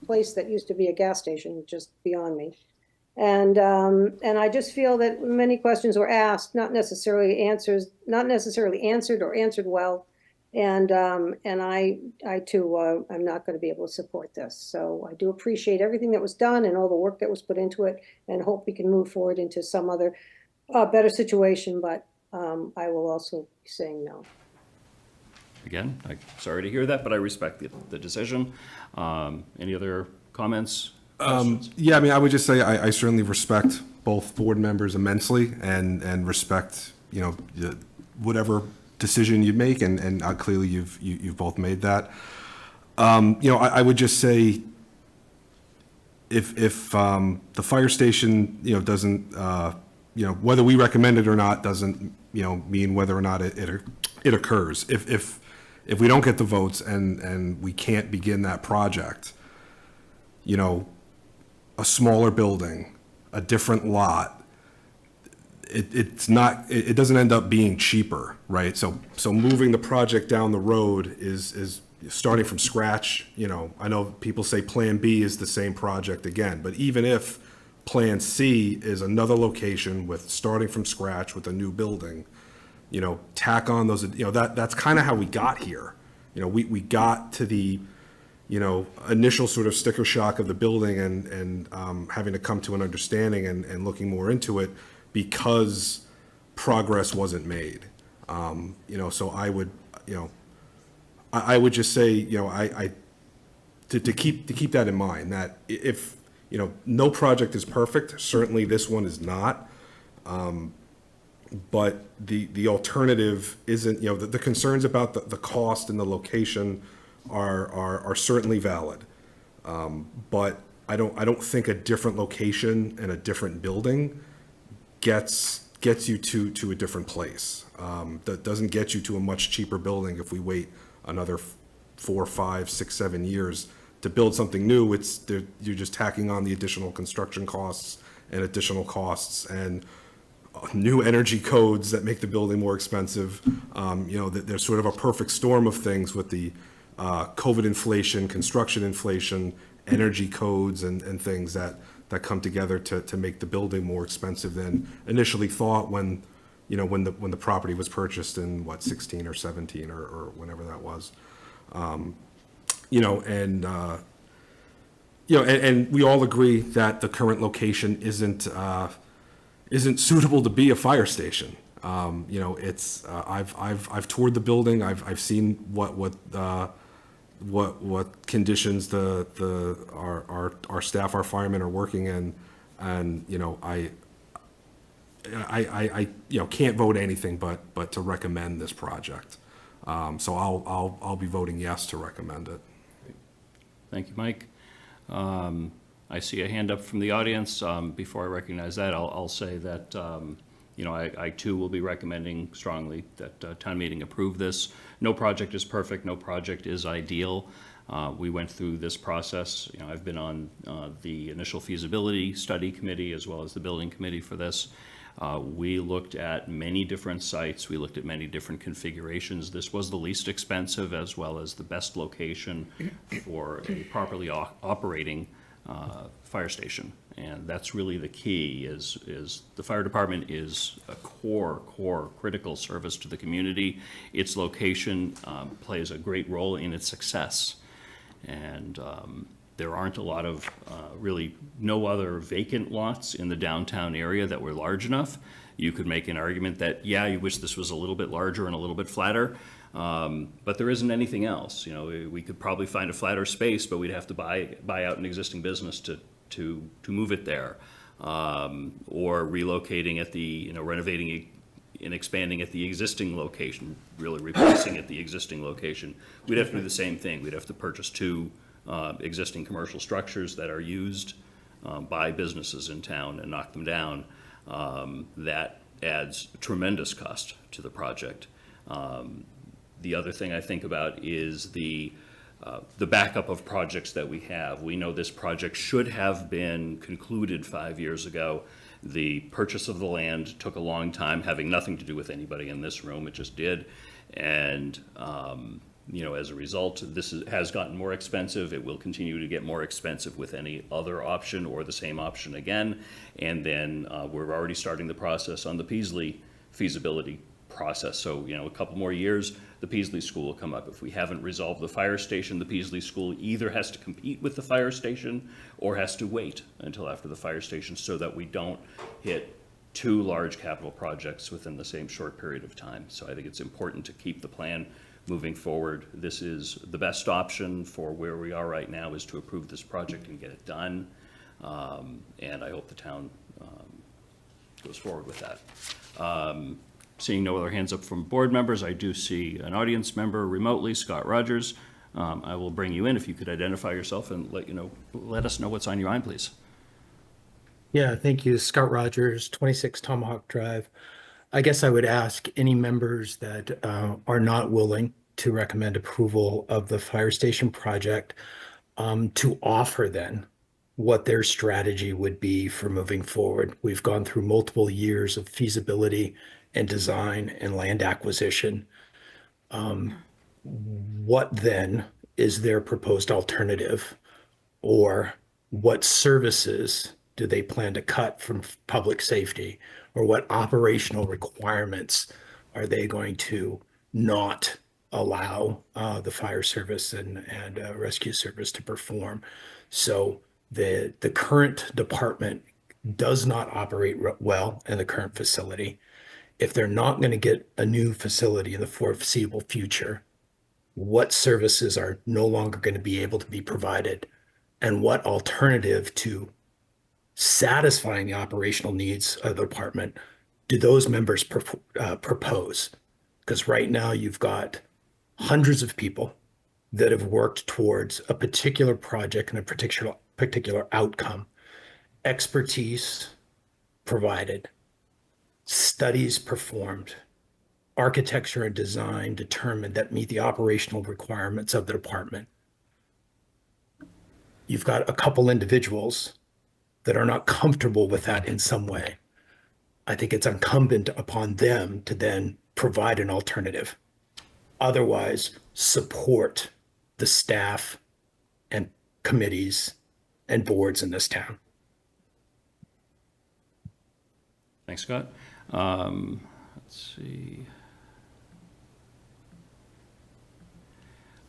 place that used to be a gas station, just beyond me. And I just feel that many questions were asked, not necessarily answered or answered well. And I too, I'm not going to be able to support this. So I do appreciate everything that was done and all the work that was put into it, and hope we can move forward into some other better situation. But I will also be saying no. Again, I'm sorry to hear that, but I respect the decision. Any other comments? Yeah, I mean, I would just say I certainly respect both board members immensely and respect, whatever decision you make, and clearly you've both made that. I would just say if the fire station, doesn't, whether we recommend it or not doesn't, mean whether or not it occurs. If we don't get the votes and we can't begin that project, a smaller building, a different lot, it doesn't end up being cheaper, right? So moving the project down the road is starting from scratch. I know people say Plan B is the same project again, but even if Plan C is another location with starting from scratch with a new building, tack on those, that's kind of how we got here. We got to the, initial sort of sticker shock of the building and having to come to an understanding and looking more into it because progress wasn't made. So I would, I would just say, to keep that in mind, that if, no project is perfect, certainly this one is not. But the alternative isn't, the concerns about the cost and the location are certainly valid. But I don't think a different location and a different building gets you to a different place. That doesn't get you to a much cheaper building if we wait another 4, 5, 6, 7 years to build something new. You're just tacking on the additional construction costs and additional costs and new energy codes that make the building more expensive. There's sort of a perfect storm of things with the COVID inflation, construction inflation, energy codes and things that come together to make the building more expensive than initially thought when the property was purchased in 16 or 17 or whenever that was. And we all agree that the current location isn't suitable to be a fire station. It's I've toured the building. I've seen what conditions our staff, our firemen are working in, and I can't vote anything but to recommend this project. So I'll be voting yes to recommend it. Thank you, Mike. I see a hand up from the audience. Before I recognize that, I'll say that, I too will be recommending strongly that town meeting approve this. No project is perfect. No project is ideal. We went through this process. I've been on the initial feasibility study committee as well as the building committee for this. We looked at many different sites. We looked at many different configurations. This was the least expensive as well as the best location for a properly operating fire station. And that's really the key is the fire department is a core critical service to the community. Its location plays a great role in its success. And there aren't a lot of, really no other vacant lots in the downtown area that were large enough. You could make an argument that, yeah, you wish this was a little bit larger and a little bit flatter, but there isn't anything else. We could probably find a flatter space, but we'd have to buy out an existing business to move it there. or relocating at the, renovating and expanding at the existing location, really replacing at the existing location, we'd have to do the same thing. We'd have to purchase two existing commercial structures that are used by businesses in town and knock them down. That adds tremendous cost to the project. The other thing I think about is the backup of projects that we have. We know this project should have been concluded 5 years ago. The purchase of the land took a long time, having nothing to do with anybody in this room. It just did. And, as a result, has gotten more expensive. It will continue to get more expensive with any other option or the same option again. And then we're already starting the process on the Peaslee feasibility process. So, a couple more years, the Peaslee School will come up. If we haven't resolved the fire station, the Peaslee School either has to compete with the fire station or has to wait until after the fire station so that we don't hit two large capital projects within the same short period of time. So I think it's important to keep the plan moving forward. This is the best option for where we are right now, is to approve this project and get it done. And I hope the town goes forward with that. Seeing no other hands up from board members, I do see an audience member remotely, Scott Rogers. I will bring you in if you could identify yourself and let us know what's on your mind, please. Yeah, thank you. Scott Rogers, 26 Tomahawk Drive. I guess I would ask any members that are not willing to recommend approval of the fire station project to offer then what their strategy would be for moving forward. We've gone through multiple years of feasibility and design and land acquisition. What then is their proposed alternative, or what services do they plan to cut from public safety, or what operational requirements are they going to not allow the fire service and rescue service to perform? So the current department does not operate well in the current facility. If they're not going to get a new facility in the foreseeable future, what services are no longer going to be able to be provided, and what alternative to satisfying the operational needs of the department do those members propose? Because right now you've got hundreds of people that have worked towards a particular project and a particular outcome, expertise provided, studies performed, architecture and design determined that meet the operational requirements of the department. You've got a couple individuals that are not comfortable with that in some way. I think it's incumbent upon them to then provide an alternative. Otherwise, support the staff and committees and boards in this town. Thanks, Scott. Let's see.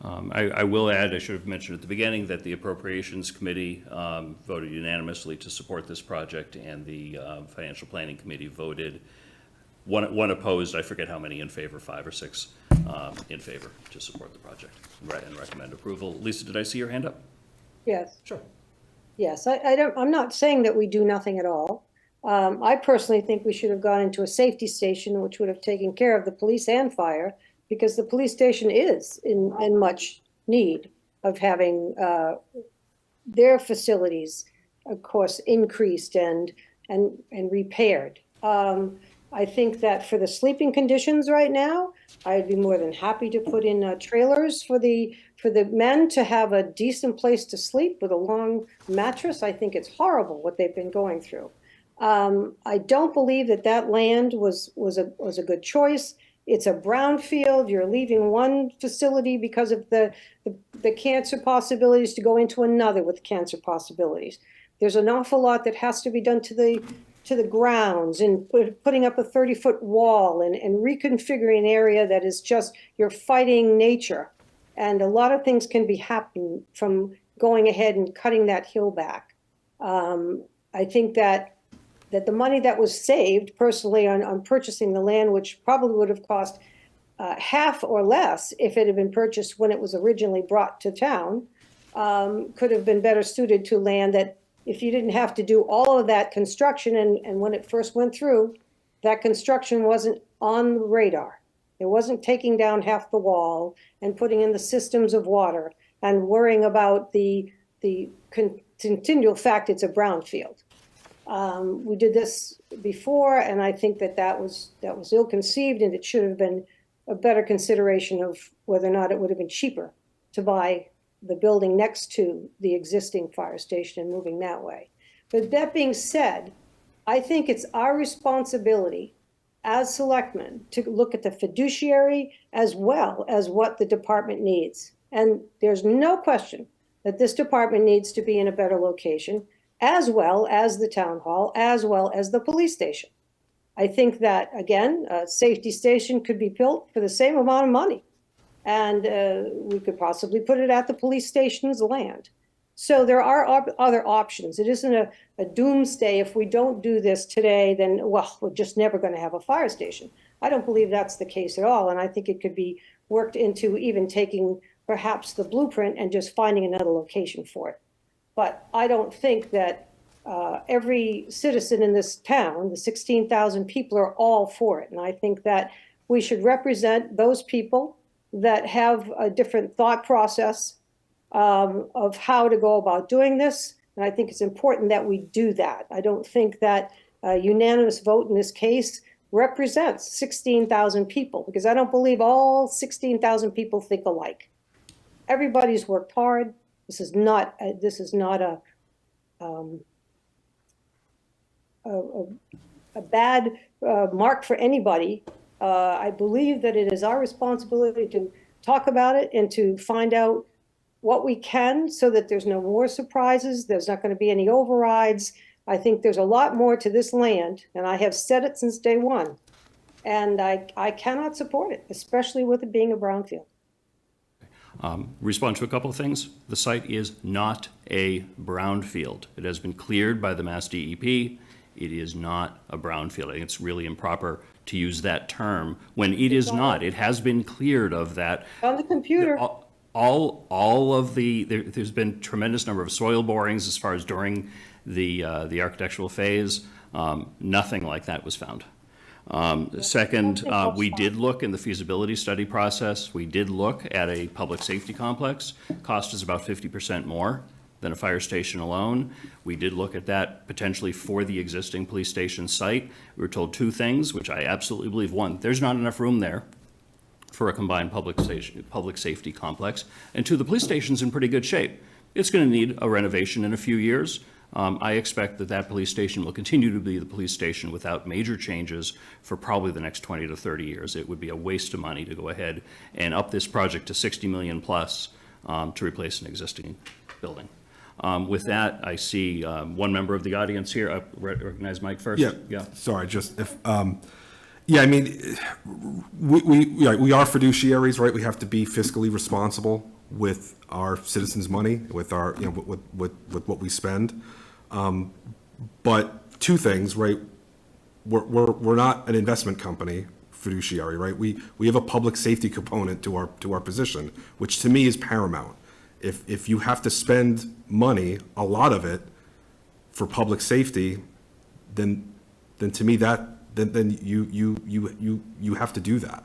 I will add, I should have mentioned at the beginning, that the Appropriations Committee voted unanimously to support this project, and the Financial Planning Committee voted one opposed, I forget how many in favor, 5 or 6 in favor to support the project and recommend approval. Lisa, did I see your hand up? Yes. Sure. Yes, I'm not saying that we do nothing at all. I personally think we should have gone into a safety station, which would have taken care of the police and fire, because the police station is in much need of having their facilities, of course, increased and repaired. I think that for the sleeping conditions right now, I'd be more than happy to put in trailers for the men to have a decent place to sleep with a long mattress. I think it's horrible what they've been going through. I don't believe that land was a good choice. It's a brownfield. You're leaving one facility because of the cancer possibilities to go into another with cancer possibilities. There's an awful lot that has to be done to the grounds, and putting up a 30-foot wall and reconfiguring an area that is just, you're fighting nature. And a lot of things can be happening from going ahead and cutting that hill back. I think that the money that was saved personally on purchasing the land, which probably would have cost half or less if it had been purchased when it was originally brought to town, could have been better suited to land that if you didn't have to do all of that construction, and when it first went through, that construction wasn't on the radar. It wasn't taking down half the wall and putting in the systems of water and worrying about the continual fact it's a brownfield. We did this before, and I think that was ill-conceived, and it should have been a better consideration of whether or not it would have been cheaper to buy the building next to the existing fire station and moving that way. But that being said, I think it's our responsibility as selectmen to look at the fiduciary as well as what the department needs. And there's no question that this department needs to be in a better location, as well as the town hall, as well as the police station. I think that, again, a safety station could be built for the same amount of money. And we could possibly put it at the police station's land. So there are other options. It isn't a doomsday. If we don't do this today, then, well, we're just never going to have a fire station. I don't believe that's the case at all. And I think it could be worked into even taking perhaps the blueprint and just finding another location for it. But I don't think that every citizen in this town, the 16,000 people, are all for it. And I think that we should represent those people that have a different thought process of how to go about doing this. And I think it's important that we do that. I don't think that a unanimous vote in this case represents 16,000 people, because I don't believe all 16,000 people think alike. Everybody's worked hard. This is not a bad mark for anybody. I believe that it is our responsibility to talk about it and to find out what we can so that there's no more surprises. There's not going to be any overrides. I think there's a lot more to this land, and I have said it since day one. And I cannot support it, especially with it being a brownfield. Respond to a couple of things. The site is not a brownfield. It has been cleared by the Mass DEP. It is not a brownfield. I think it's really improper to use that term when it is not. It has been cleared of that. On the computer. All of there's been tremendous number of soil borings as far as during the architectural phase. Nothing like that was found. Second, we did look in the feasibility study process. We did look at a public safety complex. Cost is about 50% more than a fire station alone. We did look at that potentially for the existing police station site. We were told two things, which I absolutely believe. One, there's not enough room there for a combined public safety complex. And two, the police station's in pretty good shape. It's going to need a renovation in a few years. I expect that police station will continue to be the police station without major changes for probably the next 20 to 30 years. It would be a waste of money to go ahead and up this project to 60 million plus to replace an existing building. With that, I see one member of the audience here. I recognize Mike first. Yeah. Sorry, just if, yeah, I mean, we are fiduciaries, right? We have to be fiscally responsible with our citizens' money, with our, with what we spend. But two things, right? We're not an investment company fiduciary, right? We have a public safety component to our position, which to me is paramount. If you have to spend money, a lot of it, for public safety, then to me then you have to do that.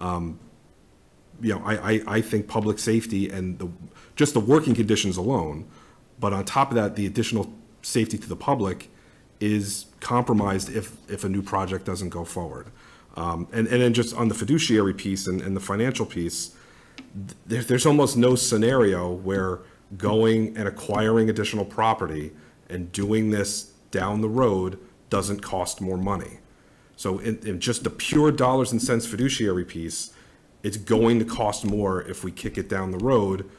I think public safety and just the working conditions alone, but on top of that, the additional safety to the public is compromised if a new project doesn't go forward. And then just on the fiduciary piece and the financial piece, there's almost no scenario where going and acquiring additional property and doing this down the road doesn't cost more money. So in just the pure dollars and cents fiduciary piece, it's going to cost more if we kick it down the road,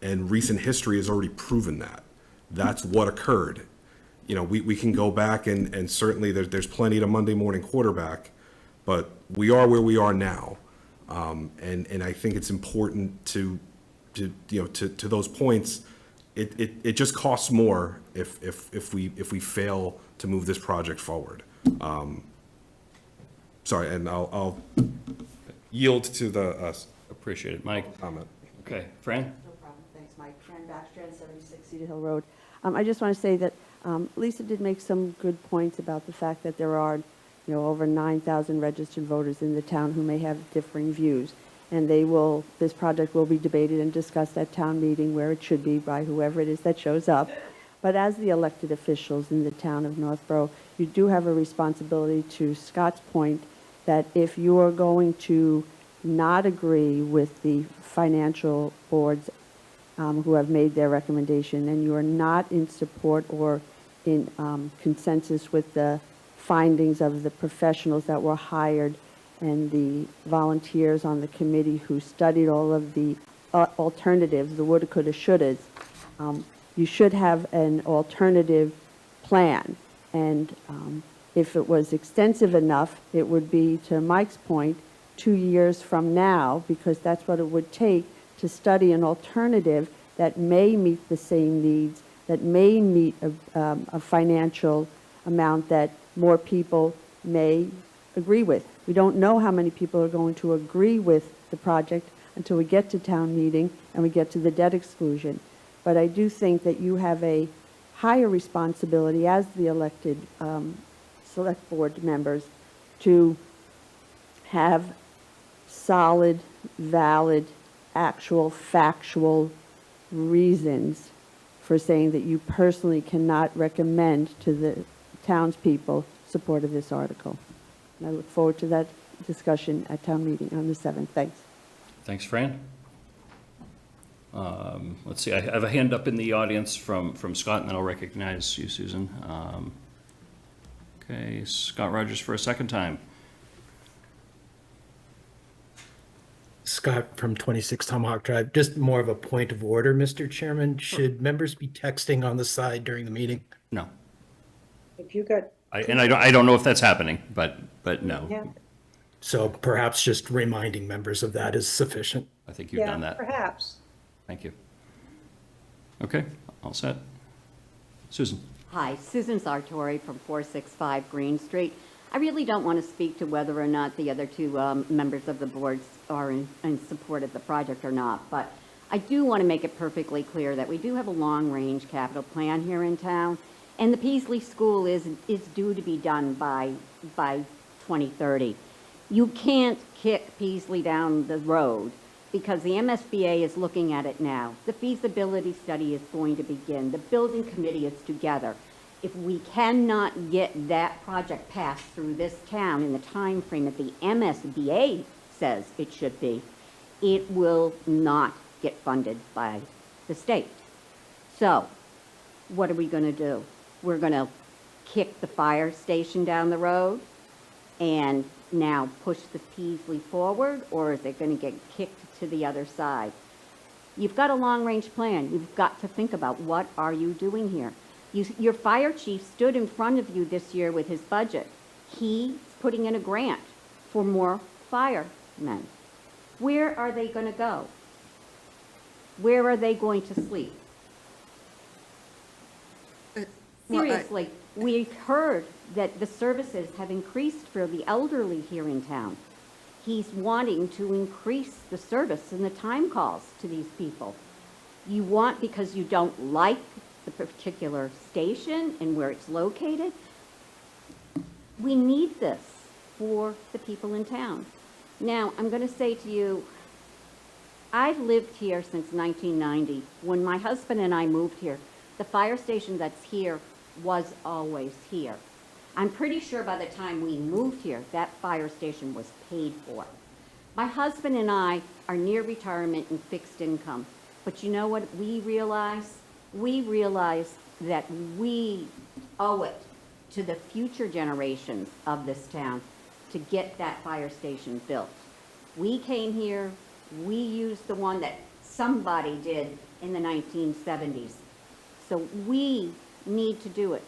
and recent history has already proven that. That's what occurred. We can go back and certainly there's plenty to Monday morning quarterback, but we are where we are now. And I think it's important to those points, it just costs more if we fail to move this project forward. Sorry, and I'll yield to the appreciate it, Mike. Comment. Okay, Fran? No problem, thanks, Mike. Fran Backstrand, 76 Cedar Hill Road. I just want to say that Lisa did make some good points about the fact that there are, over 9,000 registered voters in the town who may have differing views. And this project will be debated and discussed at town meeting where it should be by whoever it is that shows up. But as the elected officials in the town of Northborough, you do have a responsibility, to Scott's point, that if you are going to not agree with the financial boards who have made their recommendation, and you are not in support or in consensus with the findings of the professionals that were hired and the volunteers on the committee who studied all of the alternatives, the woulda, coulda, shouldas, you should have an alternative plan. And if it was extensive enough, it would be, to Mike's point, 2 years from now, because that's what it would take to study an alternative that may meet the same needs, that may meet a financial amount that more people may agree with. We don't know how many people are going to agree with the project until we get to town meeting and we get to the debt exclusion. But I do think that you have a higher responsibility as the elected select board members to have solid, valid, actual, factual reasons for saying that you personally cannot recommend to the townspeople support of this article. And I look forward to that discussion at town meeting on the 7th. Thanks. Thanks, Fran. Let's see, I have a hand up in the audience from Scott, and then I'll recognize you, Susan. Okay, Scott Rogers for a second time. Scott from 26 Tomahawk Drive. Just more of a point of order, Mr. Chairman. Should members be texting on the side during the meeting? No. If you got. I don't know if that's happening, but no. Yeah. So perhaps just reminding members of that is sufficient. I think you've done that. Perhaps. Thank you. Okay, all set. Susan. Hi, Susan Sartori from 465 Green Street. I really don't want to speak to whether or not the other two members of the board are in support of the project or not, but I do want to make it perfectly clear that we do have a long-range capital plan here in town, and the Peasley School is due to be done by 2030. You can't kick Peasley down the road because the MSBA is looking at it now. The feasibility study is going to begin. The building committee is together. If we cannot get that project passed through this town in the time frame that the MSBA says it should be, it will not get funded by the state. So what are we going to do? We're going to kick the fire station down the road and now push the Peasley forward, or is it going to get kicked to the other side? You've got a long-range plan. You've got to think about, what are you doing here? Your fire chief stood in front of you this year with his budget. He's putting in a grant for more firemen. Where are they going to go? Where are they going to sleep? Seriously, we've heard that the services have increased for the elderly here in town. He's wanting to increase the service and the time calls to these people. You want, because you don't like the particular station and where it's located. We need this for the people in town. Now, I'm going to say to you, I've lived here since 1990. When my husband and I moved here, the fire station that's here was always here. I'm pretty sure by the time we moved here, that fire station was paid for. My husband and I are near retirement and fixed income. But you know what we realize? We realize that we owe it to the future generations of this town to get that fire station built. We came here, we used the one that somebody did in the 1970s. So we need to do it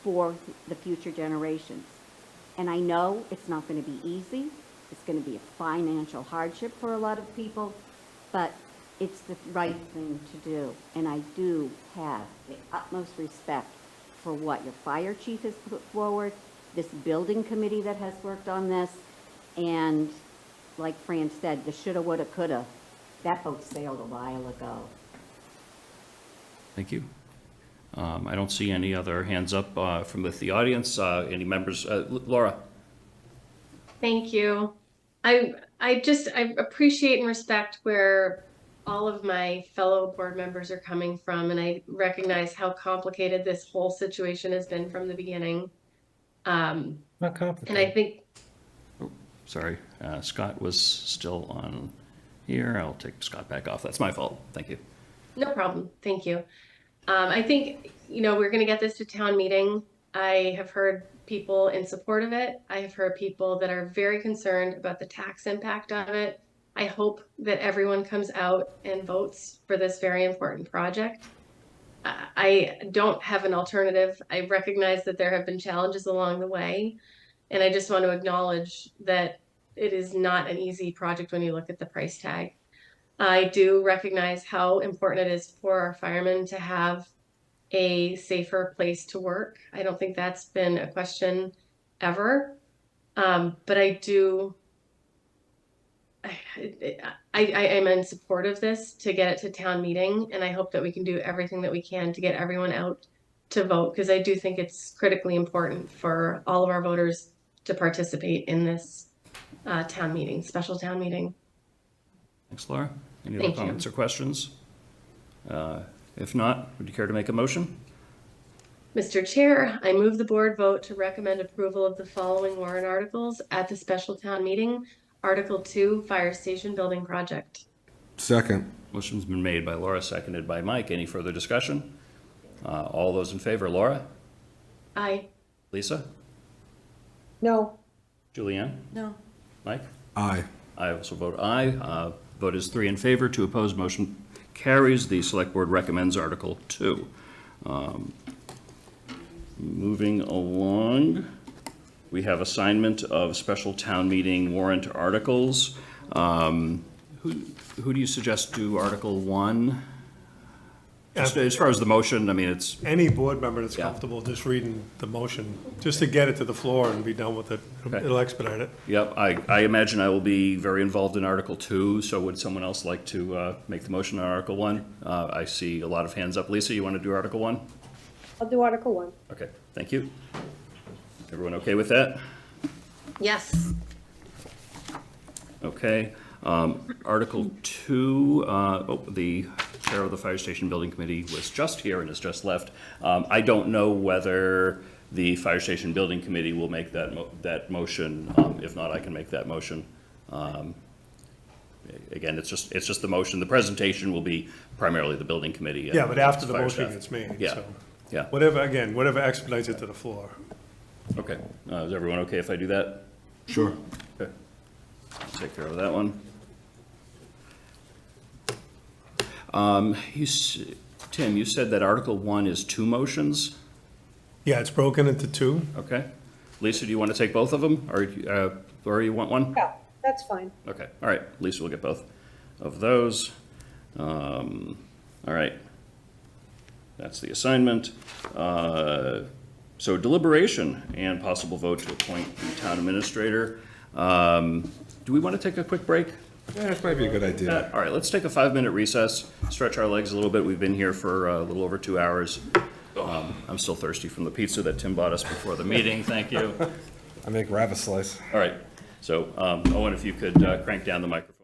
for the future generations. And I know it's not going to be easy. It's going to be a financial hardship for a lot of people, but it's the right thing to do. And I do have the utmost respect for what your fire chief has put forward, this building committee that has worked on this, and like Fran said, the shoulda, woulda, coulda, that boat sailed a while ago. Thank you. I don't see any other hands up from the audience. Any members? Laura? Thank you. I I appreciate and respect where all of my fellow board members are coming from, and I recognize how complicated this whole situation has been from the beginning. Not And I complicated. think Sorry, Scott was still on here. I'll take Scott back off. That's my fault. Thank you. no problem. Thank you. I think, we're going to get this to town meeting. I have heard people in support of it. I have heard people that are very concerned about the tax impact of it. I hope that everyone comes out and votes for this very important project. I don't have an alternative. I recognize that there have been challenges along the way, and I just want to acknowledge that it is not an easy project when you look at the price tag. I do recognize how important it is for our firemen to have a safer place to work. I don't think that's been a question ever. But I do, I am in support of this to get it to town meeting, and I hope that we can do everything that we can to get everyone out to vote, because I do think it's critically important for all of our voters to participate in this town meeting, special town meeting. Thanks, Laura. Any other Thank you. comments or questions? If not, would you care to make a motion? Mr. Chair, I move the board vote to recommend approval of the following warrant articles at the special town meeting. Article 2, Fire Station Building Project. Second. Motion's been made by Laura, seconded by Mike. Any further discussion? All those in favor, Laura? Aye. Lisa? No, Julianne? No. Mike? Aye. I also vote aye. Vote is 3 in favor, 2 opposed, motion carries. The select board recommends Article 2. Moving along, we have assignment of special town meeting warrant articles. Who do you suggest do Article 1? Just as far as the motion, I mean, it's, Any board member that's Yeah. comfortable just reading the motion, just to get it to the floor and be done with it, Okay. it'll expedite it. yep, I imagine I will be very involved in Article 2, so would someone else like to make the motion on Article 1? I see a lot of hands up. Lisa, you want to do Article 1? I'll do Article 1. Okay, thank you. Everyone okay with that? Yes. Okay. Article 2, the chair of the Fire Station Building Committee was just here and has just left. I don't know whether the Fire Station Building Committee will make that motion. If not, I can make that motion. Again, it's just the motion. The presentation will be primarily the Building Committee. and Yeah, but after the fire motion staff. gets made, Yeah, so. yeah. Whatever expedites it to the floor. Okay. Is everyone okay if I do that? Sure. Okay. I'll take care of that one. Tim, you said that Article 1 is 2 motions? Yeah, it's broken into 2. Okay. Lisa, do you want to take both of them, or you want one? Yeah, that's fine. Okay, all right, Lisa will get both of those. All right. That's the assignment. So deliberation and possible vote to appoint the town administrator. Do we want to take a quick break? Yeah, that might be a good idea. All right, let's take a 5-minute recess, stretch our legs a little bit. We've been here for a little over 2 hours. I'm still thirsty from the pizza that Tim bought us before the meeting, thank you. I make rabbit slice. All right, so Owen, if you could crank down the microphone.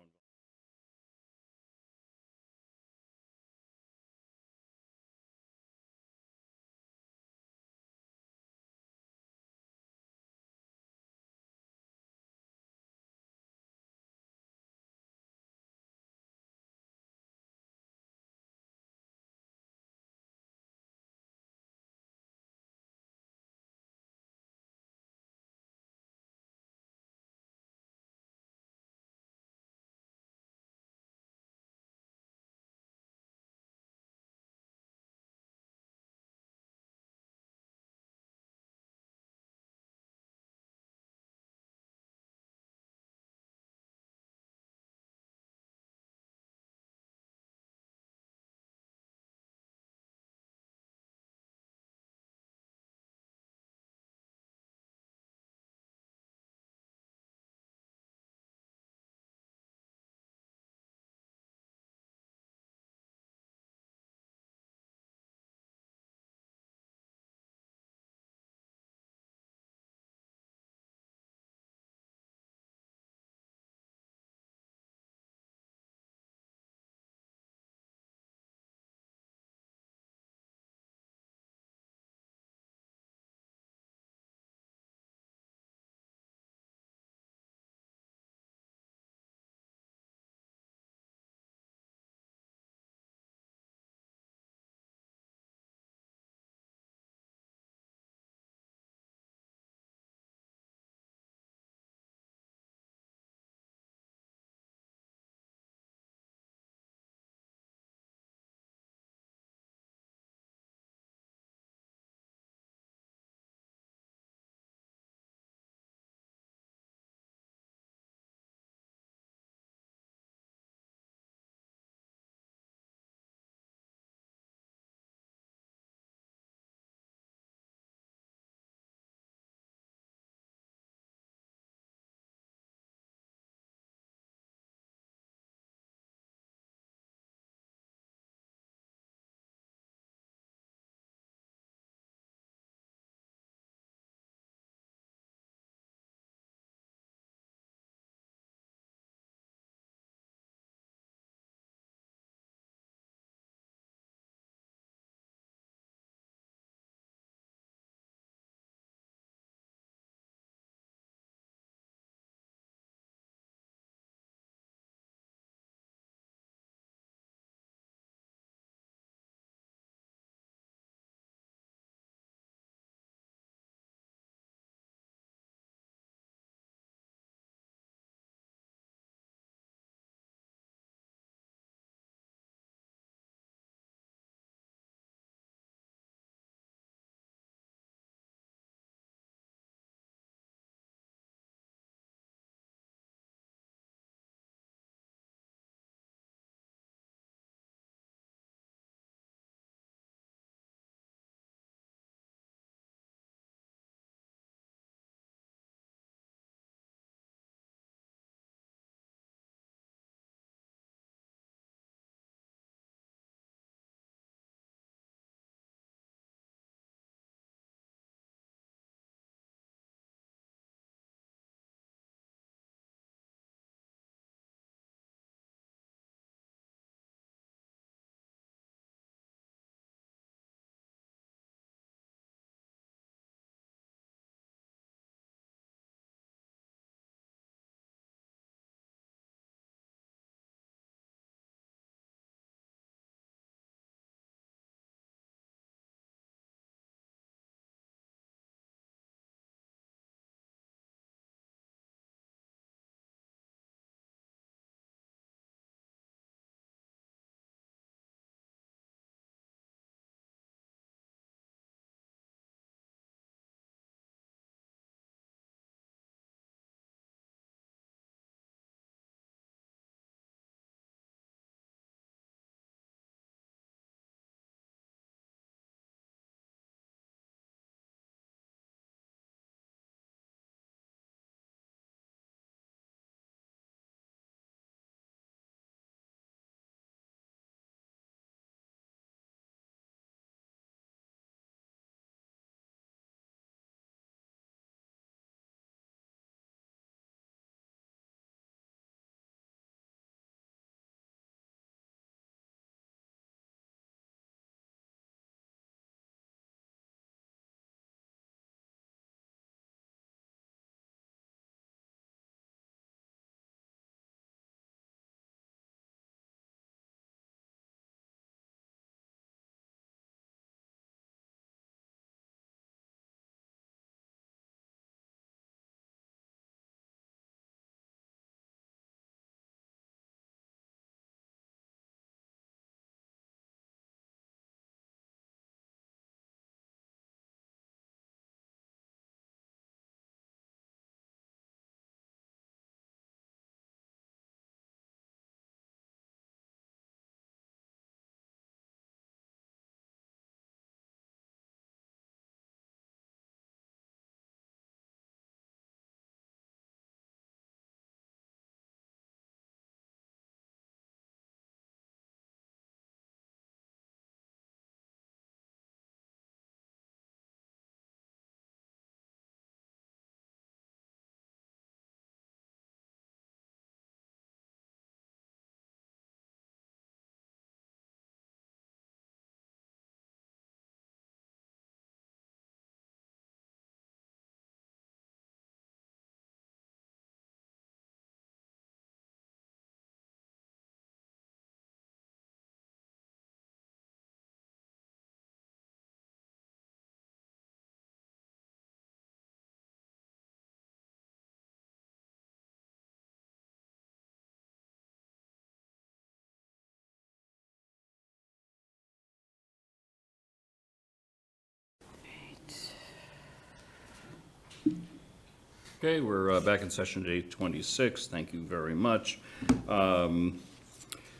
Okay, we're back in session at 8:26. Thank you very much.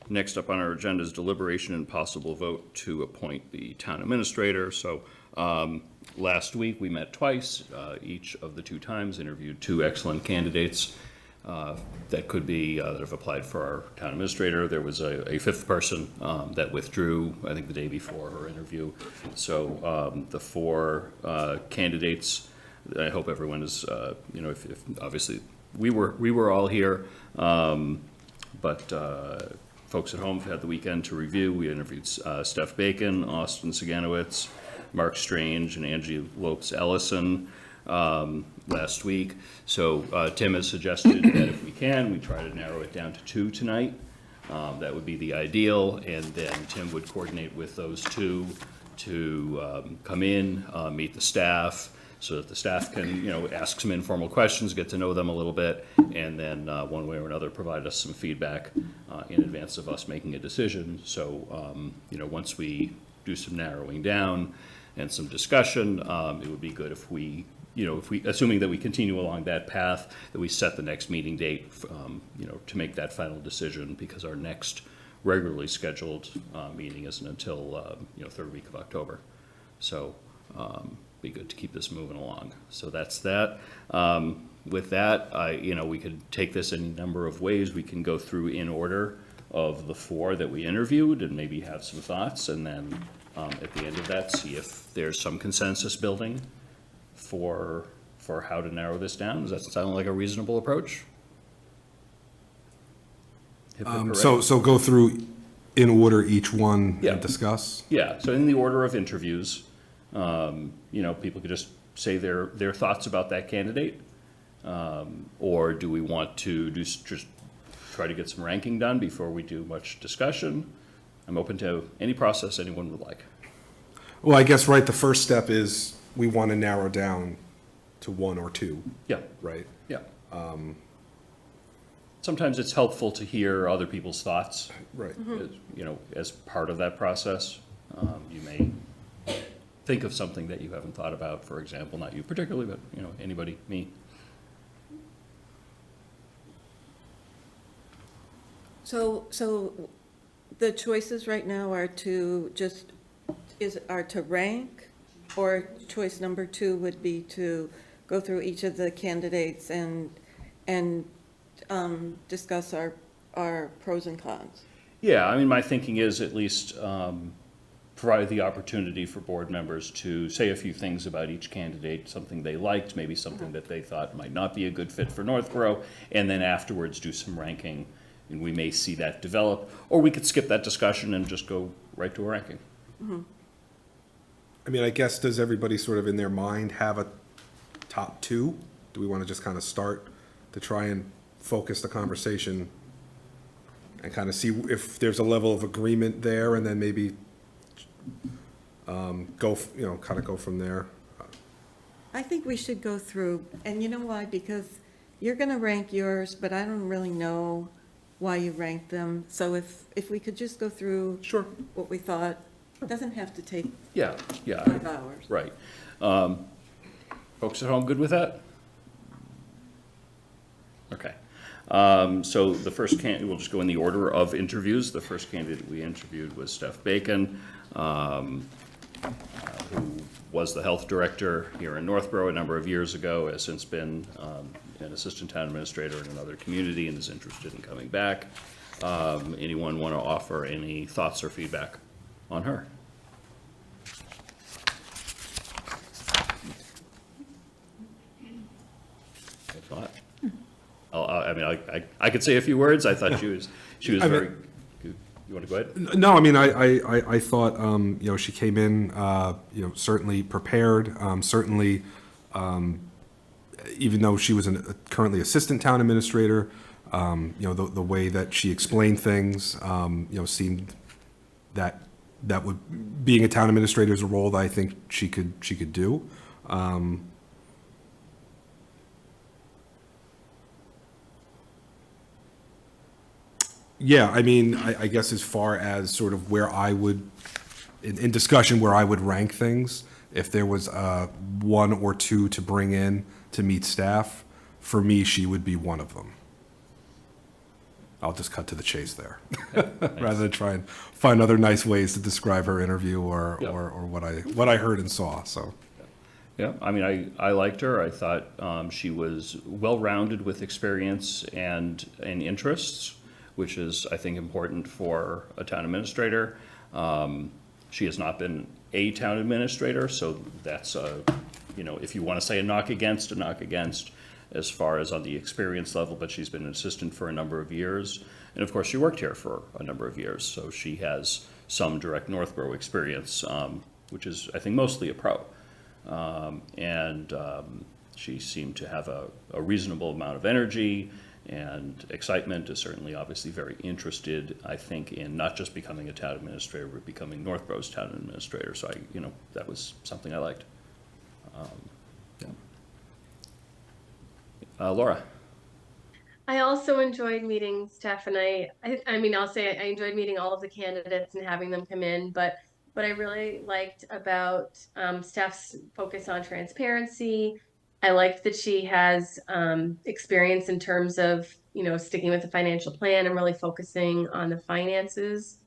Next up on our agenda is deliberation and possible vote to appoint the town administrator. So last week, we met twice. Each of the two times interviewed two excellent candidates that could be, that have applied for our town administrator. There was a fifth person that withdrew, I think, the day before her interview. So the four candidates, I hope everyone is, you know, if obviously we were all here, but folks at home have had the weekend to review. We interviewed Steph Bacon, Austin Saganowitz, Mark Strange, and Angie Lopes-Ellison last week. So Tim has suggested that if we can, we try to narrow it down to two tonight. That would be the ideal, and then Tim would coordinate with those two to come in, meet the staff, so that the staff can, you know, ask some informal questions, get to know them a little bit, and then one way or another provide us some feedback in advance of us making a decision. So, you know, once we do some narrowing down and some discussion, it would be good if we, you know, assuming that we continue along that path, that we set the next meeting date, you know, to make that final decision, because our next regularly scheduled meeting isn't until, you know, third week of October. So, be good to keep this moving along. So that's that. With that, you know, we could take this any number of ways. We can go through in order of the four that we interviewed and maybe have some thoughts, and then at the end of that, see if there's some consensus building for how to narrow this down. Does that sound like a reasonable approach? So go through in order each one Yeah. and discuss? Yeah, so in the order of interviews, you know, people could just say their thoughts about that candidate. Or do we want to just try to get some ranking done before we do much discussion? I'm open to any process anyone would like. Well, I guess, right, the first step is we want to narrow down to one or two. Yeah. Right? Yeah. Sometimes it's helpful to hear other people's thoughts. Right. You know, as part of that process. You may think of something that you haven't thought about, for example, not you particularly, but, you know, anybody, me. So the choices right now are to rank, or choice number two would be to go through each of the candidates and discuss our pros and cons? Yeah, I mean, my thinking is at least provide the opportunity for board members to say a few things about each candidate, something they liked, maybe something that they thought might not be a good fit for Northborough, and then afterwards do some ranking, and we may see that develop, or we could skip that discussion and just go right to a ranking. Mm-hmm. I mean, I guess, does everybody sort of in their mind have a top two? Do we want to just kind of start to try and focus the conversation and kind of see if there's a level of agreement there, and then maybe go from there? I think we should go through, and you know why? Because you're going to rank yours, but I don't really know why you ranked them. So if we could just go through Sure. what we thought, it doesn't have to take Yeah. 5 hours. Right. Folks at home good with that? Okay. So the first we'll just go in the order of interviews. The first candidate we interviewed was Steph Bacon, who was the health director here in Northborough a number of years ago, has since been an assistant town administrator in another community and is interested in coming back. Anyone want to offer any thoughts or feedback on her? If not, I mean, I could say a few words. I thought she was very. You want to go ahead? No, I mean, I thought, you know, she came in, you know, certainly prepared, certainly, even though she was currently assistant town administrator, you know, the way that she explained things, you know, seemed that would, being a town administrator is a role that I think she could do. Yeah, I mean, I guess as far as sort of where I would, in discussion, where I would rank things, if there was one or two to bring in to meet staff, for me, she would be one of them. I'll just cut to the chase there, rather than try and find other nice ways to describe her interview or what I heard and saw. So, Yeah, I mean, I liked her. I thought she was well-rounded with experience and interests, which is, I think, important for a town administrator. She has not been a town administrator, so that's if you want to say a knock against as far as on the experience level, but she's been an assistant for a number of years. And of course, she worked here for a number of years, so she has some direct Northborough experience, which is, I think, mostly a pro. She seemed to have a reasonable amount of energy and excitement, is certainly obviously very interested, I think, in not just becoming a town administrator, but becoming Northborough's town administrator. So that was something I liked. Laura. I also enjoyed meeting Steph, and I mean, I'll say I enjoyed meeting all of the candidates and having them come in, but what I really liked about Steph's focus on transparency, I liked that she has experience in terms of, sticking with the financial plan and really focusing on the finances.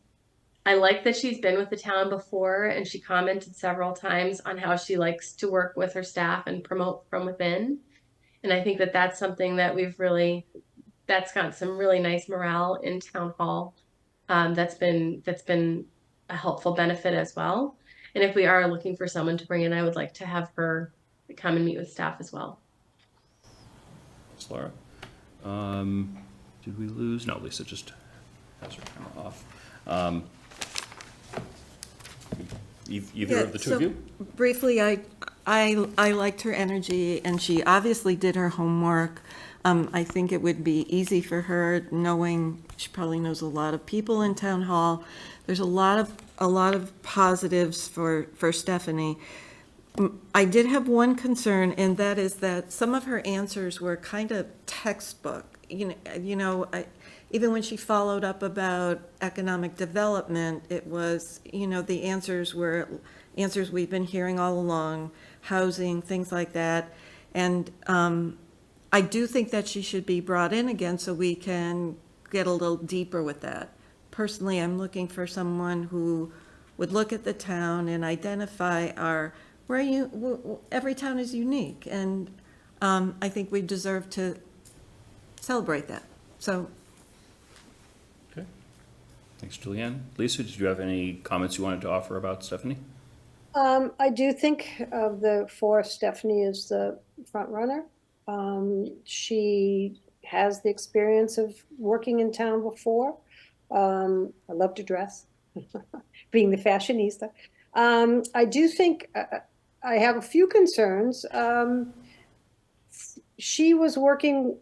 I like that she's been with the town before, and she commented several times on how she likes to work with her staff and promote from within. And I think that that's something that that's got some really nice morale in town hall. That's been a helpful benefit as well. And if we are looking for someone to bring in, I would like to have her come and meet with staff as well. Thanks, Laura. Did we lose? No, Lisa just has her camera off. Either of the two of you? Briefly, I liked her energy, and she obviously did her homework. I think it would be easy for her, knowing she probably knows a lot of people in town hall. There's a lot of positives for Stephanie. I did have one concern, and that is that some of her answers were kind of textbook. Even when she followed up about economic development, it was, the answers were answers we've been hearing all along, housing, things like that. And I do think that she should be brought in again so we can get a little deeper with that. Personally, I'm looking for someone who would look at the town and identify every town is unique. And I think we deserve to celebrate that. So. Okay. Thanks, Julianne. Lisa, did you have any comments you wanted to offer about Stephanie? I do think of the four, Stephanie is the front runner. She has the experience of working in town before. I love to dress, being the fashionista. I do think I have a few concerns. She was working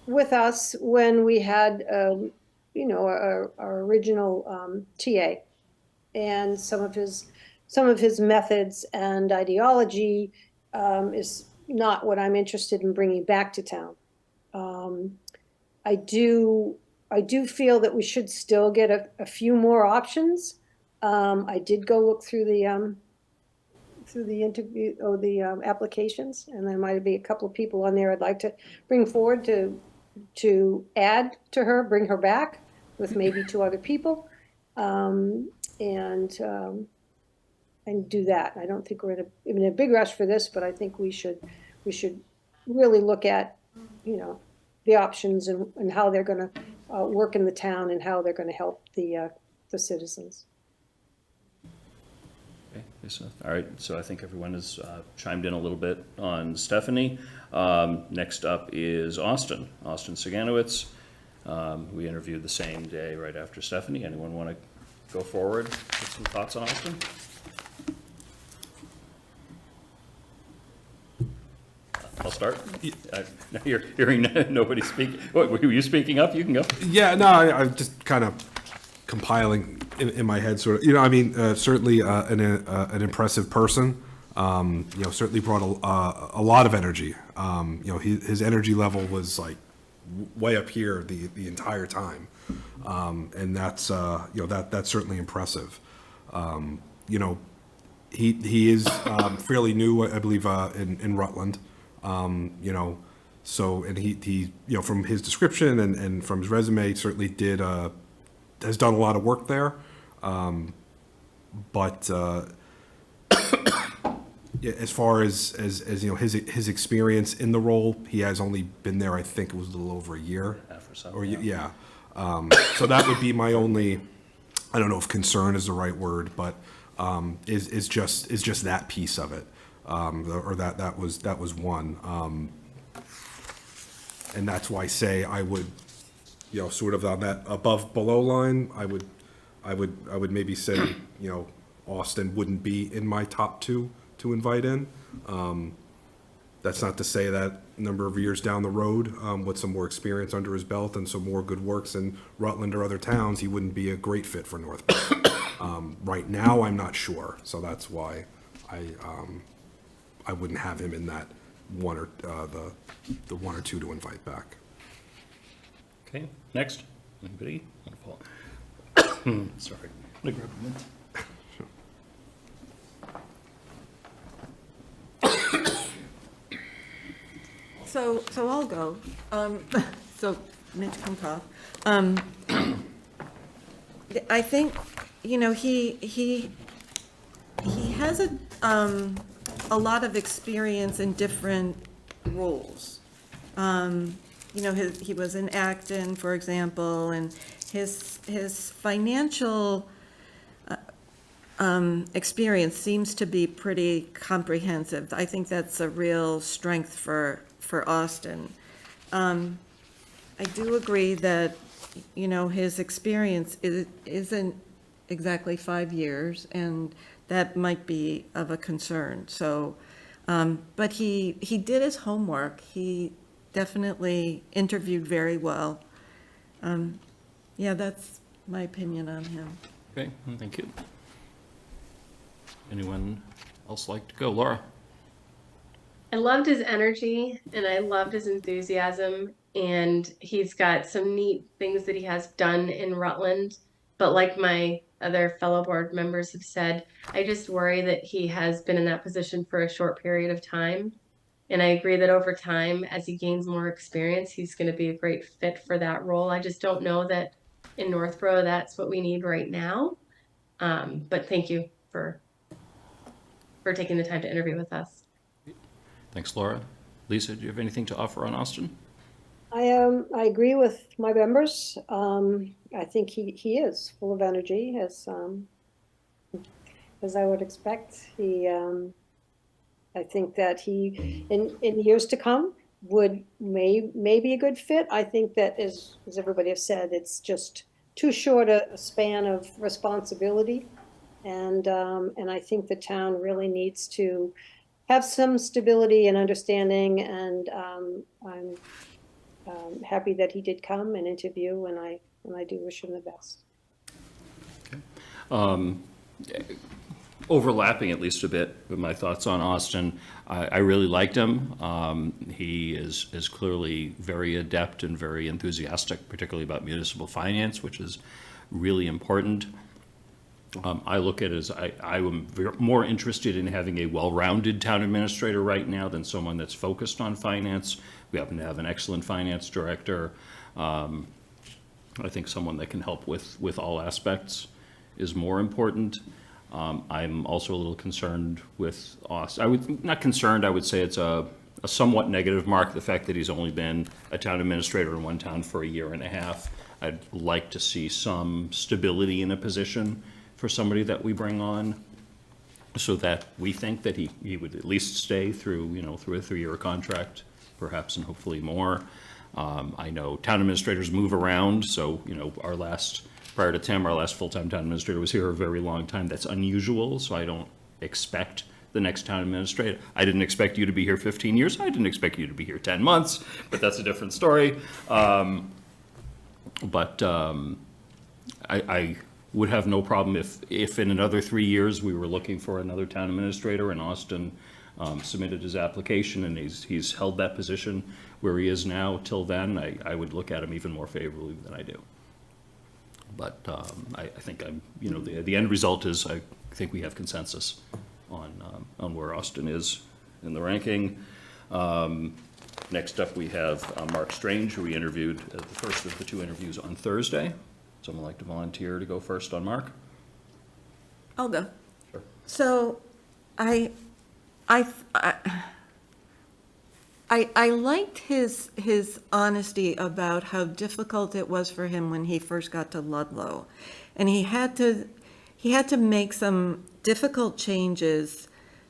with us when we had, our original TA, and some of his methods and ideology is not what I'm interested in bringing back to town. I do feel that we should still get a few more options. I did go look through the interview or the applications, and there might be a couple of people on there I'd like to bring forward to add to her, bring her back with maybe two other people, and do that. I don't think we're in a big rush for this, but I think we should really look at, the options and how they're going to work in the town and how they're going to help the citizens. Okay, Lisa. All right, so I think everyone has chimed in a little bit on Stephanie. Next up is Austin Siganowicz. We interviewed the same day right after Stephanie. Anyone want to go forward with some thoughts on Austin? I'll start. You're hearing nobody speak. What, were you speaking up? You can go. Yeah, no, I'm just kind of compiling in my head, sort of. Certainly an impressive person. Certainly brought a lot of energy. His energy level was like way up here the entire time, and that's that's certainly impressive. He is fairly new, I believe, in Rutland. So, and he, from his description and from his resume, certainly has done a lot of work there. But yeah, as far as his experience in the role, he has only been there, I think it was a little over a year. Half or so. Or, yeah. So that would be my only, I don't know if concern is the right word, but is just that piece of it. Or that was one. And that's why I say I would, sort of on that above below line, I would maybe say, Austin wouldn't be in my top two to invite in. That's not to say that a number of years down the road, with some more experience under his belt and some more good works in Rutland or other towns, he wouldn't be a great fit for Northborough. Right now, I'm not sure, so that's why I wouldn't have him in that one or the one or two to invite back. Okay, next. Anybody? Sorry. I'm gonna grab a mint. So I'll go. So Mitch can talk. I think, he has a lot of experience in different roles. He was in Acton, for example, and his financial experience seems to be pretty comprehensive. I think that's a real strength for Austin. I do agree that, his experience isn't exactly 5 years, and that might be of a concern. So, but he did his homework. He definitely interviewed very well. Yeah, that's my opinion on him. Okay, thank you. Anyone else like to go? Laura? I loved his energy and I loved his enthusiasm, and he's got some neat things that he has done in Rutland. But like my other fellow board members have said, I just worry that he has been in that position for a short period of time. And I agree that over time, as he gains more experience, he's going to be a great fit for that role. I just don't know that in Northborough that's what we need right now. But thank you for taking the time to interview with us. Thanks, Laura. Lisa, do you have anything to offer on Austin? I agree with my members. I think he is full of energy, as I would expect. I think that he, in years to come, may be a good fit. I think that, as everybody has said, it's just too short a span of responsibility, and I think the town really needs to have some stability and understanding. And I'm happy that he did come and interview, and I do wish him the best. Okay. Overlapping at least a bit with my thoughts on Austin, I really liked him. He is clearly very adept and very enthusiastic, particularly about municipal finance, which is really important. I look at it as I am more interested in having a well-rounded town administrator right now than someone that's focused on finance. We happen to have an excellent finance director. I think someone that can help with all aspects is more important. I'm also a little concerned with Austin. Not concerned, I would say it's a somewhat negative mark, the fact that he's only been a town administrator in one town for a year and a half. I'd like to see some stability in a position for somebody that we bring on, so that we think that he would at least stay through a 3-year contract, perhaps, and hopefully more. I know town administrators move around, so prior to Tim, our last full-time town administrator was here a very long time. That's unusual, so I don't expect the next town administrator. I didn't expect you to be here 15 years. I didn't expect you to be here 10 months, but that's a different story. I would have no problem if in another 3 years we were looking for another town administrator and Austin submitted his application and he's held that position where he is now till then. I would look at him even more favorably than I do. But I think the end result is I think we have consensus on where Austin is in the ranking. Next up, we have Mark Strange, who we interviewed at the first of the two interviews on Thursday. Someone like to volunteer to go first on Mark? I'll go. Sure. So, I liked his honesty about how difficult it was for him when he first got to Ludlow. And he had to make some difficult changes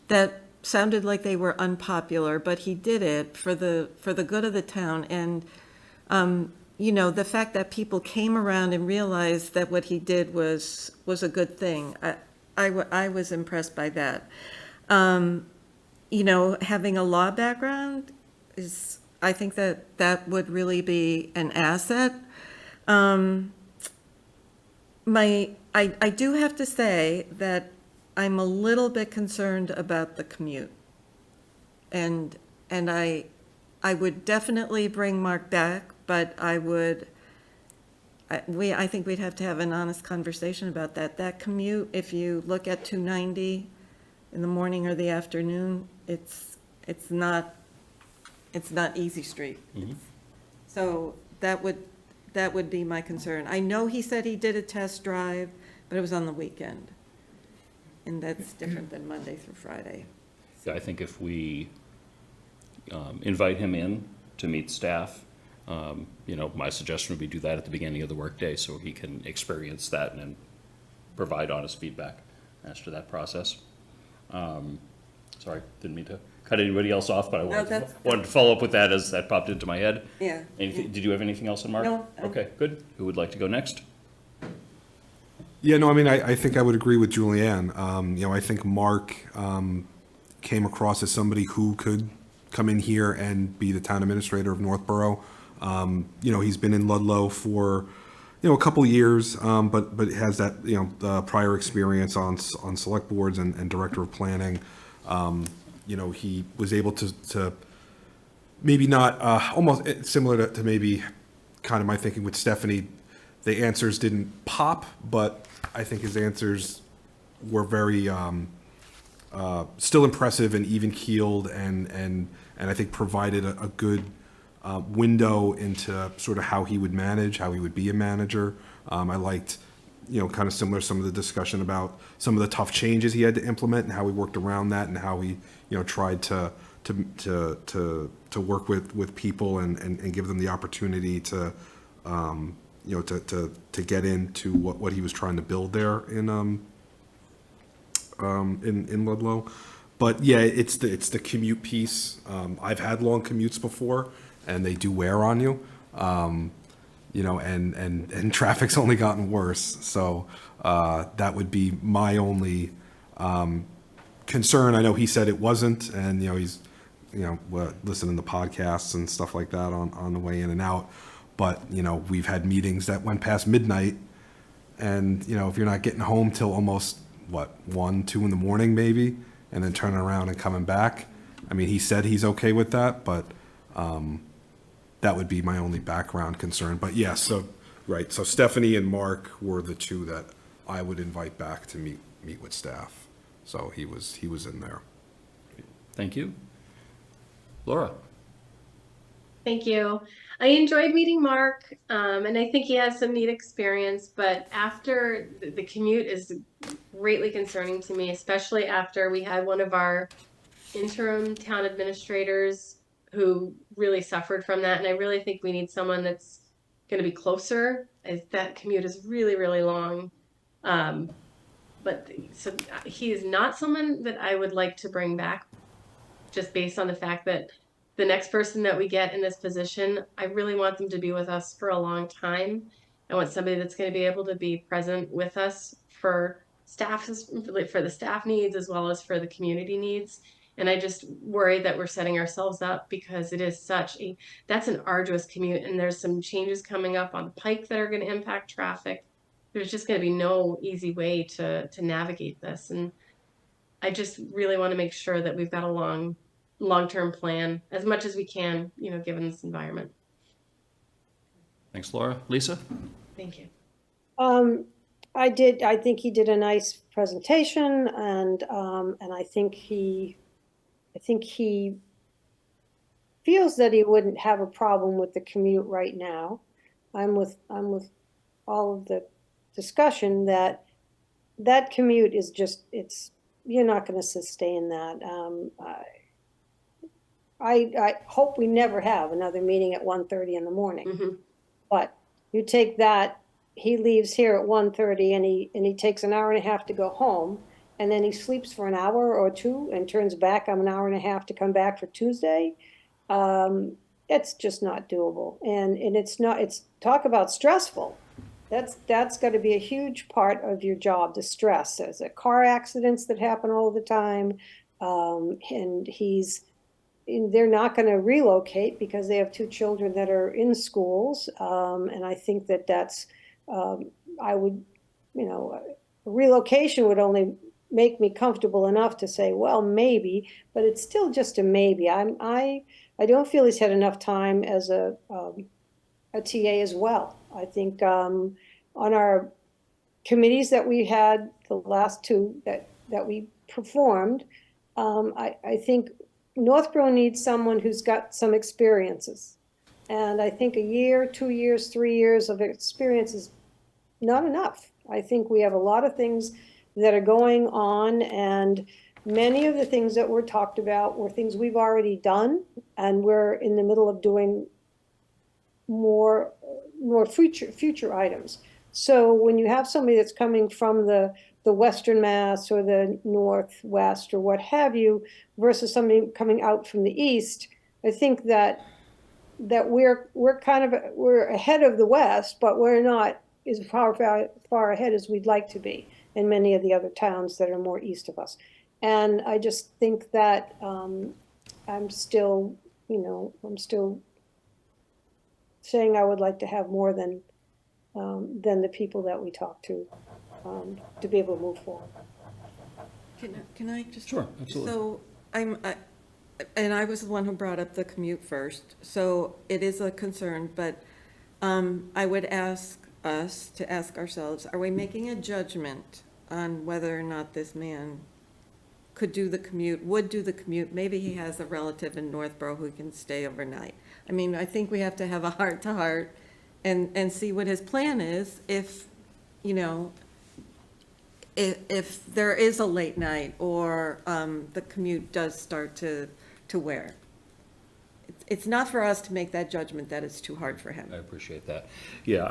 that sounded like they were unpopular, but he did it for the good of the town. And, the fact that people came around and realized that what he did was a good thing, I was impressed by that. Having a law background I think that would really be an asset. I do have to say that I'm a little bit concerned about the commute. And I would definitely bring Mark back, but I think we'd have to have an honest conversation about that. That commute, if you look at 290 in the morning or the afternoon, it's not easy street. Mhm. So that would be my concern. I know he said he did a test drive, but it was on the weekend. And that's different than Monday through Friday. Yeah, I think if we invite him in to meet staff, my suggestion would be do that at the beginning of the workday so he can experience that and then provide honest feedback as to that process. Sorry, didn't mean to cut anybody else off, but I wanted to follow up with that as that popped into my head. Yeah. Did you have anything else on Mark? No. Okay, good. Who would like to go next? Yeah, no, I mean, I think I would agree with Julianne. I think Mark came across as somebody who could come in here and be the town administrator of Northborough. He's been in Ludlow for, a couple years, but has that, prior experience on select boards and director of planning. He was able to maybe not, almost similar to maybe kind of my thinking with Stephanie, the answers didn't pop, but I think his answers were very still impressive and even keeled, and I think provided a good window into sort of how he would manage, how he would be a manager. I liked, kind of similar some of the discussion about some of the tough changes he had to implement and how he worked around that and how he, tried to work with people and give them the opportunity to get into what he was trying to build there in Ludlow. But yeah, it's the commute piece. I've had long commutes before, and they do wear on you. And traffic's only gotten worse. So that would be my only concern. I know he said it wasn't, and he's listening to podcasts and stuff like that on the way in and out. But we've had meetings that went past midnight, and if you're not getting home till almost 1, 2 in the morning maybe, and then turning around and coming back. I mean, he said he's okay with that, but that would be my only background concern. But yeah, so Stephanie and Mark were the two that I would invite back to meet with staff. So he was in there. Thank you. Laura? Thank you. I enjoyed meeting Mark, and I think he has some neat experience, but after the commute is greatly concerning to me, especially after we had one of our interim town administrators who really suffered from that. And I really think we need someone that's going to be closer, as that commute is really, really long. So he is not someone that I would like to bring back, just based on the fact that the next person that we get in this position, I really want them to be with us for a long time. I want somebody that's going to be able to be present with us for the staff needs as well as for the community needs. And I just worry that we're setting ourselves up, because it is that's an arduous commute, and there's some changes coming up on the pike that are going to impact traffic. There's just going to be no easy way to navigate this. And I just really want to make sure that we've got a long-term plan as much as we can, given this environment. Thanks, Laura. Lisa? Thank you. I think he did a nice presentation, and I think he feels that he wouldn't have a problem with the commute right now. I'm with all of the discussion that that commute is just, you're not gonna sustain that. I hope we never have another meeting at 1:30 in the morning. But you take that, he leaves here at 1:30 and he takes an hour and a half to go home, and then he sleeps for an hour or two and turns back on an hour and a half to come back for Tuesday. It's just not doable. And it's talk about stressful. That's got to be a huge part of your job, the stress. There's car accidents that happen all the time. And they're not going to relocate because they have two children that are in schools. And I think that's, relocation would only make me comfortable enough to say, well, maybe, but it's still just a maybe. I don't feel he's had enough time as a TA as well. I think on our committees that we had, the last two that we performed, I think Northborough needs someone who's got some experiences. And I think a year, 2 years, 3 years of experience is not enough. I think we have a lot of things that are going on, and many of the things that were talked about were things we've already done, and we're in the middle of doing more future items. So when you have somebody that's coming from the Western Mass or the Northwest or what have you, versus somebody coming out from the East, I think that we're ahead of the West, but we're not as far ahead as we'd like to be in many of the other towns that are more east of us. And I just think that I'm still saying I would like to have more than the people that we talk to be able to move forward. Can I just? Sure, absolutely. So and I was the one who brought up the commute first, so it is a concern, but I would ask us to ask ourselves, are we making a judgment on whether or not this man would do the commute? Maybe he has a relative in Northborough who can stay overnight. I mean, I think we have to have a heart-to-heart and see what his plan is if there is a late night or the commute does start to wear. It's not for us to make that judgment that it's too hard for him. I appreciate that. Yeah,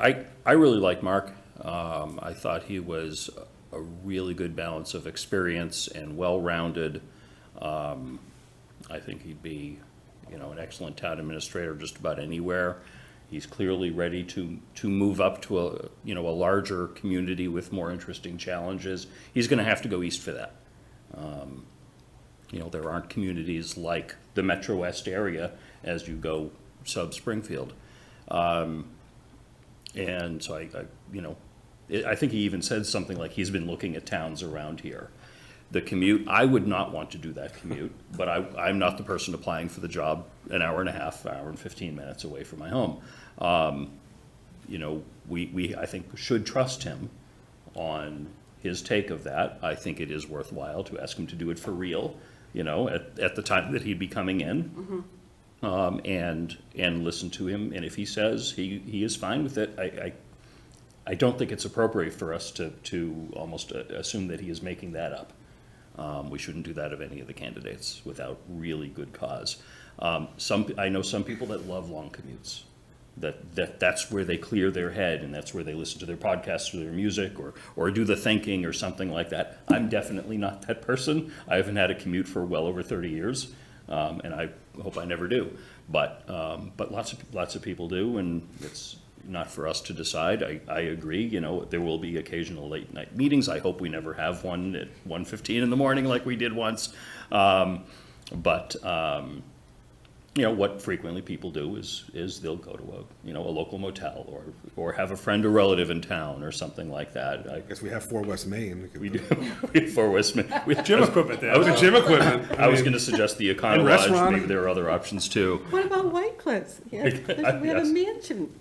I really like Mark. I thought he was a really good balance of experience and well-rounded. I think he'd be, an excellent town administrator just about anywhere. He's clearly ready to move up to a larger community with more interesting challenges. He's going to have to go east for that. There aren't communities like the Metro West area as you go sub-Springfield. And so I think he even said something like he's been looking at towns around here. The commute, I would not want to do that commute, but I'm not the person applying for the job an hour and a half, hour and 15 minutes away from my home. We I think should trust him on his take of that. I think it is worthwhile to ask him to do it for real, at the time that he'd be coming in. And listen to him, and if he says he is fine with it, I don't think it's appropriate for us to almost assume that he is making that up. We shouldn't do that of any of the candidates without really good cause. I know some people that love long commutes, that's where they clear their head, and that's where they listen to their podcasts or their music or do the thinking or something like that. I'm definitely not that person. I haven't had a commute for well over 30 years. And I hope I never do, but lots of people do, and it's not for us to decide. I agree. There will be occasional late night meetings. I hope we never have one at 1:15 in the morning like we did once. What frequently people do is they'll go to a local motel or have a friend or relative in town or something like that. I guess we have 4 West Main. We do. We have 4 West Main. We have Gym equipment there. Gym equipment. I was going to suggest the Econo Lodge. Maybe there are other options too. What about White Cliffs? Yeah, we have a mansion.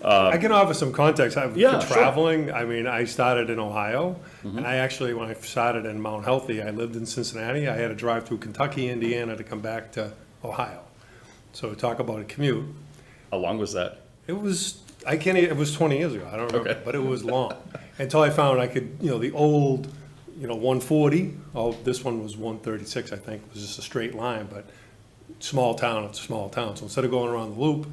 I can offer some context. For Sure. traveling, I mean, I started in Ohio, and I actually, when I started in Mount Healthy, I lived in Cincinnati. I had to drive through Kentucky, Indiana to come back to Ohio. So talk about a commute. How long was that? It was, it was 20 years ago, I don't remember, Okay. but it was long. Until I found I could, the old, 140, this one was 136, I think, it was just a straight line, but small town, it's a small town. So instead of going around the loop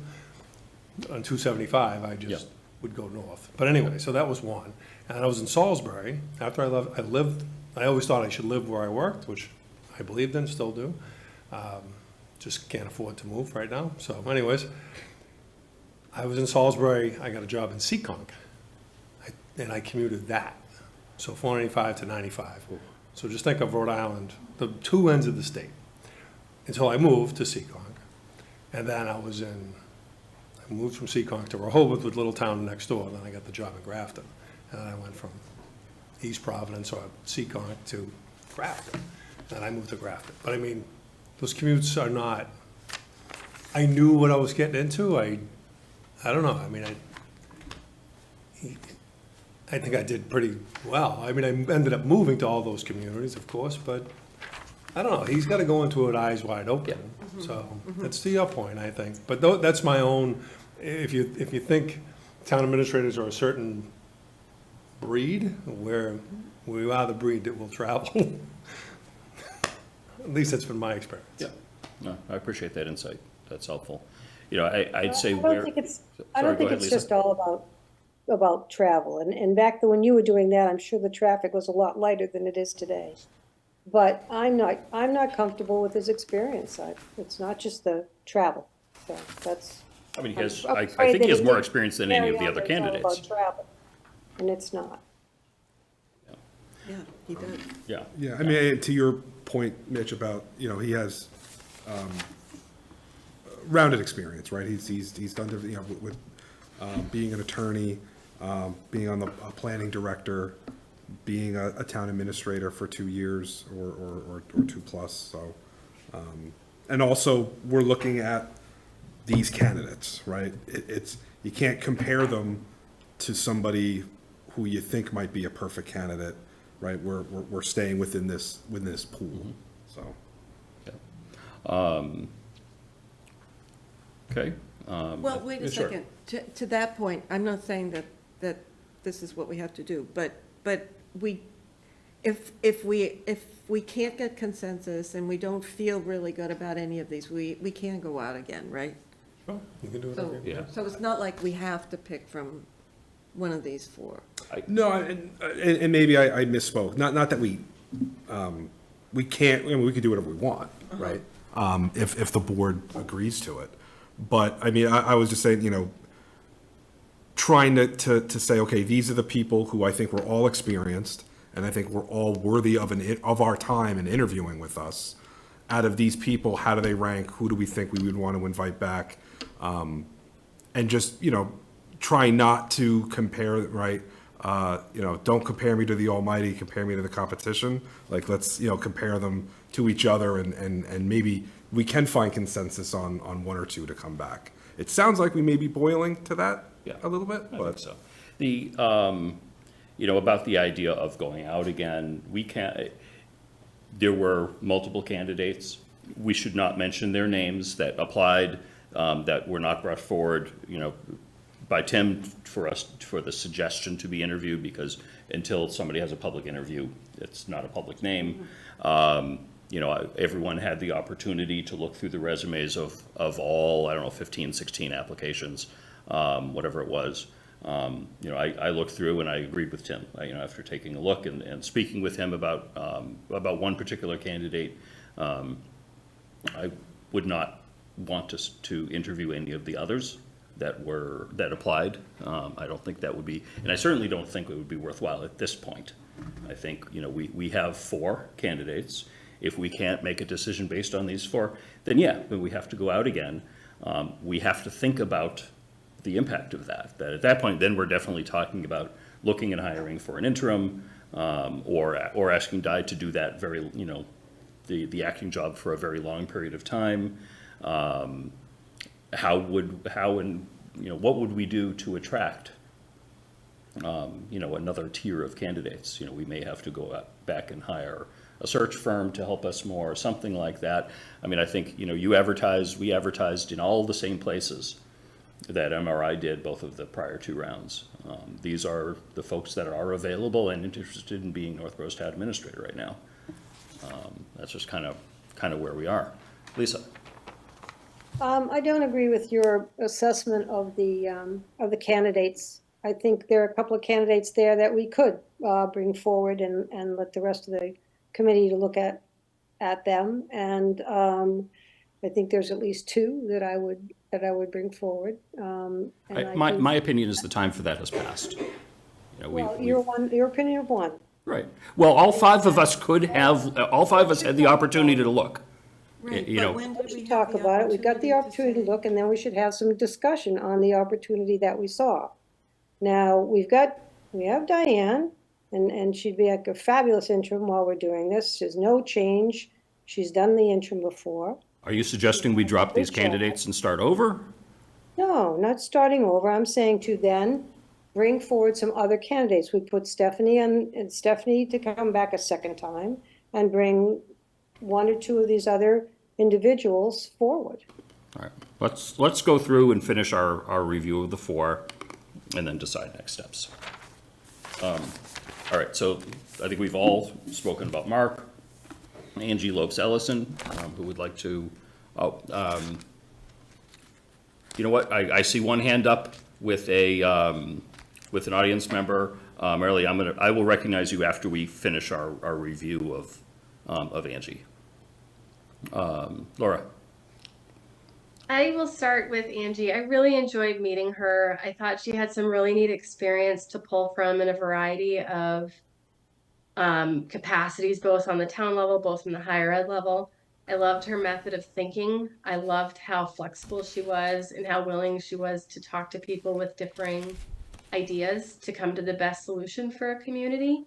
on 275, I just would go north. But anyway, so that was one. And I was in Salisbury. After I always thought I should live where I worked, which I believed in, still do. Just can't afford to move right now. So anyways, I was in Salisbury, I got a job in Seekonk, and I commuted that. So 495 to 95. So just think of Rhode Island, the two ends of the state, until I moved to Seekonk. And then I moved from Seekonk to Rehoboth, with little town next door, and then I got the job in Grafton. And then I went from East Providence or Seekonk to Grafton, and then I moved to Grafton. But I mean, those commutes are not, I knew what I was getting into. I don't know, I mean, I think I did pretty well. I mean, I ended up moving to all those communities, of course, but I don't know, he's got to go into it eyes wide open. So that's to your point, I think. But that's my own, if you think town administrators are a certain breed, where we are the breed that will travel. At least that's been my experience. Yeah, no, I appreciate that insight. That's helpful. I'd say I don't think it's Lisa. just all about travel. And back then, when you were doing that, I'm sure the traffic was a lot lighter than it is today. But I'm not comfortable with his experience. It's not just the travel. So that's. I mean, I'm I afraid think that he has it more did experience than any of the carry other on that it's all candidates. about travel, and it's not. Yeah, he does. Yeah. Yeah, I mean, to your point, Mitch, about, he has rounded experience, right? He's done, with being an attorney, being on the planning director, being a town administrator for 2 years or 2+, so. And also, we're looking at these candidates, right? You can't compare them to somebody who you think might be a perfect candidate, right? We're staying within this pool, so. Okay. Well, wait a sure. second. To that point, I'm not saying that this is what we have to do, but if we can't get consensus and we don't feel really good about any of these, we can go out again, right? Sure, you can do it So, again. Yeah. so it's not like we have to pick from one of these four. No, and maybe I misspoke. Not that we can't. I mean, we could do whatever we want, right? If the board agrees to it. But I mean, I was just saying, trying to say, okay, these are the people who I think were all experienced, and I think we're all worthy of our time in interviewing with us. Out of these people, how do they rank? Who do we think we would want to invite back? And just, try not to compare, right? Don't compare me to the almighty, compare me to the competition. Like, let's, compare them to each other, and maybe we can find consensus on one or two to come back. It sounds like we may be boiling to that a little bit, I but. think so. The, about the idea of going out again, there were multiple candidates. We should not mention their names that applied, that were not brought forward, by Tim for the suggestion to be interviewed, because until somebody has a public interview, it's not a public name. Everyone had the opportunity to look through the resumes of all, 15, 16 applications, whatever it was. I looked through and I agreed with Tim, after taking a look and speaking with him about one particular candidate. I would not want to interview any of the others that applied. I don't think that would be, and I certainly don't think it would be worthwhile at this point. I think, we have 4 candidates. If we can't make a decision based on these 4, then we have to go out again. We have to think about the impact of that. That at that point, then we're definitely talking about looking and hiring for an interim, or asking Di to do that very, the acting job for a very long period of time. What would we do to attract, another tier of candidates? We may have to go back and hire a search firm to help us more, something like that. I mean, I think, you advertised, we advertised in all the same places that MRI did both of the prior 2 rounds. These are the folks that are available and interested in being Northborough's town administrator right now. That's just kind of where we are. Lisa? I don't agree with your assessment of the candidates. I think there are a couple of candidates there that we could bring forward and let the rest of the committee to look at them. And I think there's at least 2 that I would bring forward. And My opinion is the time for that has passed. Well, your opinion of one. Right. Well, all 5 of us all 5 of us had the opportunity to look. Right, You but know, when did We we should have talk the about it. We got the opportunity opportunity to say- look, and then we should have some discussion on the opportunity that we saw. Now, we have Diane, and she'd be like a fabulous interim while we're doing this. There's no change. She's done the interim before. are you suggesting we drop these Good job. candidates and start over? No, not starting over. I'm saying to then bring forward some other candidates. We put Stephanie to come back a second time and bring 1 or 2 of these other individuals forward. All right, let's go through and finish our review of the 4 and then decide next steps. All right, so I think we've all spoken about Mark. Angie Lopes-Ellison, who would like to, you know what, I see one hand up with with an audience member. Marilee, I will recognize you after we finish our review of Angie. Laura? I will start with Angie. I really enjoyed meeting her. I thought she had some really neat experience to pull from in a variety of capacities, both on the town level, both in the higher ed level. I loved her method of thinking. I loved how flexible she was and how willing she was to talk to people with differing ideas to come to the best solution for a community.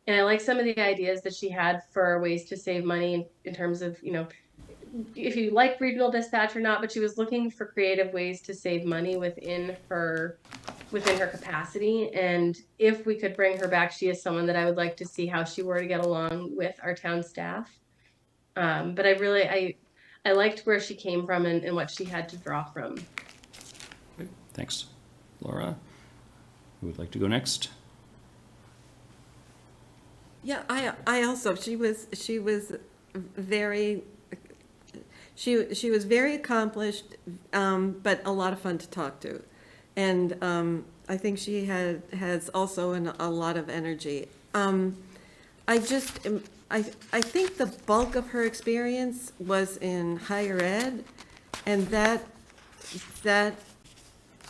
And I like some of the ideas that she had for ways to save money in terms of, if you like regional dispatch or not, but she was looking for creative ways to save money within her capacity. And if we could bring her back, she is someone that I would like to see how she were to get along with our town staff. But I liked where she came from and what she had to draw from. Okay, thanks. Laura, who would like to go next? Yeah, I also, she was very accomplished, but a lot of fun to talk to. And I think she has also a lot of energy. I think the bulk of her experience was in higher ed, and that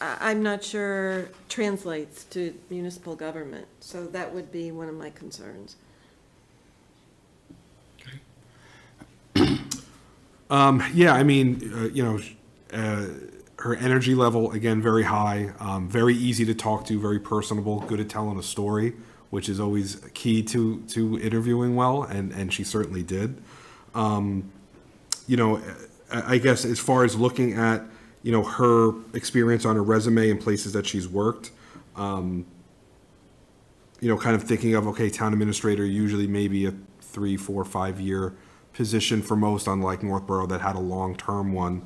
I'm not sure translates to municipal government. So that would be one of my concerns. Yeah, I mean, her energy level, again, very high, very easy to talk to, very personable, good at telling a story, which is always key to interviewing well, and she certainly did. I guess as far as looking at, her experience on her resume and places that she's worked, kind of thinking of, okay, town administrator, usually maybe a 3, 4, 5 year position for most, unlike Northborough that had a long-term one.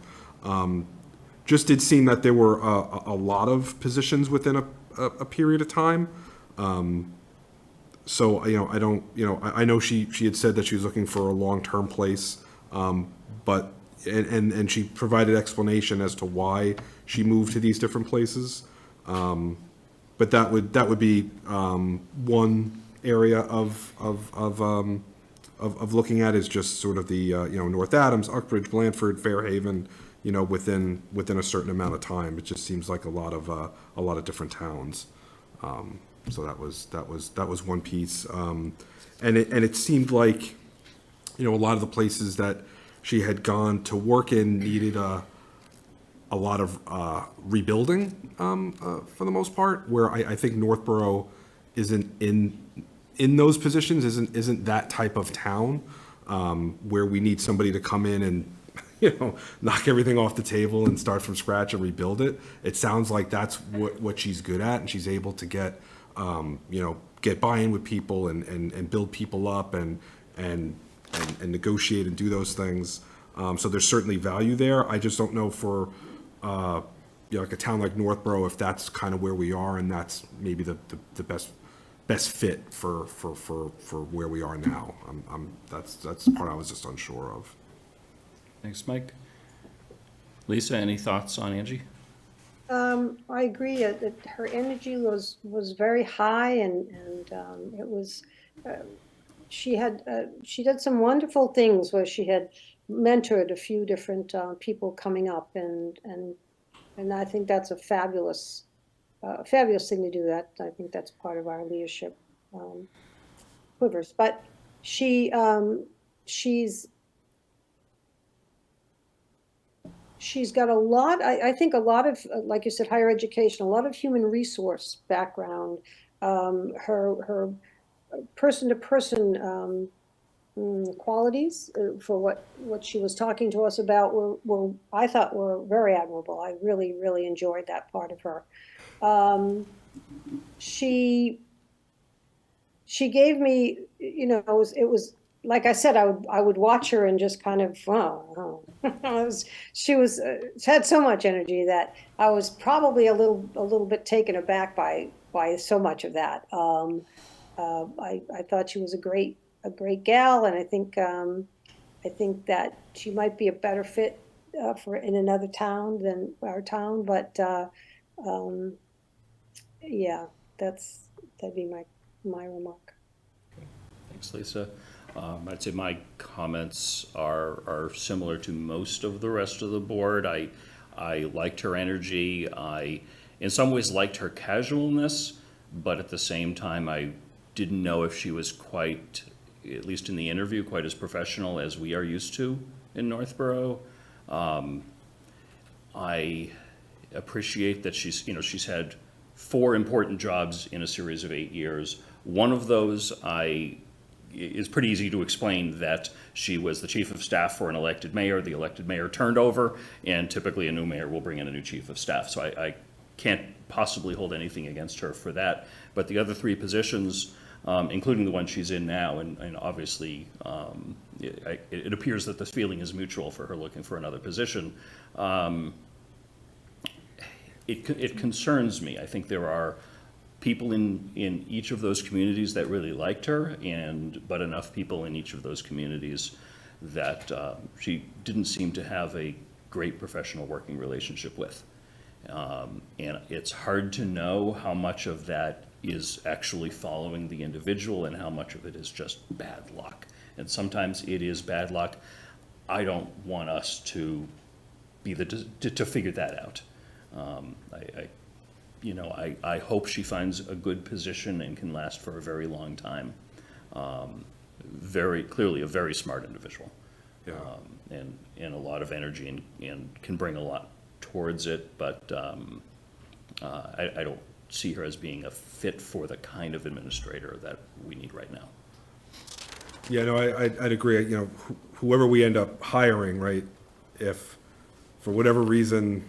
Just did seem that there were a lot of positions within a period of time. So, I know she had said that she was looking for a long-term place, but, and she provided explanation as to why she moved to these different places. But that would be one area of looking at, is just sort of the, North Adams, Uxbridge, Blandford, Fairhaven, within a certain amount of time. It just seems like a lot of different towns. So that was one piece. And it seemed like, a lot of the places that she had gone to work in needed a lot of rebuilding for the most part, where I think Northborough isn't in those positions, isn't that type of town, where we need somebody to come in and knock everything off the table and start from scratch and rebuild it. It sounds like that's what she's good at, and she's able to get buy-in with people and build people up and and negotiate and do those things. So there's certainly value there. I just don't know for, like a town like Northborough, if that's kind of where we are, and that's maybe the best fit for where we are now. That's the part I was just unsure of. Thanks, Mike. Lisa, any thoughts on Angie? I agree that her energy was very high, and it was, she did some wonderful things where she had mentored a few different people coming up, and I think that's a fabulous thing to do. That I think that's part of our leadership quivers. But she's got a lot, I think a lot of, like you said, higher education, a lot of human resource background. Her person-to-person qualities for what she was talking to us about were I thought were very admirable. I really, really enjoyed that part of her. She gave me, it was like I said, I would watch her and just kind of, she had so much energy that I was probably a little bit taken aback by so much of that. I thought she was a great gal, and I think that she might be a better fit for in another town than our town. But yeah, that'd be my remark. Thanks, Lisa. I'd say my comments are similar to most of the rest of the board. I liked her energy. I, in some ways, liked her casualness, but at the same time, I didn't know if she was quite, at least in the interview, quite as professional as we are used to in Northborough. I appreciate that she's had 4 important jobs in a series of 8 years. One of those it's pretty easy to explain that she was the chief of staff for an elected mayor. The elected mayor turned over, and typically a new mayor will bring in a new chief of staff. So I can't possibly hold anything against her for that. But the other 3 positions, including the one she's in now, and obviously it appears that this feeling is mutual for her looking for another position. It concerns me. I think there are people in each of those communities that really liked her, but enough people in each of those communities that she didn't seem to have a great professional working relationship with. And it's hard to know how much of that is actually following the individual and how much of it is just bad luck. And sometimes it is bad luck. I don't want us to be to figure that out. I hope she finds a good position and can last for a very long time. Very clearly a very smart individual. Yeah. And a lot of energy and can bring a lot towards it, but I don't see her as being a fit for the kind of administrator that we need right now. Yeah, no, I'd agree. Whoever we end up hiring, right, if for whatever reason,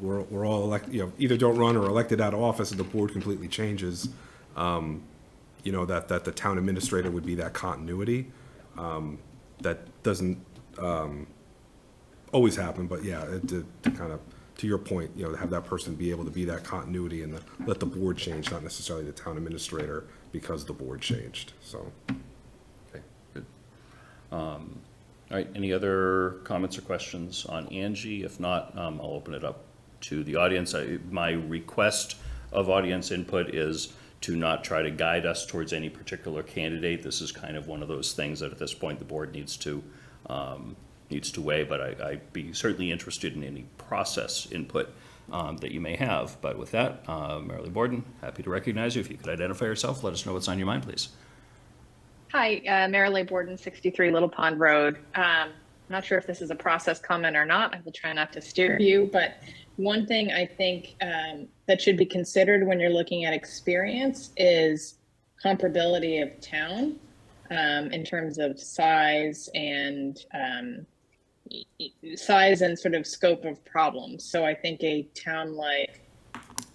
we're all elected, either don't run or elected out of office and the board completely changes, that the town administrator would be that continuity. That doesn't always happen, but yeah, to kind of, to your point, to have that person be able to be that continuity and let the board change, not necessarily the town administrator, because the board changed, so. Okay, good. All right, any other comments or questions on Angie? If not, I'll open it up to the audience. My request of audience input is to not try to guide us towards any particular candidate. This is kind of one of those things that at this point the board needs to weigh, but I'd be certainly interested in any process input that you may have. But with that, Marilee Borden, happy to recognize you. If you could identify yourself, let us know what's on your mind, please. Hi, Marilee Borden, 63 Little Pond Road. I'm not sure if this is a process comment or not. I will try not to steer you, but one thing I think that should be considered when you're looking at experience is comparability of town in terms of size and sort of scope of problems. So I think a town like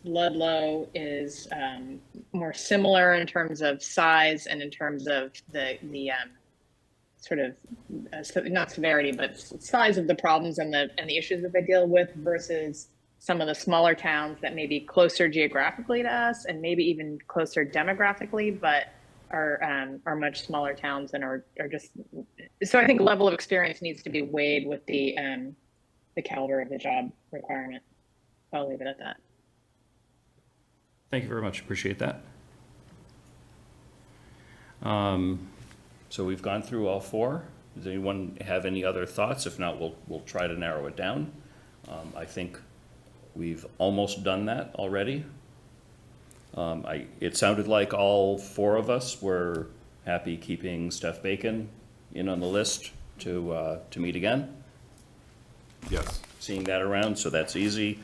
Ludlow is more similar in terms of size and in terms of the sort of not severity, but size of the problems and the issues that they deal with versus some of the smaller towns that may be closer geographically to us and maybe even closer demographically, but are much smaller towns and are just. So I think level of experience needs to be weighed with the caliber of the job requirement. I'll leave it at that. Thank you very much. Appreciate that. So we've gone through all four. Does anyone have any other thoughts? If not, we'll try to narrow it down. I think we've almost done that already. It sounded like all four of us were happy keeping Steph Bacon in on the list to meet again. Yes. Seeing that around, so that's easy.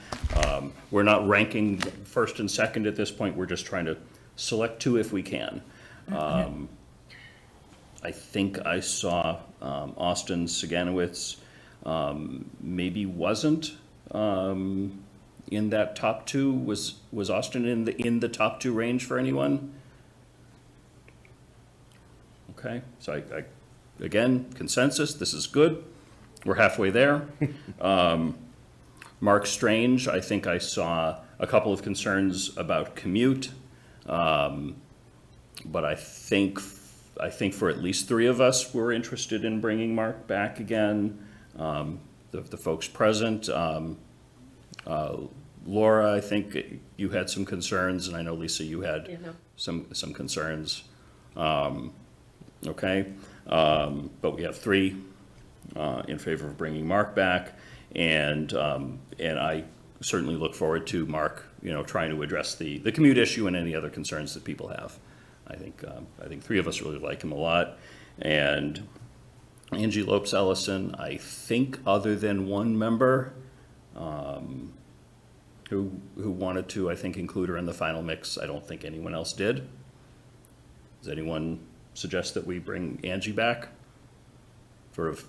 We're not ranking first and second at this point. We're just trying to select two if we can. I think I saw Austin Saganowitz maybe wasn't in that top two. Was Austin in the top two range for anyone? Okay, so I again, consensus, this is good. We're halfway there. Mark Strange, I think I saw a couple of concerns about commute. But I think for at least three of us, we're interested in bringing Mark back again. The folks present, Laura, I think you had some concerns, and I know, Lisa, you had some concerns. Okay, but we have three in favor of bringing Mark back, and I certainly look forward to Mark, trying to address the commute issue and any other concerns that people have. I think three of us really like him a lot, and Angie Lopes Ellison, I think other than one member who wanted to, I think, include her in the final mix, I don't think anyone else did. Does anyone suggest that we bring Angie back? Sort of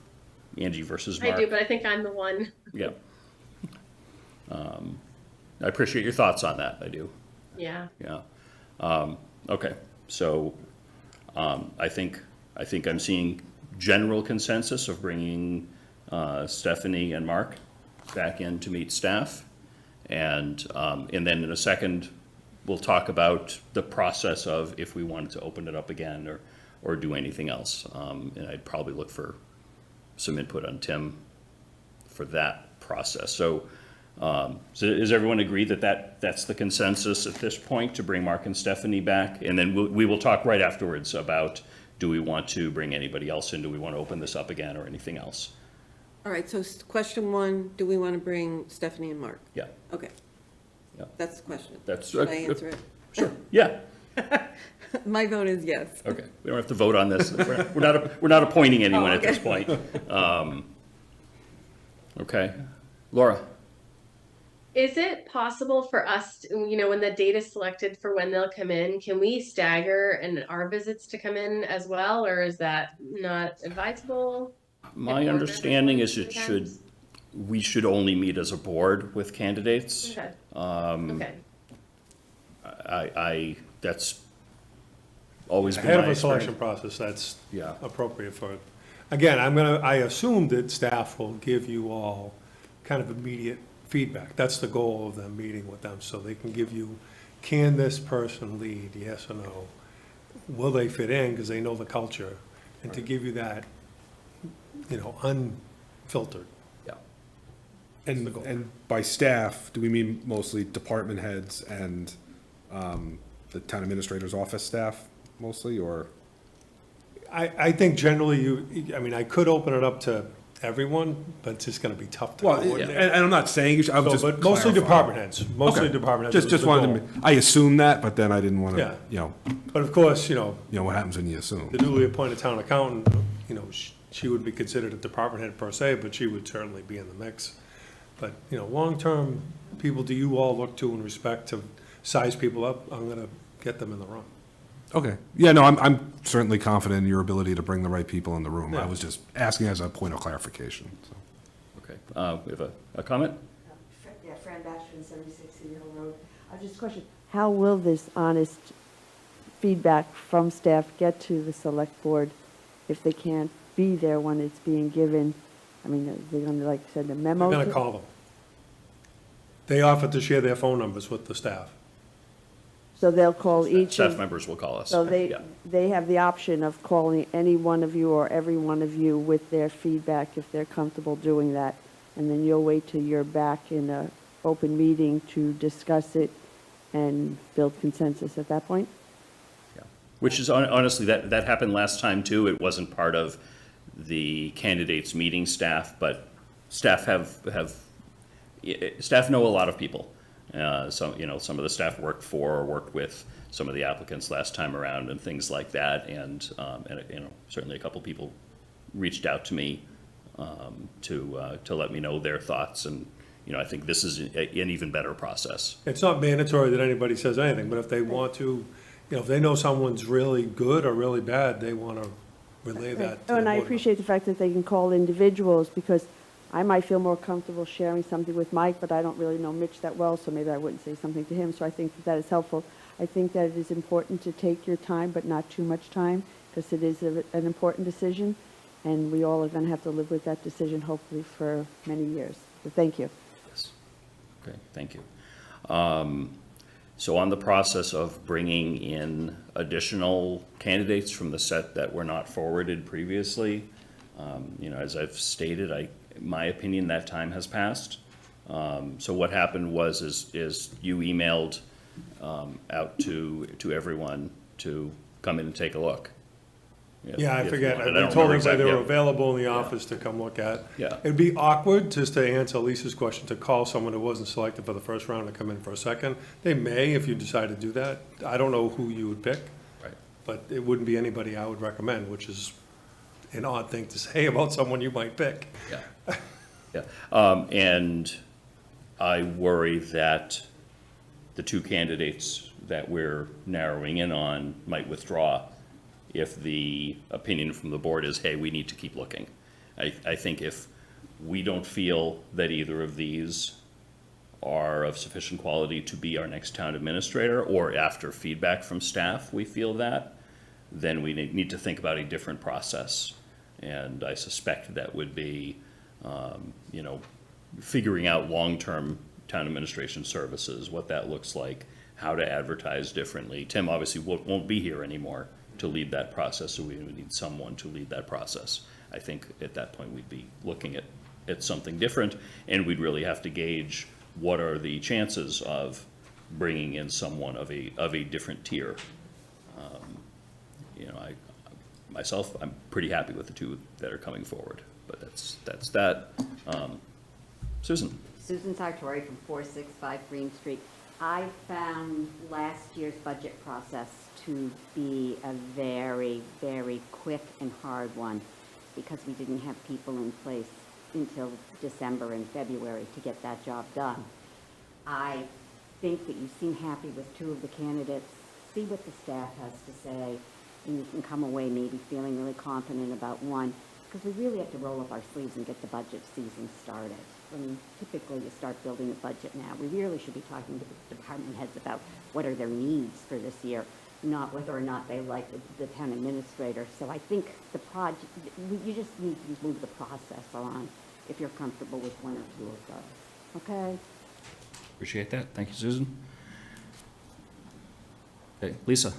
Angie versus Mark. I do, but I think I'm the one. Yeah. I appreciate your thoughts on that. I do. Yeah. Yeah. Okay. So I think I'm seeing general consensus of bringing Stephanie and Mark back in to meet staff, and then in a second we'll talk about the process of if we wanted to open it up again or do anything else. And I'd probably look for some input on Tim for that process. So does everyone agree that's the consensus at this point, to bring Mark and Stephanie back? And then we will talk right afterwards about, do we want to bring anybody else in? Do we want to open this up again or anything else? All right, so question one, do we want to bring Stephanie and Mark? Yeah. Okay. Yeah. That's the question. That's Should I answer it? Sure. Yeah. My vote is yes. Okay. We don't have to vote on this. We're not appointing anyone at this point. Okay. Laura. Is it possible for us, when the date is selected for when they'll come in, can we stagger and our visits to come in as well, or is that not advisable? My understanding is we should only meet as a board with candidates. Okay. Okay. That's always been Ahead of my a selection experience. process, that's Yeah. appropriate for it. Again, I assume that staff will give you all kind of immediate feedback. That's the goal of them meeting with them, so they can give you, can this person lead, yes or no? Will they fit in, because they know the culture, and to give you that, unfiltered. Yeah. And by staff, do we mean mostly department heads and the town administrator's office staff mostly, or? I think generally I could open it up to everyone, but it's just gonna be tough to Well, coordinate. and I'm not saying, I'm just But mostly clarifying. department heads, mostly Okay. department heads. Just was the wanted goal. to, I assumed that, but then I didn't want Yeah. to, But of course, what happens when you assume? the newly appointed town accountant, she would be considered a department head per se, but she would certainly be in the mix. But, long-term people do you all look to and respect to size people up, I'm gonna get them in the run. Okay. Yeah, no, I'm certainly confident in your ability to bring the right people in the room. I Yeah. was just asking as a point of clarification, so. Okay. We have a comment? Yeah, Fran Bashford, 76 City Hill Road. Just a question, how will this honest feedback from staff get to the select board if they can't be there when it's being given? I mean, they're going to, like you said, the memo? We're going to call them. They offered to share their phone numbers with the staff. So they'll call each Staff of, members will call us. so Yeah. they have the option of calling any one of you or every one of you with their feedback if they're comfortable doing that. And then you'll wait till you're back in a open meeting to discuss it and build consensus at that point? Which is honestly, that happened last time too. It wasn't part of the candidates meeting staff, but staff staff know a lot of people. Some of the staff worked for or worked with some of the applicants last time around and things like that. And certainly a couple people reached out to me to let me know their thoughts. And, I think this is an even better process. It's not mandatory that anybody says anything, but if they want to, if they know someone's really good or really bad, they want to relay that to Oh, and the I board. appreciate the fact that they can call individuals, because I might feel more comfortable sharing something with Mike, but I don't really know Mitch that well, so maybe I wouldn't say something to him. So I think that is helpful. I think that it is important to take your time, but not too much time, because it is an important decision, and we all are going to have to live with that decision, hopefully, for many years. So thank you. Yes. Okay, thank you. So on the process of bringing in additional candidates from the set that were not forwarded previously, as I've stated, my opinion, that time has passed. So what happened was you emailed out to everyone to come in and take a look. Yeah, I If forget. you I wanted. I don't told remember everybody they were exactly. available in the office to come look at. Yeah. It'd be awkward, just to answer Lisa's question, to call someone who wasn't selected for the first round to come in for a second. They may, if you decide to do that. I don't know who you would pick. Right. But it wouldn't be anybody I would recommend, which is an odd thing to say about someone you might pick. Yeah. Yeah. And I worry that the two candidates that we're narrowing in on might withdraw if the opinion from the board is, hey, we need to keep looking. I think if we don't feel that either of these are of sufficient quality to be our next town administrator, or after feedback from staff we feel that, then we need to think about a different process. And I suspect that would be, figuring out long-term town administration services, what that looks like, how to advertise differently. Tim obviously won't be here anymore to lead that process, so we would need someone to lead that process. I think at that point we'd be looking at something different, and we'd really have to gauge what are the chances of bringing in someone of a different tier. I'm pretty happy with the two that are coming forward, but that's that. Susan? Susan Sartori from 465 Green Street. I found last year's budget process to be a very, very quick and hard one, because we didn't have people in place until December and February to get that job done. I think that you seem happy with two of the candidates. See what the staff has to say, and you can come away maybe feeling really confident about one, because we really have to roll up our sleeves and get the budget season started. I mean, typically you start building a budget now. We really should be talking to the department heads about what are their needs for this year, not whether or not they like the town administrator. So I think the project, you just need to move the process on if you're comfortable with one or two of those. Okay? Appreciate that. Thank you, Susan. Okay, Lisa?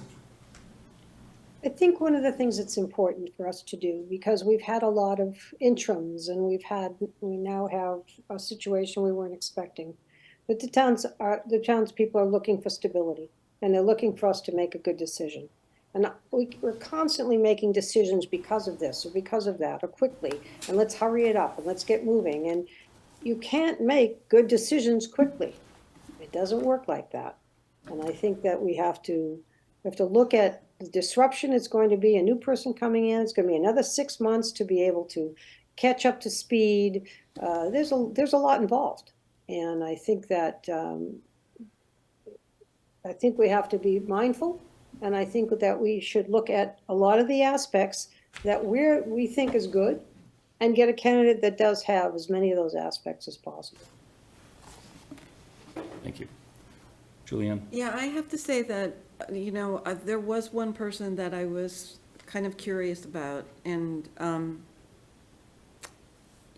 I think one of the things that's important for us to do, because we've had a lot of interims and we now have a situation we weren't expecting. But the townspeople are looking for stability, and they're looking for us to make a good decision. And we're constantly making decisions because of this or because of that or quickly, and let's hurry it up and let's get moving. And you can't make good decisions quickly. It doesn't work like that. And I think that we have to look at the disruption. It's going to be a new person coming in. It's going to be another 6 months to be able to catch up to speed. There's a lot involved, and I think that we have to be mindful, and I think that we should look at a lot of the aspects that we think is good, and get a candidate that does have as many of those aspects as possible. Thank you. Julianne? Yeah, I have to say that, there was one person that I was kind of curious about, and,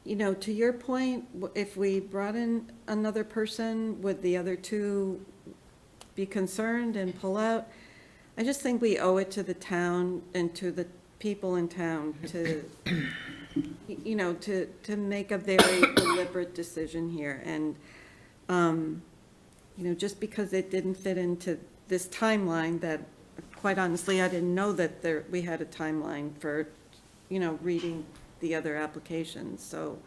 to your point, if we brought in another person, would the other two be concerned and pull out? I just think we owe it to the town and to the people in town to, to make a very deliberate decision here. And, just because it didn't fit into this timeline that, quite honestly, I didn't know that we had a timeline for, reading the other applications. So,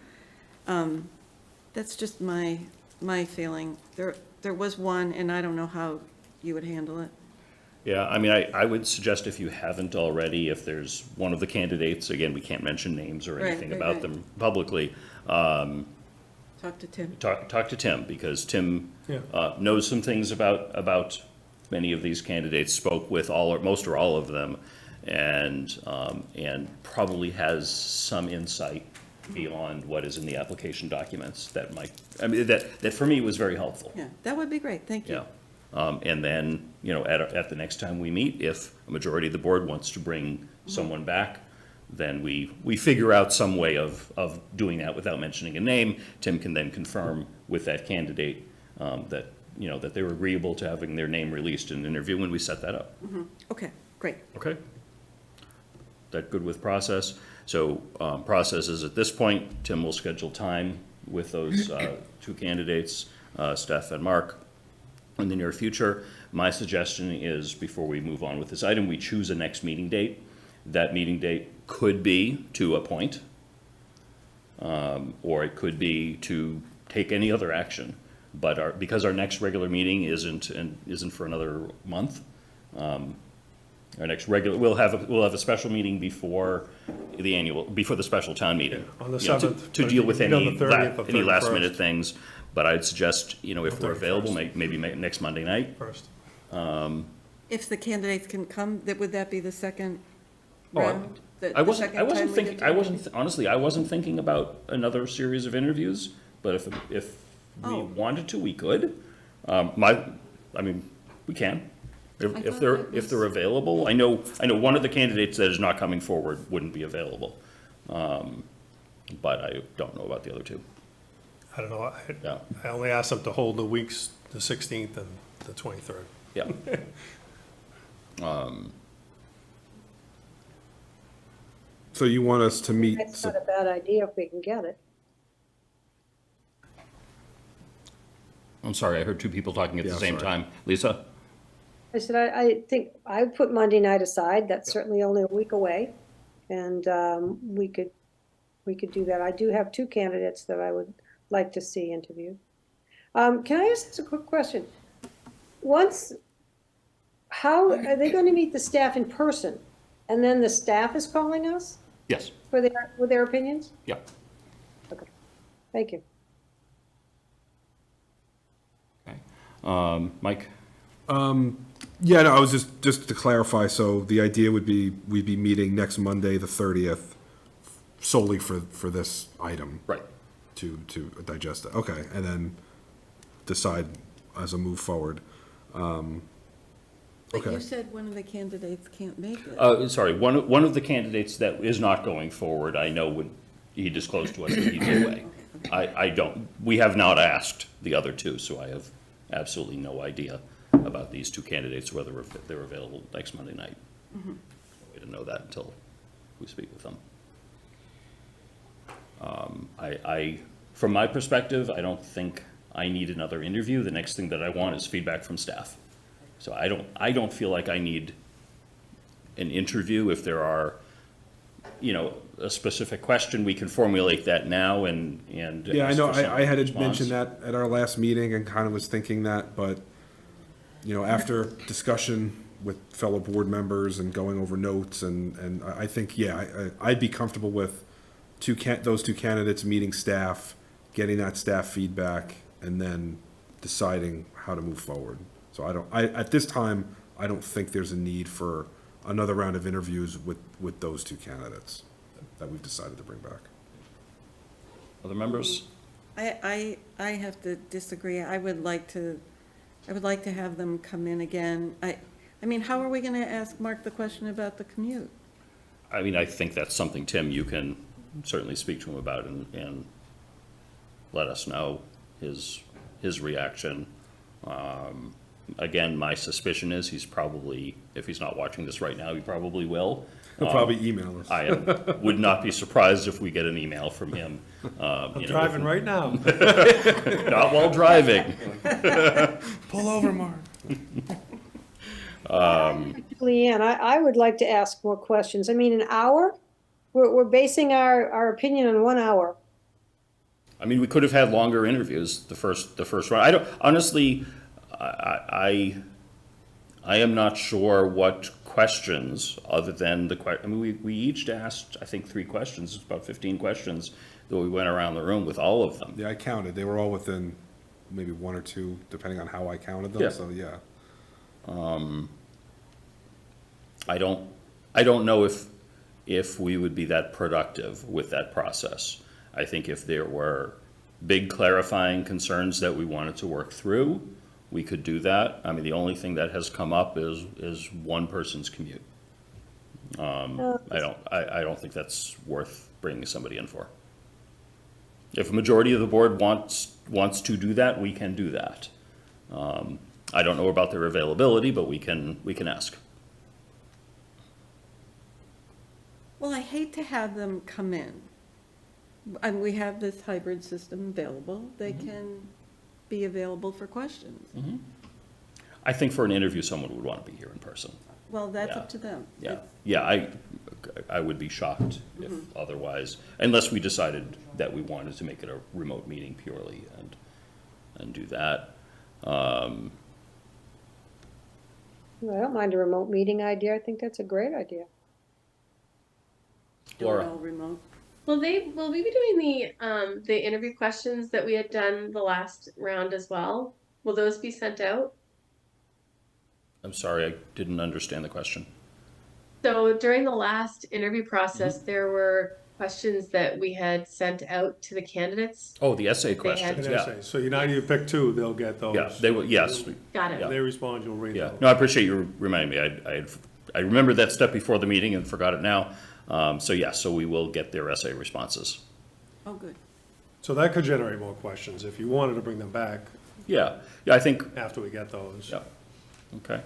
that's just my feeling. There was one, and I don't know how you would handle it. Yeah, I mean, I would suggest if you haven't already, if there's one of the candidates, again, we can't mention names or anything about them publicly. Talk to Tim. Talk to Tim, because Tim Yeah. knows some things about many of these candidates, spoke with most or all of them, and probably has some insight beyond what is in the application documents that might, that for me was very helpful. Yeah, that would be great. Thank you. Yeah. And then, at the next time we meet, if a majority of the board wants to bring someone back, then we figure out some way of doing that without mentioning a name. Tim can then confirm with that candidate that, that they were agreeable to having their name released in an interview when we set that up. Okay, great. Okay. That good with process? So process is at this point, Tim will schedule time with those two candidates, Steph and Mark, in the near future. My suggestion is, before we move on with this item, we choose a next meeting date. That meeting date could be to appoint, or it could be to take any other action. But because our next regular meeting isn't for another month, our next regular, we'll have a special meeting before the special town meeting. On the you know, 7th. to deal with any, On the 30th or any last 31st. minute things. But I'd suggest, if they're 31st. available, maybe next Monday night. First. If the candidates can come, would that be the second Oh, round? I wasn't thinking about another series of interviews, but if we wanted to, we could. We can. If they're available. I know one of the candidates that is not coming forward wouldn't be available. But I don't know about the other two. I don't know. Yeah. I only asked them to hold the weeks, the 16th and the 23rd. Yeah. So you want us to meet, That's not a bad idea if we can get it. I'm sorry, I heard two people talking at the same sorry. time. Lisa? I said, I think, I put Monday night aside, that's certainly only a week away, and we could do that. I do have two candidates that I would like to see interviewed. Can I ask a quick question? How are they going to meet the staff in person, and then the staff is calling us Yes. with their opinions? Yeah. Okay, thank you. Okay. Mike? yeah, no, I was just to clarify, so the idea would be, we'd be meeting next Monday, the 30th, solely for this item. Right. To digest it, okay, and then decide as a move forward. But Okay. you said one of the candidates can't make it. Sorry, one of the candidates that is not going forward, I know he disclosed to us that he's away. We have not asked the other two, so I have absolutely no idea about these two candidates, whether they're available next Monday night. We didn't know that until we speak with them. From my perspective, I don't think I need another interview. The next thing that I want is feedback from staff. So I don't feel like I need an interview. If there are, a specific question, we can formulate that now and. Yeah, I ask know, for some I had response. mentioned that at our last meeting and kind of was thinking that, but, after discussion with fellow board members and going over notes and I think, yeah, I'd be comfortable with those two candidates meeting staff, getting that staff feedback, and then deciding how to move forward. So at this time, I don't think there's a need for another round of interviews with those two candidates that we've decided to bring back. Other members? I have to disagree. I would like to I would like to have them come in again. I mean, how are we going to ask Mark the question about the commute? I mean, I think that's something, Tim, you can certainly speak to him about and let us know his reaction. Again, my suspicion is he's probably, if he's not watching this right now, he probably will. He'll probably email us. I would not be surprised if we get an email from him. I'm driving right now. Not while driving. Pull over, Mark. Leanne, I would like to ask more questions. I mean, an hour? We're basing our opinion on 1 hour. I mean, we could have had longer interviews the first round. I don't, honestly, I am not sure what questions, other than I mean, we each asked, I think, 3 questions. It's about 15 questions that we went around the room with all of them. Yeah, I counted. They were all within maybe 1 or 2, depending on how I counted them, Yeah. so yeah. I don't know if we would be that productive with that process. I think if there were big clarifying concerns that we wanted to work through, we could do that. I mean, the only thing that has come up is one person's commute. I don't think that's worth bringing somebody in for. If a majority of the board wants to do that, we can do that. I don't know about their availability, but we can ask. Well, I hate to have them come in. And we have this hybrid system available. They can be available for questions. I think for an interview, someone would want to be here in person. Well, that's up to them. Yeah, I would be shocked if otherwise, unless we decided that we wanted to make it a remote meeting purely and do that. I don't mind a remote meeting idea. I think that's a great idea. Laura. All remote. Will we be doing the interview questions that we had done the last round as well? Will those be sent out? I'm sorry, I didn't understand the question. So during the last interview process, there were questions that we had sent out to the candidates. Oh, the essay They questions, had- yeah. So you now you pick 2, they'll get those. Yeah, they will, yes. Got it. If they respond, you'll read Yeah, those. no, I appreciate you reminding me. I remembered that step before the meeting and forgot it now. So we will get their essay responses. Oh, good. So that could generate more questions if you wanted to bring them back Yeah, I think, after we get those. yeah, okay.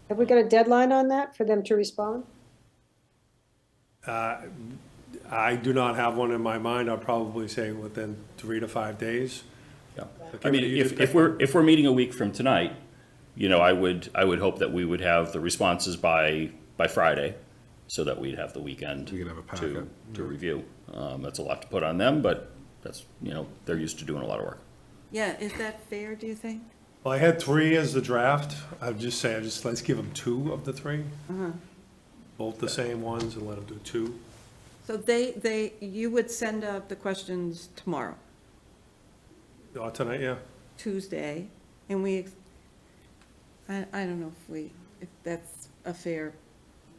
Have we got a deadline on that for them to respond? I do not have one in my mind. I'll probably say within 3 to 5 days. Yeah. Okay, I mean, you just if we're meeting a week from tonight, I would hope that we would have the responses by Friday, so that we'd have the weekend We could have a packet, to review. That's a lot to put on them, but that's, they're used to doing a lot of work. Yeah, is that fair, do you think? Well, I had 3 as the draft. I'd just say, let's give them 2 of the 3. Both the same ones, and let them do 2. So you would send out the questions tomorrow, Tonight, yeah. Tuesday, and I don't know if that's a fair,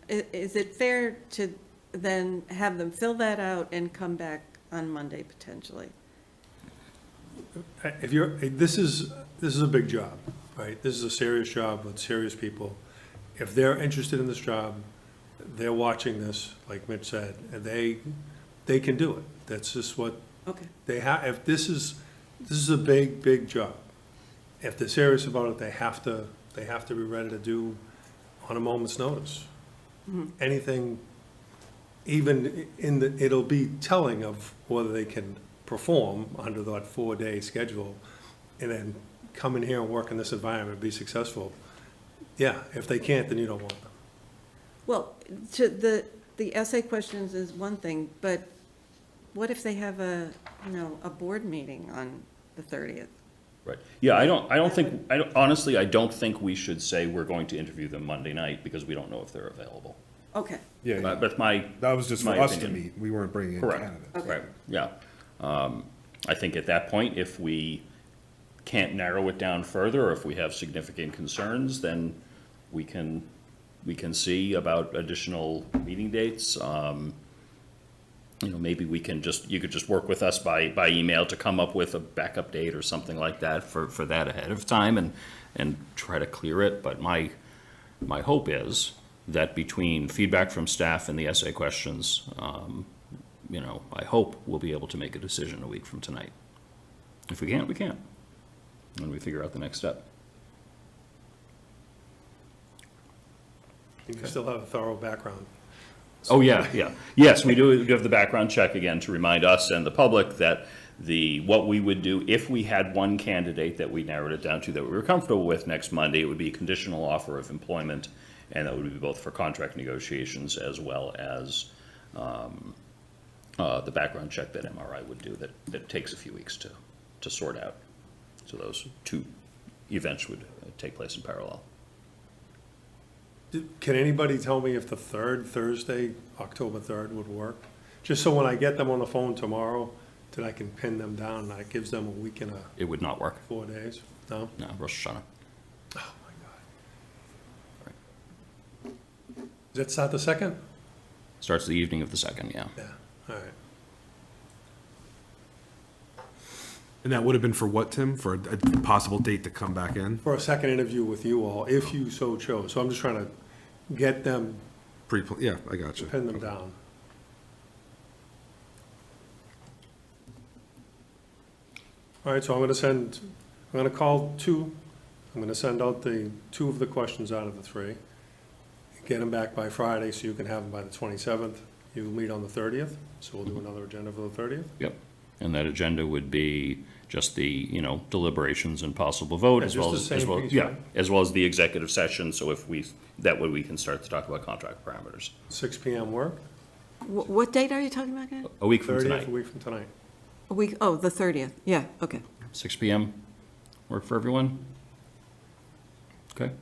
is it fair to then have them fill that out and come back on Monday potentially? This is a big job, right? This is a serious job with serious people. If they're interested in this job, they're watching this, like Mitch said, and they can do it. That's just what Okay. they have. If this is a big, big job. If they're serious about it, they have to be ready to do on a moment's notice. Anything, even it'll be telling of whether they can perform under that 4-day schedule, and then come in here and work in this environment and be successful. Yeah, if they can't, then you don't want them. Well, the essay questions is one thing, but what if they have a board meeting on the 30th? Right. Yeah, honestly, I don't think we should say we're going to interview them Monday night, because we don't know if they're available. Okay. Yeah, yeah. But That was just for my us to opinion. meet. We weren't bringing in Correct. candidates. Right, yeah. I think at that point, if we can't narrow it down further, or if we have significant concerns, then we can see about additional meeting dates. maybe we can you could just work with us by email to come up with a backup date or something like that for that ahead of time and try to clear it. But my hope is that between feedback from staff and the essay questions, I hope we'll be able to make a decision a week from tonight. If we can't, we can't. And we figure out the next step. You can still have a thorough background. Oh, yeah. Yes, we do have the background check again to remind us and the public that what we would do if we had one candidate that we narrowed it down to that we were comfortable with next Monday, it would be a conditional offer of employment, and that would be both for contract negotiations as well as the background check that MRI would do that takes a few weeks to sort out. So those two events would take place in parallel. Can anybody tell me if the third Thursday, October 3rd, would work? Just so when I get them on the phone tomorrow, that I can pin them down, and that gives them a week and It would not work. 4 days? No? No, Rosh Hashanah. Oh, my God. Does that start the 2nd? Starts the evening of the 2nd, yeah. Yeah, all right. And that would have been for what, Tim? For a possible date to come back in? For a second interview with you all, if you so chose. So I'm just trying to get them, Yeah, I got you. pin them down. All right, so I'm gonna call two. I'm gonna send out the two of the questions out of the three. Get them back by Friday so you can have them by the 27th. You'll meet on the 30th, so we'll do another agenda for the 30th. Yep. And that agenda would be just the, deliberations and possible vote Yeah, as just well the as, same piece, yeah, right? as well as the executive session. So that way we can start to talk about contract parameters. 6 PM work? What date are you talking about again? A week from 30th, tonight, a week from tonight. A week, oh, the 30th, yeah, okay. 6 PM. Work for everyone? Okay.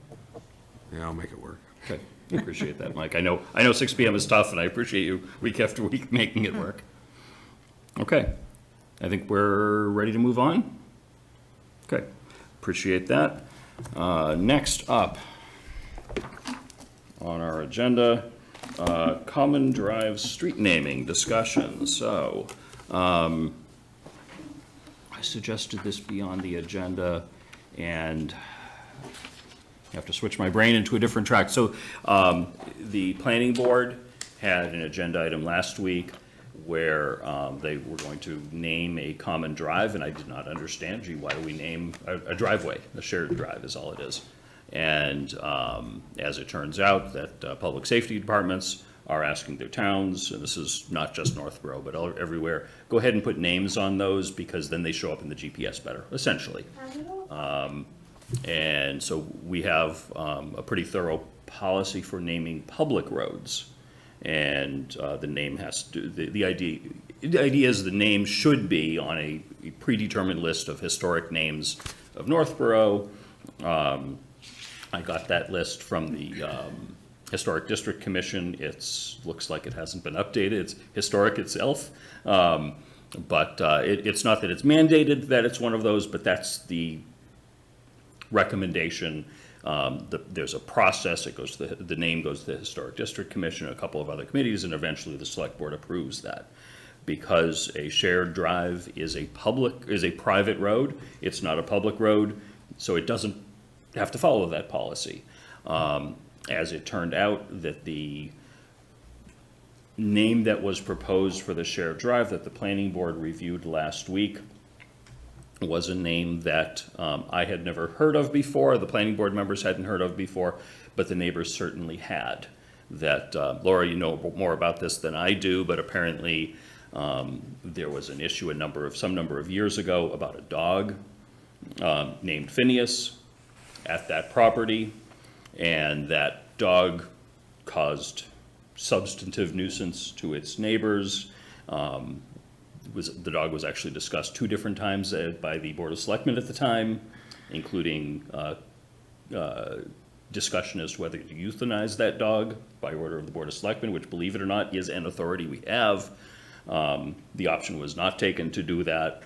Yeah, I'll make it work. Okay. Appreciate that, Mike. I know 6 PM is tough, and I appreciate you week after week making it work. Okay. I think we're ready to move on. Okay. Appreciate that. Next up on our agenda, Common Drive street naming discussion. So, I suggested this be on the agenda, and I have to switch my brain into a different track. So the planning board had an agenda item last week where they were going to name a common drive, and I did not understand, why do we name a driveway? A shared drive is all it is. And as it turns out, that public safety departments are asking their towns, and this is not just Northborough, but everywhere, go ahead and put names on those because then they show up in the GPS better, essentially. And so we have a pretty thorough policy for naming public roads. And the name has to, the idea is the name should be on a predetermined list of historic names of Northborough. I got that list from the Historic District Commission. Looks like it hasn't been updated. It's historic itself. But it's not that it's mandated that it's one of those, but that's the recommendation. There's a process. It goes to the name goes to the Historic District Commission, a couple of other committees, and eventually the Select Board approves that. Because a shared drive is a private road, it's not a public road, so it doesn't have to follow that policy. As it turned out, that the name that was proposed for the shared drive that the planning board reviewed last week was a name that I had never heard of before, the planning board members hadn't heard of before, but the neighbors certainly had. That, Laura, you know more about this than I do, but apparently there was an issue some number of years ago about a dog named Phineas at that property, and that dog caused substantive nuisance to its neighbors. The dog was actually discussed 2 different times by the Board of Selectmen at the time, including discussion as to whether to euthanize that dog by order of the Board of Selectmen, which, believe it or not, is an authority we have. The option was not taken to do that.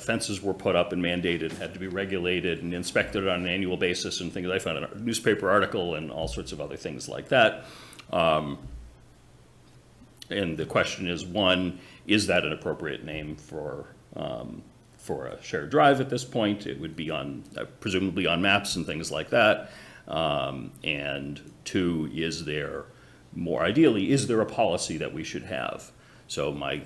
Fences were put up and mandated, had to be regulated and inspected on an annual basis and things. I found a newspaper article and all sorts of other things like that. And the question is, one, is that an appropriate name for a shared drive at this point? It would be on, presumably on maps and things like that. And two, is there, more ideally, is there a policy that we should have? So my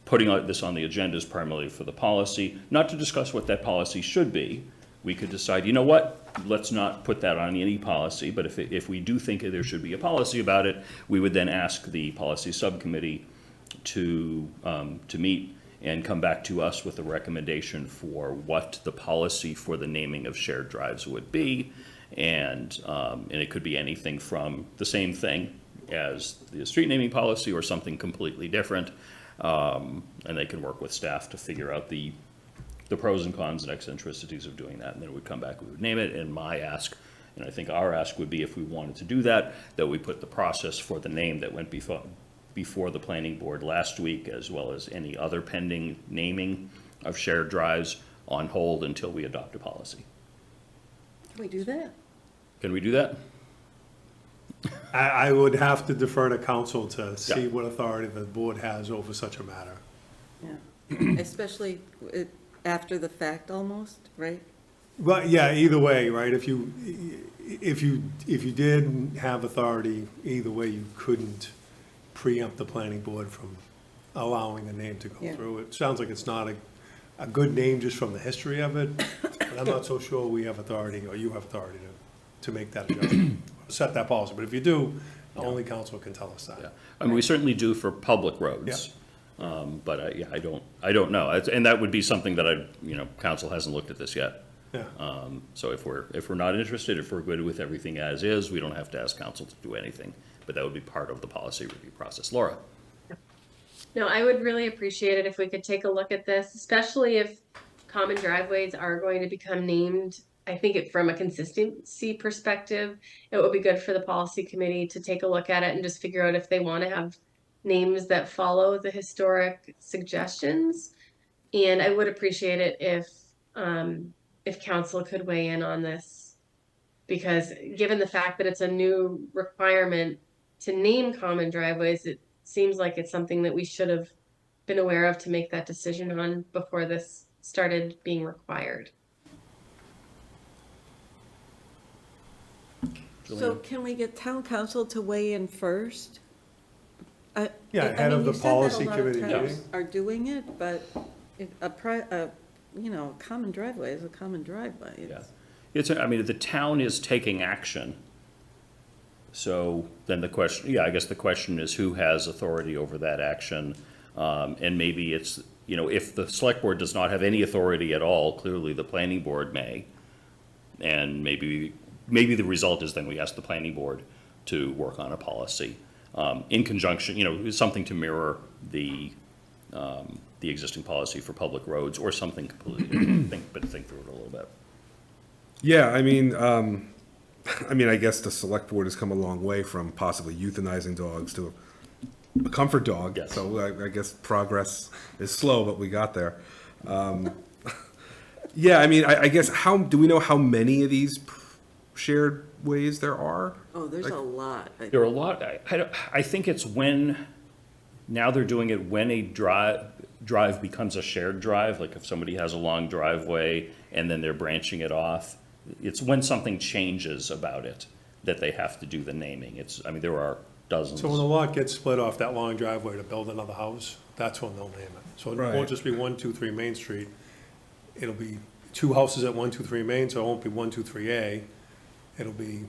putting this on the agenda is primarily for the policy, not to discuss what that policy should be. We could decide, you know what, let's not put that on any policy, but if we do think there should be a policy about it, we would then ask the policy subcommittee to meet and come back to us with a recommendation for what the policy for the naming of shared drives would be. And it could be anything from the same thing as the street naming policy or something completely different. And they can work with staff to figure out the pros and cons and eccentricities of doing that. And then we'd come back, we would name it. And my ask, and I think our ask would be, if we wanted to do that, that we put the process for the name that went before the planning board last week, as well as any other pending naming of shared drives, on hold until we adopt a policy. Can we do that? Can we do that? I would have to defer to council to see Yeah. what authority the board has over such a matter. Yeah, especially after the fact almost, right? But yeah, either way, right, if you did have authority, either way, you couldn't preempt the planning board from allowing the name to go Yeah. through. It sounds like it's not a good name just from the history of it, but I'm not so sure we have authority, or you have authority to make that adjustment, set that policy. But if you do, only council can tell us that. Yeah. I mean, we certainly do for public roads. But I don't know. And that would be something that council hasn't looked at this yet. Yeah. So if we're not interested, if we're good with everything as is, we don't have to ask council to do anything. But that would be part of the policy review process. Laura? No, I would really appreciate it if we could take a look at this, especially if common driveways are going to become named. I think from a consistency perspective, it would be good for the policy committee to take a look at it and just figure out if they want to have names that follow the historic suggestions. And I would appreciate it if council could weigh in on this, because given the fact that it's a new requirement to name common driveways, it seems like it's something that we should have been aware of to make that decision on before this started being required. So can we get town council to weigh in first? Yeah, ahead of the policy committee You said that a lot of meeting. towns are doing it, but common driveway is a common driveway. Yeah. The town is taking action. So then the question, I guess the question is, who has authority over that action? And maybe it's, if the select board does not have any authority at all, clearly the planning board may. And maybe the result is then we ask the planning board to work on a policy in conjunction, something to mirror the existing policy for public roads, or something completely different. Think through it a little bit. Yeah, I guess the select board has come a long way from possibly euthanizing dogs to a comfort dog. Yes. So I guess progress is slow, but we got there. Yeah, I guess do we know how many of these shared ways there are? Oh, there's a lot. There are a lot. I think it's now they're doing it when a drive becomes a shared drive, like if somebody has a long driveway and then they're branching it off. It's when something changes about it that they have to do the naming. There are dozens. So when the lot gets split off that long driveway to build another house, that's when they'll name it. So it Right. won't just be 123 Main Street. It'll be two houses at 123 Main, so it won't be 123A. It'll be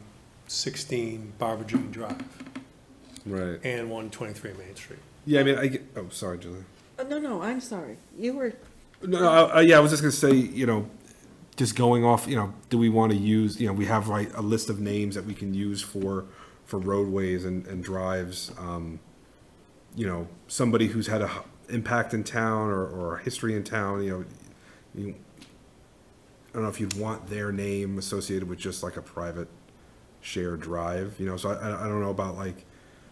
16 Barbara Jean Drive Right. and 123 Main Street. Yeah, oh, sorry, Julie. No, I'm sorry. You were. No, I was just gonna say, just going off, do we want to use, we have a list of names that we can use for roadways and drives. Somebody who's had a impact in town or a history in town, I don't know if you'd want their name associated with just like a private shared drive, so I don't know about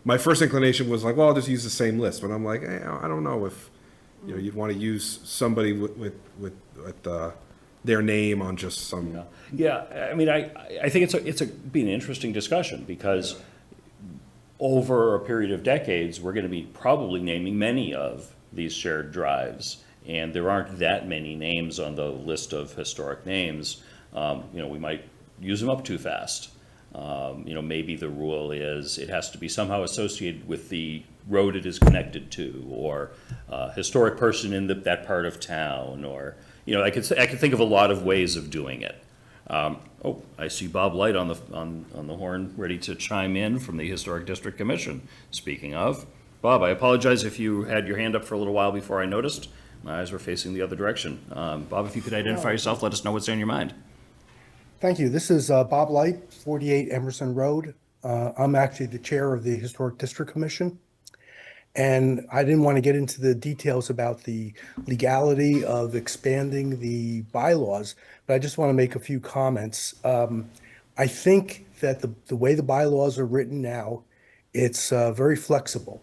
my first inclination was I'll just use the same list, but I'm I don't know if, you'd want to use somebody with their name on just some. Yeah, I think it's be an interesting discussion, because over a period of decades, we're gonna be probably naming many of these shared drives. And there aren't that many names on the list of historic names. We might use them up too fast. Maybe the rule is it has to be somehow associated with the road it is connected to, or a historic person in that part of town, or, I could think of a lot of ways of doing it. I see Bob Light on the horn, ready to chime in from the Historic District Commission. Speaking of, Bob, I apologize if you had your hand up for a little while before I noticed. My eyes were facing the other direction. Bob, if you could identify yourself, let us know what's on your mind. Thank you. This is Bob Light, 48 Emerson Road. I'm actually the chair of the Historic District Commission. And I didn't want to get into the details about the legality of expanding the bylaws, but I just want to make a few comments. I think that the way the bylaws are written now, it's very flexible.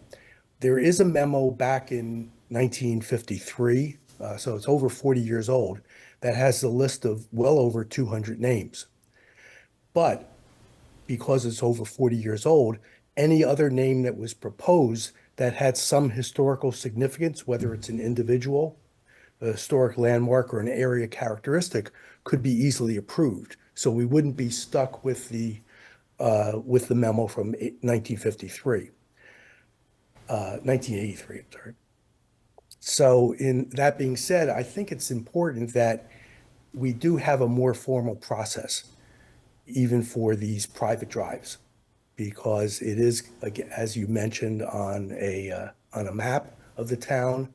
There is a memo back in 1953, so it's over 40 years old, that has a list of well over 200 names. But because it's over 40 years old, any other name that was proposed that had some historical significance, whether it's an individual, a historic landmark, or an area characteristic, could be easily approved. So we wouldn't be stuck with the memo from 1953, 1983, I'm sorry. So in that being said, I think it's important that we do have a more formal process, even for these private drives, because it is, as you mentioned, on a map of the town,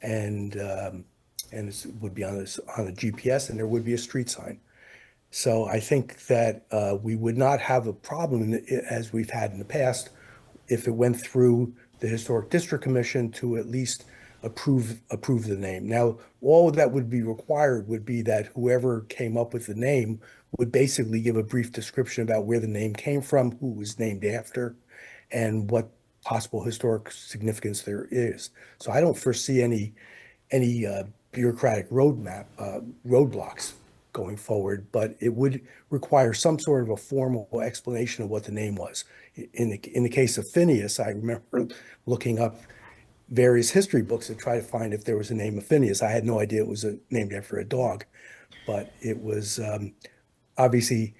and it would be on a GPS, and there would be a street sign. So I think that we would not have a problem, as we've had in the past, if it went through the Historic District Commission to at least approve the name. Now, all that would be required would be that whoever came up with the name would basically give a brief description about where the name came from, who it was named after, and what possible historic significance there is. So I don't foresee any bureaucratic roadblocks going forward, but it would require some sort of a formal explanation of what the name was. In the case of Phineas, I remember looking up various history books to try to find if there was a name of Phineas. I had no idea it was named after a dog, but it was obviously,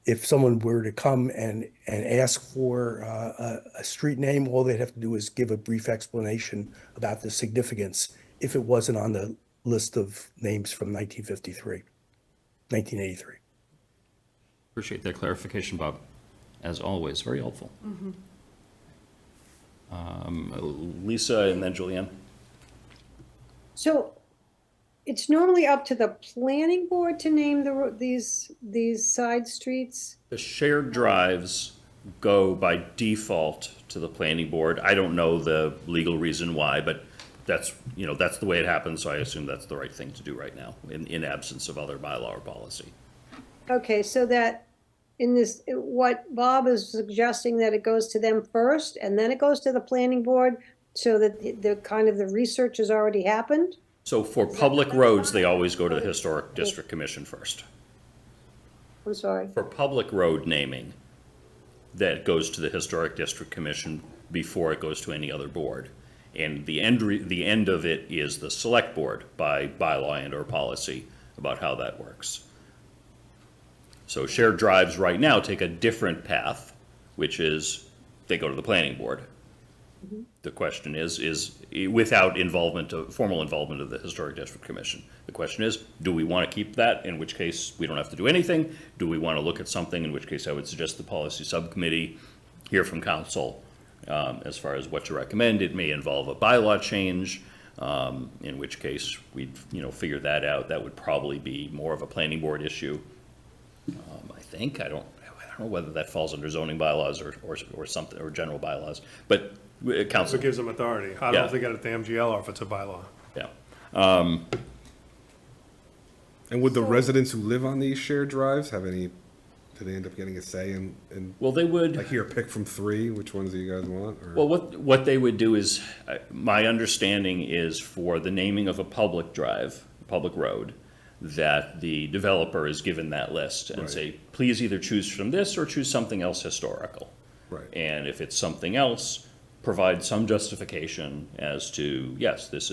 if someone were to come and ask for a street name, all they'd have to do is give a brief explanation about the significance if it wasn't on the list of names from 1983. Appreciate that clarification, Bob. As always, very helpful. Mm-hmm. Lisa and then Julianne. So it's normally up to the planning board to name these side streets? The shared drives go by default to the planning board. I don't know the legal reason why, but that's the way it happens, so I assume that's the right thing to do right now, in absence of other bylaw or policy. Okay, so that in this, what Bob is suggesting, that it goes to them first and then it goes to the planning board, so that the research has already happened? So for public roads, they always go to the Historic District Commission first. I'm sorry. For public road naming, that goes to the Historic District Commission before it goes to any other board. And the end of it is the select board by bylaw and or policy about how that works. So shared drives right now take a different path, which is they go to the planning board. Mm-hmm. The question is without formal involvement of the Historic District Commission. The question is, do we want to keep that, in which case we don't have to do anything? Do we want to look at something, in which case I would suggest the policy subcommittee hear from council as far as what to recommend. It may involve a bylaw change, in which case we'd figure that out. That would probably be more of a planning board issue. I think, I don't know whether that falls under zoning bylaws or something, or general bylaws, but council. It gives them authority. I don't know if they get it at the MGL or if it's a bylaw. Yeah. And would the residents who live on these shared drives have any, do they end up getting a say in? Well, they would. Like here, pick from three, which ones do you guys want? Or? Well, what they would do is, my understanding is for the naming of a public drive, public road, that the developer is given that list and say, please either choose from this or choose something else historical. Right. And if it's something else, provide some justification as to, yes, this,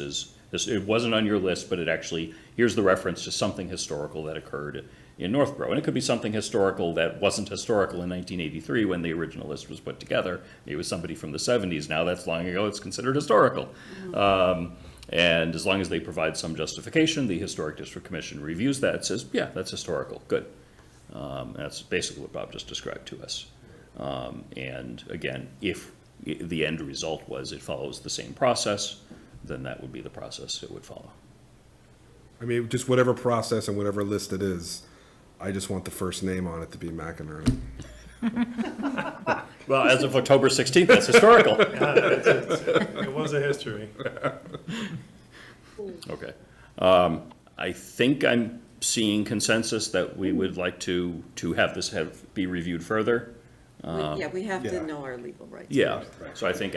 it wasn't on your list, but it actually, here's the reference to something historical that occurred in Northborough. And it could be something historical that wasn't historical in 1983 when the original list was put together. It was somebody from the 70s. Now that's long ago, it's considered historical. And as long as they provide some justification, the Historic District Commission reviews that, says, yeah, that's historical, good. That's basically what Bob just described to us. And again, if the end result was it follows the same process, then that would be the process it would follow. I mean, just whatever process and whatever list it is, I just want the first name on it to be McInerney. Well, as of October 16th, that's historical. It was a history. Okay. I think I'm seeing consensus that we would like to have this be reviewed further. Yeah, we have yeah. to know our legal rights. Yeah, so I think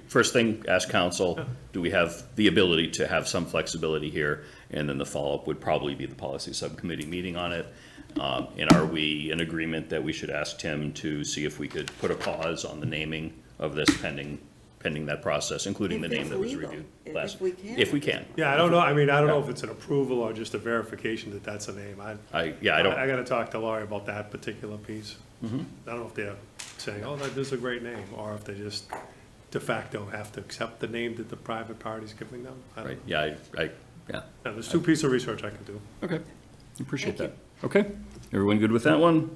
first thing, ask council, do we have the ability to have some flexibility here? And then the follow-up would probably be the policy subcommittee meeting on it. And are we in agreement that we should ask Tim to see if we could put a pause on the naming of this pending that process, including the If name it's that was legal, reviewed if last? we can. If we can. Yeah, I don't know, I mean, I don't know if it's an approval or just a verification that that's a name. I don't. I gotta talk to Laurie about that particular piece. Mhm. I don't know if they're saying, oh, that is a great name, or if they just de facto have to accept the name that the private party's giving them. I don't Right, know. yeah, Yeah, there's two pieces of research I can do. Okay, appreciate that. Okay, everyone good with that one?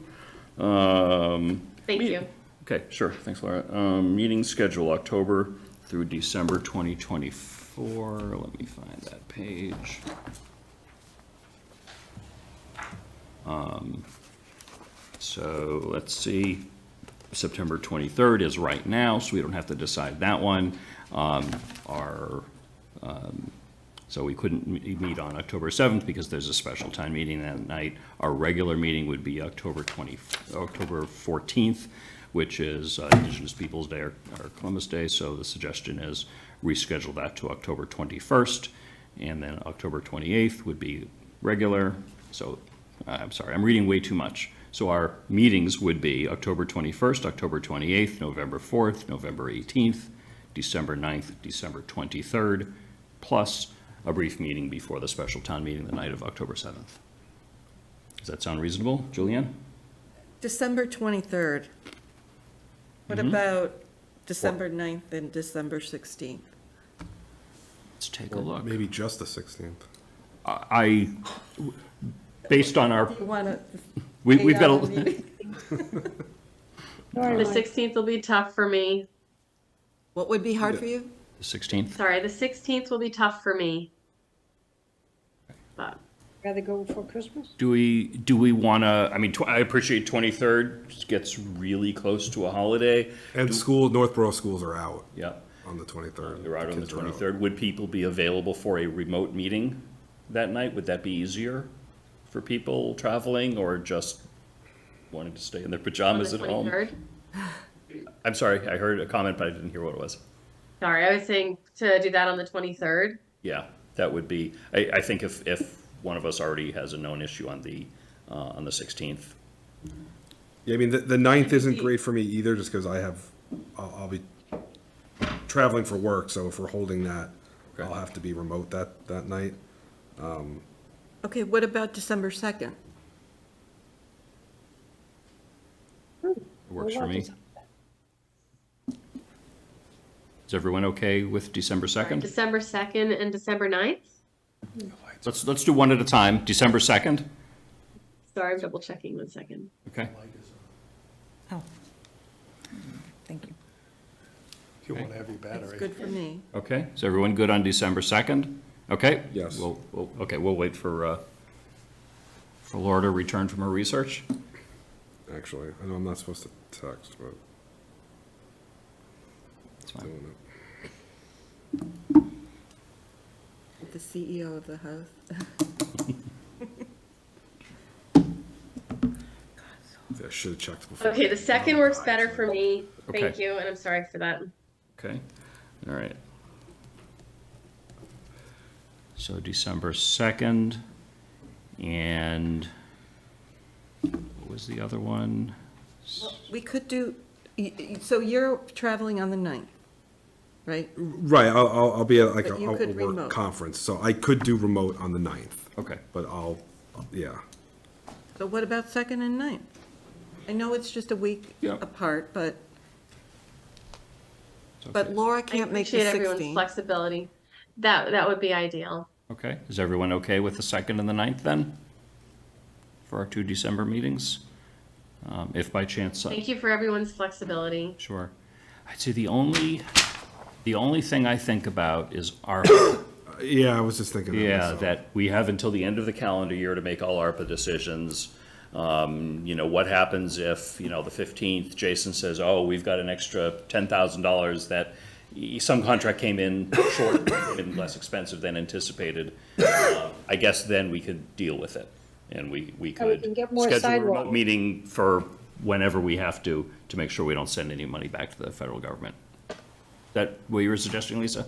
Thank you. Okay, sure, thanks, Laura. Meeting schedule, October through December 2024. Let me find that page. So let's see, September 23rd is right now, so we don't have to decide that one. So we couldn't meet on October 7th because there's a special town meeting that night. Our regular meeting would be October 14th, which is Indigenous Peoples' Day or Columbus Day. So the suggestion is reschedule that to October 21st, and then October 28th would be regular. So I'm sorry, I'm reading way too much. So our meetings would be October 21st, October 28th, November 4th, November 18th, December 9th, December 23rd, plus a brief meeting before the special town meeting the night of October 7th. Does that sound reasonable, Julianne? December 23rd. What about December 9th and December 16th? Let's take a look. Maybe just the 16th. Based on our, You want to? we've got a, The 16th will be tough for me. What would be hard for you? the 16th? Sorry, the 16th will be tough for me. But Rather go before Christmas? Do we want to, I mean, I appreciate 23rd gets really close to a holiday. And Northborough schools are out. Yeah. On the 23rd. They're out on the Kids are out. 23rd. Would people be available for a remote meeting that night? Would that be easier for people traveling or just wanting to stay in their pajamas on at the home? 23rd? I'm sorry, I heard a comment, but I didn't hear what it was. Sorry, I was saying to do that on the 23rd. Yeah, that would be, I think if one of us already has a known issue on the 16th. Yeah, I mean, the 9th isn't great for me either, just because I'll be traveling for work, so if we're holding that, I'll have to be remote that night. Okay, what about December 2nd? It works for me. Is everyone okay with December 2nd? December 2nd and December 9th? Let's do one at a time. December 2nd? Sorry, I'm double checking 1 second. Okay. Oh. Thank you. You want a heavy It's battery. good for me. Okay, is everyone good on December 2nd? Okay? Yes. We'll wait for Laura to return from her research. Actually, I know I'm not supposed to text, but. It's fine. Doing it. The CEO of the house. I should have checked before. Okay, the 2nd works better for me. Thank Okay. you, and I'm sorry for that. Okay, all right. So December 2nd, and what was the other one? We could do, So you're traveling on the 9th, right? Right, I'll be at like But you a could work remote. conference, so I could do remote on the 9th. Okay. But yeah. So what about 2nd and 9th? I know it's just a week Yep. apart, but It's But okay. Laura I can't make the appreciate everyone's 16th. flexibility. That would be ideal. Okay, is everyone okay with the 2nd and the 9th then? For our 2 December meetings? If by chance. Thank you for everyone's flexibility. Sure. I'd say the only thing I think about is our, Yeah, I was just thinking that yeah, myself. that we have until the end of the calendar year to make all ARPA decisions. You know, what happens if, you know, the 15th, Jason says, oh, we've got an extra $10,000 that some contract came in short, and less expensive than anticipated. I guess then we could deal with it, and we we could can get more schedule a sidewalk. remote meeting for whenever we have to make sure we don't send any money back to the federal government. Is that what you were suggesting, Lisa?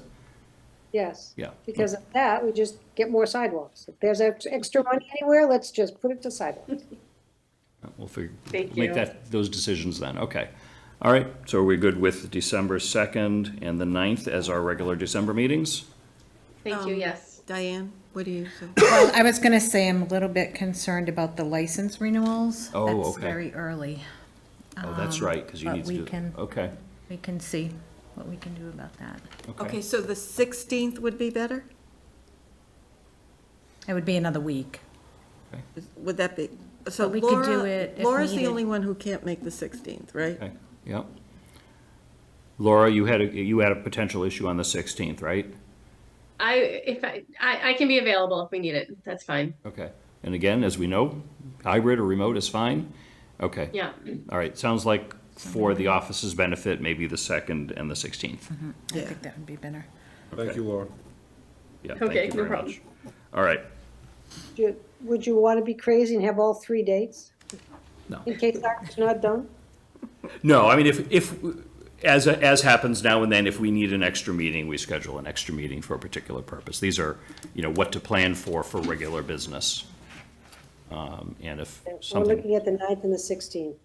Yes. Yeah. Because of that, we just get more sidewalks. If there's extra money anywhere, let's just put it to sidewalks. We'll figure, Thank make you. those decisions then, okay. All right, so are we good with December 2nd and the 9th as our regular December meetings? Thank you, yes. Diane, what do you say? Well, I was gonna say I'm a little bit concerned about the license renewals. Oh, That's okay. very early. Oh, that's right, because you but need to we do, can- okay, We can see what we can do about that. okay. Okay, so the 16th would be better? It would be another week. Would that be? So But we could do Laura- it if Laura's the needed. only one who can't make the 16th, right? Okay, yep. Laura, you had a potential issue on the 16th, right? I can be available if we need it. That's fine. Okay, and again, as we know, hybrid or remote is fine? Okay. Yeah. All right, sounds like for the office's benefit, maybe the 2nd and the 16th. I think that would be better. Thank you, Laura. Yeah, Okay, thank you no very problem. much. All right, Would you want to be crazy and have all 3 dates? No. In case that's not done? no, I mean, if, as happens now and then, if we need an extra meeting, we schedule an extra meeting for a particular purpose. These are, you know, what to plan for regular business. And if We're something, looking at the 9th and the 16th.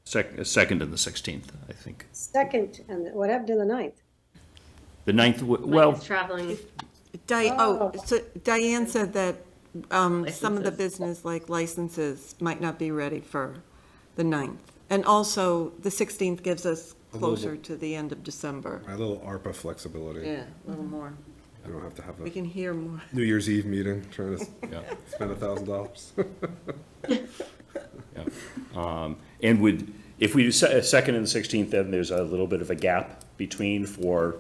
2nd and the 16th, I think. 2nd, and what happened to the 9th? The 9th, Mike well, is traveling. So Diane said that some of the business, like licenses, might not be ready for the 9th. And also, the 16th gives us closer to the end of December. A little ARPA flexibility. Yeah, a little more. I don't have to have We a can hear more. New Year's Eve meeting, trying to yeah. spend $1,000. And if we do 2nd and 16th, then there's a little bit of a gap between for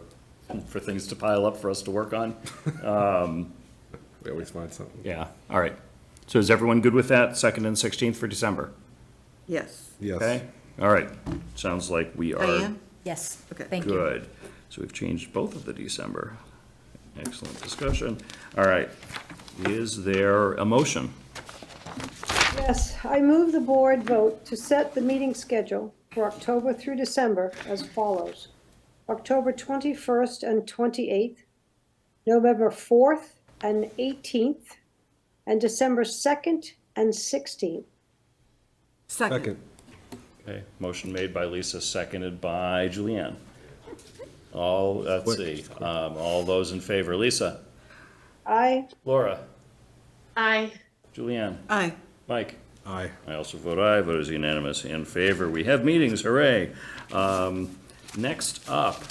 things to pile up for us to work on. We always find something. Yeah, all right. So is everyone good with that, 2nd and 16th for December? Yes. Yes. Okay, all right. Sounds like we are Diane? Yes, Okay. thank you. good. So we've changed both of the December. Excellent discussion. All right, is there a motion? Yes, I move the board vote to set the meeting schedule for October through December as follows. October 21st and 28th, November 4th and 18th, and December 2nd and 16th. Second. Okay, motion made by Lisa, seconded by Julianne. Let's see, all those in favor, Lisa, Aye. Laura, Aye. Julianne, Aye. Mike. Aye. I also vote aye, vote is unanimous in favor. We have meetings, hooray. Next up,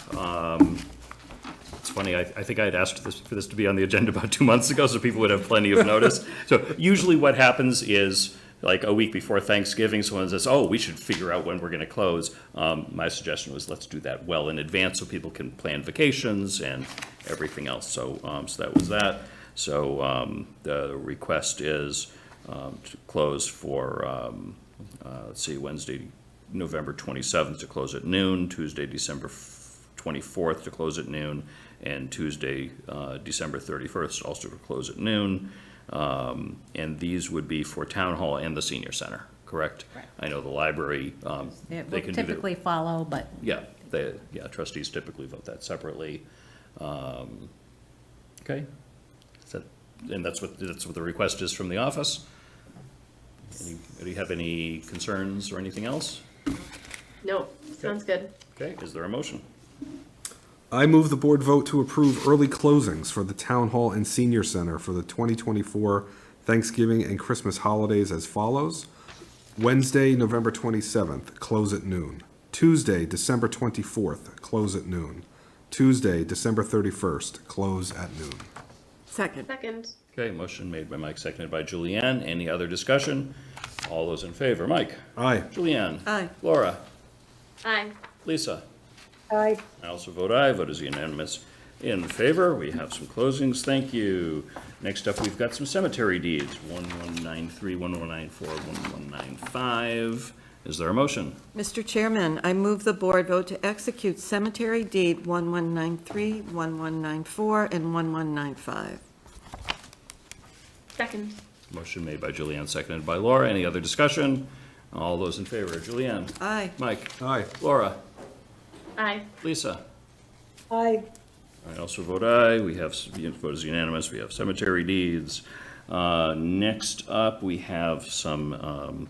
it's funny, I think I had asked for this to be on the agenda about 2 months ago, so people would have plenty of notice. So usually what happens is, like a week before Thanksgiving, someone says, oh, we should figure out when we're gonna close. My suggestion was, let's do that well in advance so people can plan vacations and everything else. So, so that was that. So, the request is, to close for, let's see, Wednesday, November 27th to close at noon, Tuesday, December 24th to close at noon, and Tuesday, December 31st also to close at noon. And these would be for Town Hall and the Senior Center, correct? Right. I know the library, It they will can do that. typically follow, but Yeah, trustees typically vote that separately. Okay, and that's what the request is from the office? Do you have any concerns or anything else? No, sounds good. Okay, is there a motion? I move the board vote to approve early closings for the Town Hall and Senior Center for the 2024 Thanksgiving and Christmas holidays as follows. Wednesday, November 27th, close at noon. Tuesday, December 24th, close at noon. Tuesday, December 31st, close at noon. Second. Second. Okay, motion made by Mike, seconded by Julianne. Any other discussion? All those in favor, Mike? Aye. Julianne? Aye. Laura? Aye. Lisa? Aye. I also vote aye. Vote is unanimous in favor. We have some closings. Thank you. Next up, we've got some cemetery deeds. 1193, 1194, 1195. Is there a motion? Mr. Chairman, I move the board vote to execute cemetery deed 1193, 1194, and 1195. Second. Motion made by Julianne, seconded by Laura. Any other discussion? All those in favor. Julianne? Aye. Mike? Aye. Laura? Aye. Lisa? Aye. I also vote aye. We have, vote is unanimous. We have cemetery deeds. Next up, we have some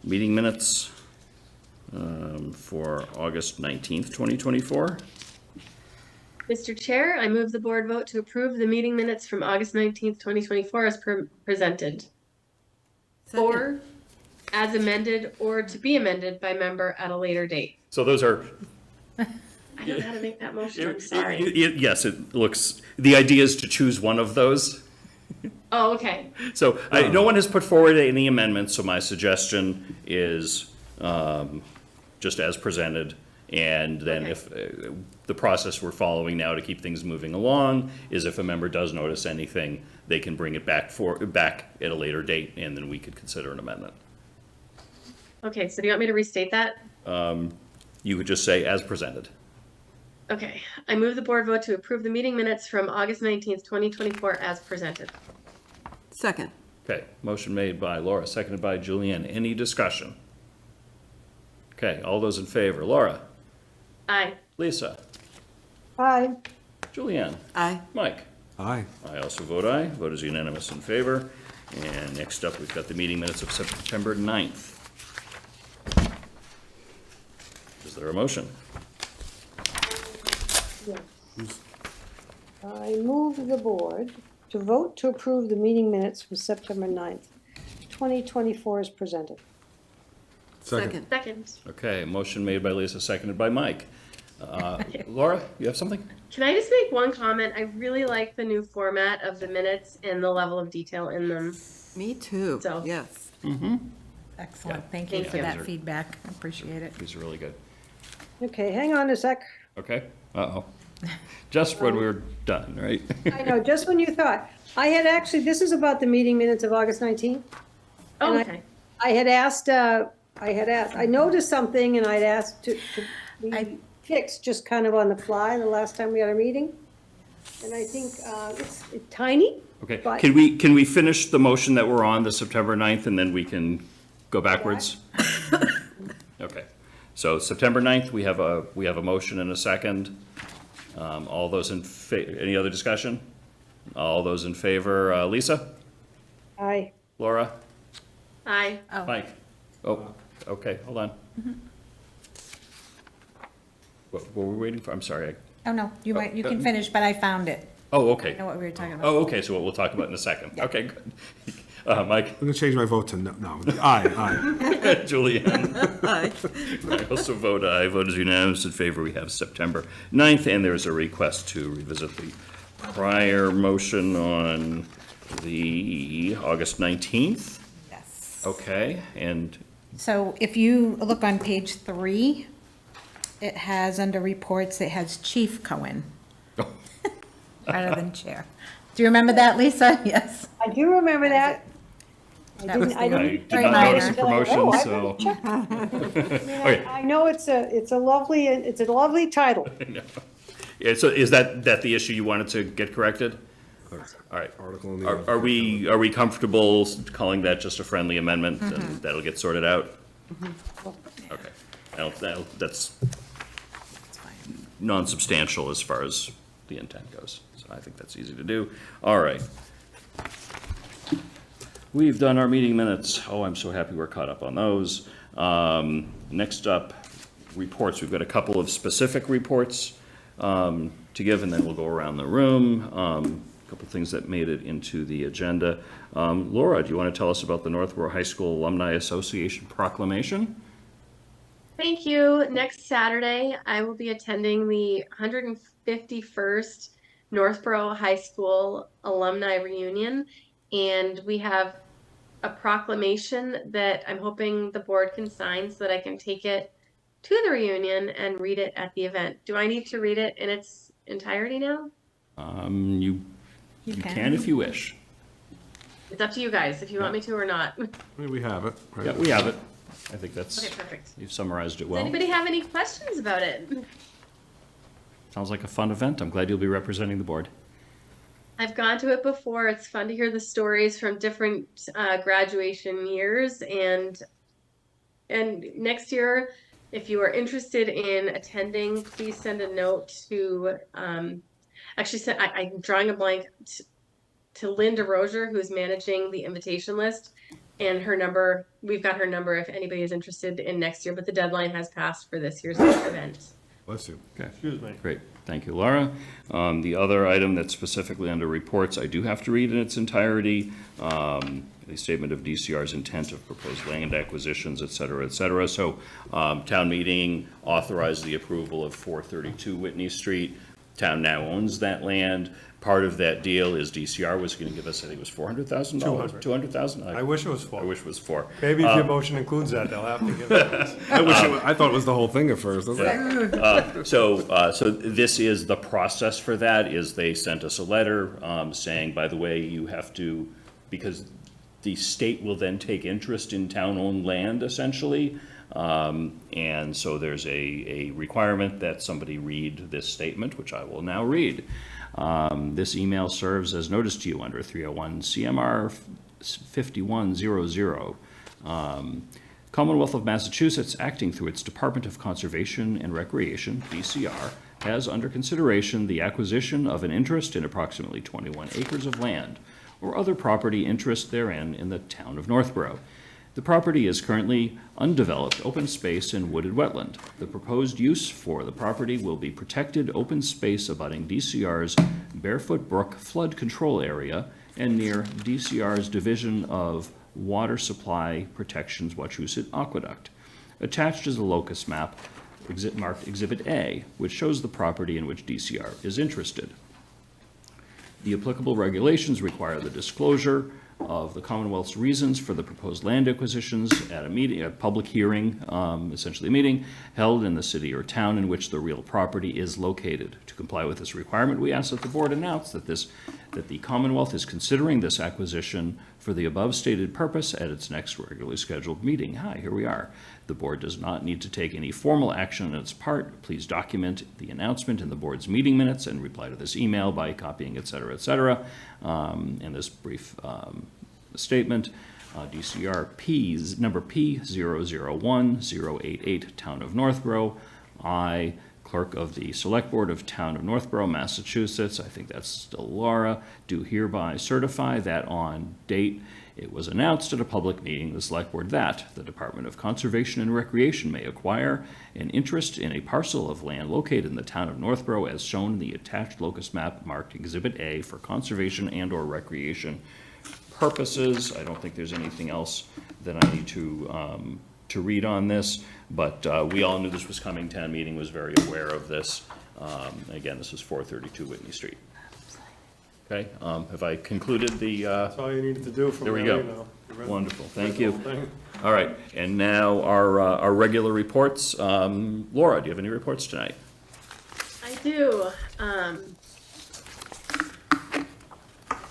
meeting minutes for August 19th, 2024. Mr. Chair, I move the board vote to approve the meeting minutes from August 19th, 2024 as presented. Second. Or as amended or to be amended by member at a later date. So those are, I don't know how to make that motion, I'm sorry. yes, it looks, the idea is to choose one of those. Oh, okay. So no one has put forward any amendments, so my suggestion is just as presented. And then if the process we're following now to keep things moving along is if a member does notice anything, they can bring it back at a later date, and then we could consider an amendment. Okay, so do you want me to restate that? You would just say as presented. Okay, I move the board vote to approve the meeting minutes from August 19th, 2024 as presented. Second. Okay, motion made by Laura, seconded by Julianne. Any discussion? Okay, all those in favor. Laura? Aye. Lisa? Aye. Julianne? Aye. Mike? Aye. I also vote aye. Vote is unanimous in favor. And next up, we've got the meeting minutes of September 9th. Is there a motion? Yes. I move the board to vote to approve the meeting minutes from September 9th, 2024 as presented. Second. Second. Okay, motion made by Lisa, seconded by Mike. Laura, you have something? Can I just make one comment? I really like the new format of the minutes and the level of detail in them. Me too. So. Yes. Excellent. Yeah. Thank you Thank for you. that feedback. I appreciate it. These are really good. Okay, hang on a sec. Okay, uh-oh. Just when we're done, right? I know, just when you thought. I had actually, this is about the meeting minutes of August 19th. Oh, And okay. I had asked, I noticed something and I'd asked to be fixed just kind of on the fly the last time we had a meeting. And I think it's tiny. Okay, But- can we finish the motion that we're on, the September 9th, and then we can go backwards? Okay, so September 9th, we have a motion and a second. All those in any other discussion? All those in favor, Lisa? Aye. Laura? Aye. Oh. Mike? Oh, okay, hold on. What were we waiting for? I'm sorry. Oh, no, you can finish, but I found it. Oh, I okay. know what we were talking about. Oh, okay, so we'll talk about it in a second. Okay, good. Mike? I'm gonna change my vote to no. Aye, aye. Julianne? Aye. I also vote aye. Vote is unanimous in favor. We have September 9th, and there's a request to revisit the prior motion on the August 19th. Yes. Okay, and So if you look on page 3, it has, under reports, it has Chief Cohen. Rather than Chair. Do you remember that, Lisa? Yes. I do remember that. That was I the I didn't. did not notice the until I- promotion, oh, I so. better check. Okay. I know it's a lovely title. Yeah, so is that the issue you wanted to get corrected? All right. Article in the. Are we comfortable calling that just a friendly amendment, and that'll get sorted out? Okay. That's non-substantial as far as the intent goes, so I think that's easy to do. All right. We've done our meeting minutes. Oh, I'm so happy we're caught up on those. Next up, reports. We've got a couple of specific reports to give, and then we'll go around the room. A couple of things that made it into the agenda. Laura, do you want to tell us about the Northborough High School Alumni Association proclamation? Thank you. Next Saturday, I will be attending the 151st Northborough High School Alumni Reunion, and we have a proclamation that I'm hoping the board can sign so that I can take it to the reunion and read it at the event. Do I need to read it in its entirety now? You can if you wish. It's up to you guys if you want me to or not. We have it, right? Yeah, we have it. I think that's, Okay, perfect. you've summarized it Does well. anybody have any questions about it? Sounds like a fun event. I'm glad you'll be representing the board. I've gone to it before. It's fun to hear the stories from different graduation years, and next year, if you are interested in attending, please send a note to actually I'm drawing a blank to Linda Rozier, who's managing the invitation list, and her number. We've got her number if anybody is interested in next year, but the deadline has passed for this year's event. Bless you. Okay. Excuse me. Great, thank you, Laura. The other item that's specifically under reports, I do have to read in its entirety. The statement of DCR's intent of proposed land acquisitions, et cetera, et cetera. So, town meeting authorized the approval of 432 Whitney Street. Town now owns that land. Part of that deal is DCR was going to give us, I think it was $400,000? 200,000? I wish it was 4. I wish it was 4. Maybe if your motion includes that, they'll have to give it. I thought it was the whole thing at first. I was like, So this is the process for that, is they sent us a letter saying, by the way, you have to, because the state will then take interest in town-owned land, essentially. And so there's a requirement that somebody read this statement, which I will now read. This email serves as notice to you under 301 CMR 5100. Commonwealth of Massachusetts, acting through its Department of Conservation and Recreation, DCR, has under consideration the acquisition of an interest in approximately 21 acres of land or other property interest therein in the town of Northborough. The property is currently undeveloped open space and wooded wetland. The proposed use for the property will be protected open space abutting DCR's Barefoot Brook flood control area and near DCR's Division of Water Supply Protection's Wachusett Aqueduct. Attached is a locus map marked Exhibit A, which shows the property in which DCR is interested. The applicable regulations require the disclosure of the Commonwealth's reasons for the proposed land acquisitions at a meeting, a public hearing, essentially a meeting, held in the city or town in which the real property is located. To comply with this requirement, we ask that the board announce that the Commonwealth is considering this acquisition for the above stated purpose at its next regularly scheduled meeting. Hi, here we are. The board does not need to take any formal action on its part. Please document the announcement in the board's meeting minutes and reply to this email by copying, et cetera, and this brief statement. DCR P's number P001088, Town of Northborough. I, Clerk of the Select Board of Town of Northborough, Massachusetts, I think that's still Laura, do hereby certify that on date it was announced at a public meeting, the Select Board, that the Department of Conservation and Recreation may acquire an interest in a parcel of land located in the town of Northborough as shown in the attached locus map marked Exhibit A for conservation and/or recreation purposes. I don't think there's anything else that I need to read on this, but we all knew this was coming. Town meeting was very aware of this. Again, this is 432 Whitney Street. Okay, have I concluded the? That's all you needed to do from there we there, go. you know. You read- Wonderful, read thank the you. whole thing. All right, and now our regular reports. Laura, do you have any reports tonight? I do.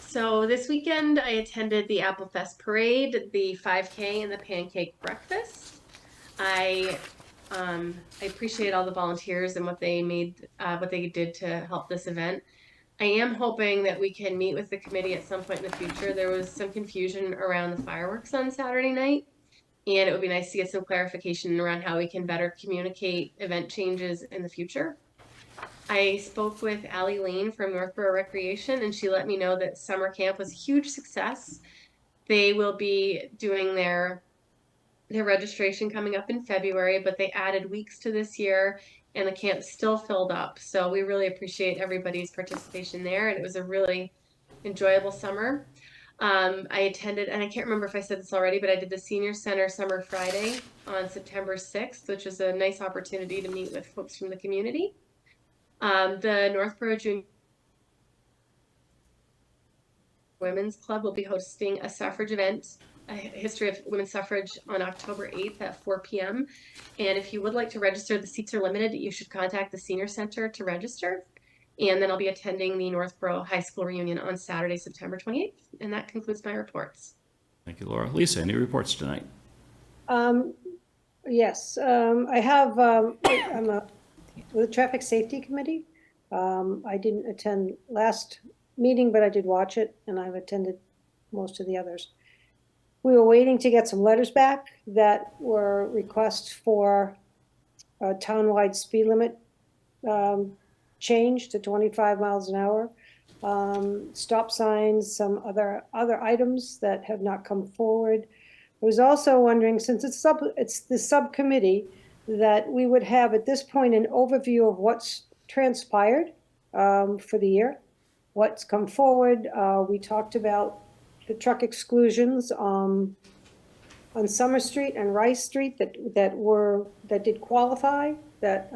So this weekend I attended the Apple Fest Parade, the 5K, and the Pancake Breakfast. I appreciate all the volunteers and what they did to help this event. I am hoping that we can meet with the committee at some point in the future. There was some confusion around the fireworks on Saturday night, and it would be nice to get some clarification around how we can better communicate event changes in the future. I spoke with Allie Lane from Northborough Recreation, and she let me know that summer camp was a huge success. They will be doing their their registration coming up in February, but they added weeks to this year and the camp's still filled up. So we really appreciate everybody's participation there. And it was a really enjoyable summer. I attended, and I can't remember if I said this already, but I did the Senior Center Summer Friday on September 6th, which was a nice opportunity to meet with folks from the community. The Northborough Junior Women's Club will be hosting a suffrage event, a history of women's suffrage, on October 8th at 4 p.m. And if you would like to register, the seats are limited. You should contact the Senior Center to register. And then I'll be attending the Northborough High School reunion on Saturday, September 28th. And that concludes my reports. Thank you, Laura. Lisa, any reports tonight? Yes, I have, I'm with the Traffic Safety Committee. I didn't attend last meeting, but I did watch it, and I've attended most of the others. We were waiting to get some letters back that were requests for a townwide speed limit change to 25 miles an hour, stop signs, some other items that have not come forward. I was also wondering, since it's the subcommittee, that we would have at this point an overview of what's transpired for the year, what's come forward. We talked about the truck exclusions on Summer Street and Rice Street that did qualify, that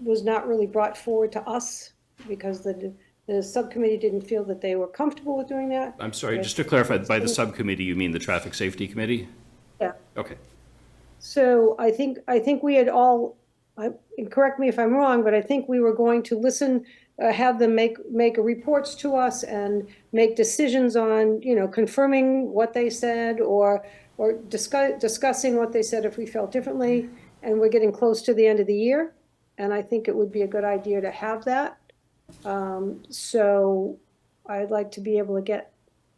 was not really brought forward to us because the subcommittee didn't feel that they were comfortable with doing that. I'm sorry, just to clarify, by the subcommittee, you mean the Traffic Safety Committee? Yeah. Okay. So I think we had all, and correct me if I'm wrong, but I think we were going to listen, have them make reports to us and make decisions on, confirming what they said or discussing what they said if we felt differently. And we're getting close to the end of the year, and I think it would be a good idea to have that. So I'd like to be able to get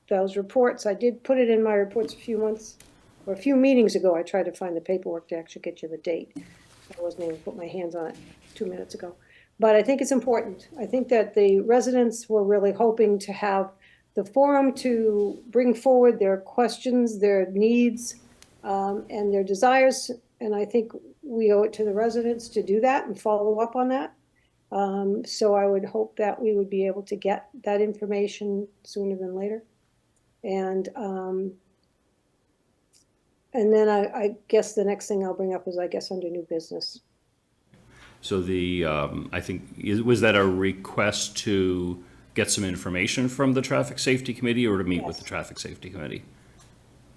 those reports. I did put it in my reports a few meetings ago. I tried to find the paperwork to actually get you the date. I wasn't able to put my hands on it 2 minutes ago. But I think it's important. I think that the residents were really hoping to have the forum to bring forward their questions, their needs, and their desires. And I think we owe it to the residents to do that and follow up on that. So I would hope that we would be able to get that information sooner than later. And then I guess the next thing I'll bring up is, under new business. So was that a request to get some information from the Traffic Safety Committee or to meet with the Traffic Safety Committee?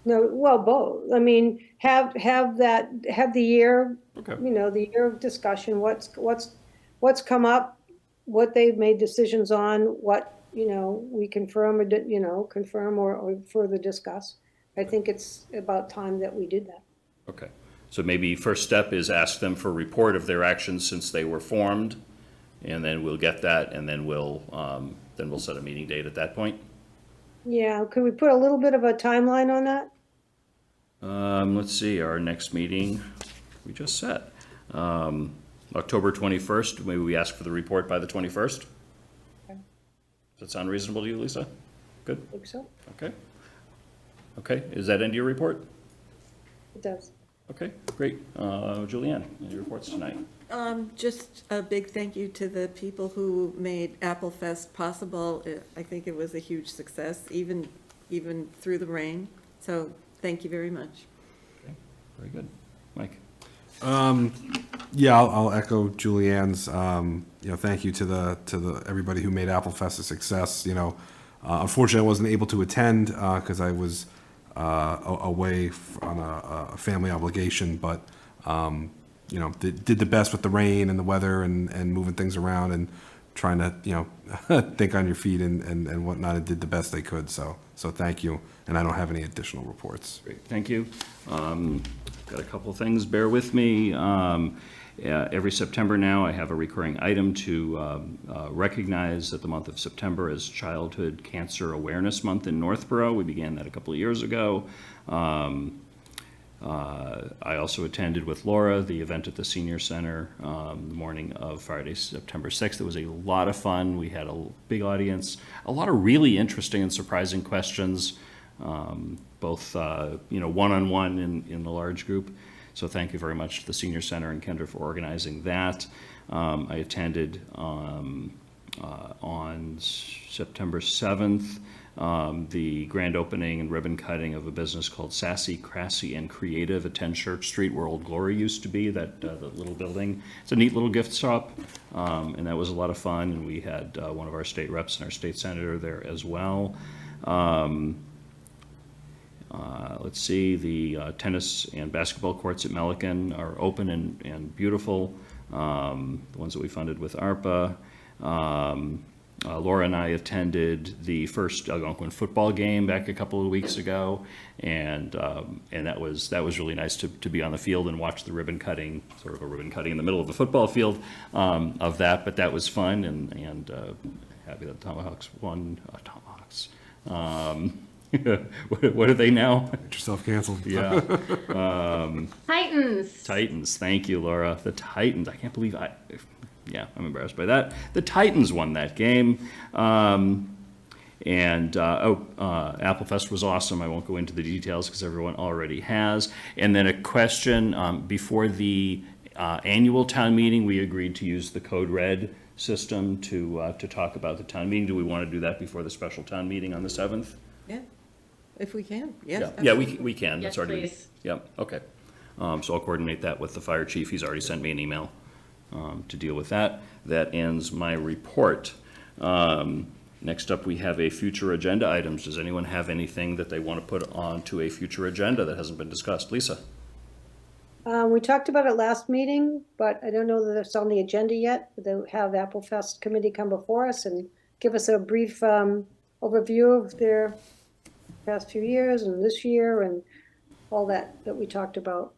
No, well, both. I mean, have the year, the year of discussion, what's come up, what they've made decisions on, what, we confirm or further discuss. I think it's about time that we did that. Okay. So maybe first step is ask them for a report of their actions since they were formed, and then we'll get that, and then we'll set a meeting date at that point. Yeah, could we put a little bit of a timeline on that? Let's see, our next meeting, we just set. October 21st, maybe we ask for the report by the 21st? Okay. Does that sound reasonable to you, Lisa? Good? I think so. Okay. Okay, is that end of your report? It does. Okay, great. Julianne, any reports tonight? Just a big thank you to the people who made Apple Fest possible. I think it was a huge success, even through the rain. So thank you very much. Okay, very good. Mike? Yeah, I'll echo Julianne's, thank you to everybody who made Apple Fest a success. Unfortunately, I wasn't able to attend because I was away on a family obligation, but did the best with the rain and the weather and moving things around and trying to think on your feet and whatnot, and did the best they could. So thank you, and I don't have any additional reports. Great, thank you. Got a couple of things, bear with me. Every September now, I have a recurring item to recognize that the month of September is Childhood Cancer Awareness Month in Northborough. We began that a couple of years ago. I also attended with Laura the event at the Senior Center the morning of Friday, September 6th. It was a lot of fun. We had a big audience, a lot of really interesting and surprising questions. both, one-on-one in the large group. So thank you very much to the Senior Center and Kendra for organizing that. I attended on September 7th the grand opening and ribbon cutting of a business called Sassy, Crassy, and Creative at 10 Church Street, where Old Glory used to be, that little building. It's a neat little gift shop, and that was a lot of fun, and we had one of our state reps and our state senator there as well. Let's see, the tennis and basketball courts at Melican are open and beautiful, the ones that we funded with ARPA. Laura and I attended the first Algonquin football game back a couple of weeks ago, and that was really nice to be on the field and watch the ribbon cutting, sort of a ribbon cutting in the middle of the football field of that. But that was fun, and happy that Tomahawks won. Tomahawks. What are they now? Get yourself canceled. Yeah. Titans. Titans. Thank you, Laura. The Titans. I can't believe I'm embarrassed by that. The Titans won that game. Applefest was awesome. I won't go into the details because everyone already has. And then a question, before the annual town meeting, we agreed to use the Code Red system to talk about the town meeting. Do we want to do that before the special town meeting on the 7th? Yeah, if we can, yes. Yeah, we can. Yes, That's already. please. Yep, okay. So I'll coordinate that with the fire chief. He's already sent me an email to deal with that. That ends my report. Next up, we have a future agenda items. Does anyone have anything that they want to put onto a future agenda that hasn't been discussed? Lisa? We talked about it last meeting, but I don't know that it's on the agenda yet. They'll have Applefest committee come before us and give us a brief overview of their past few years and this year and all that we talked about.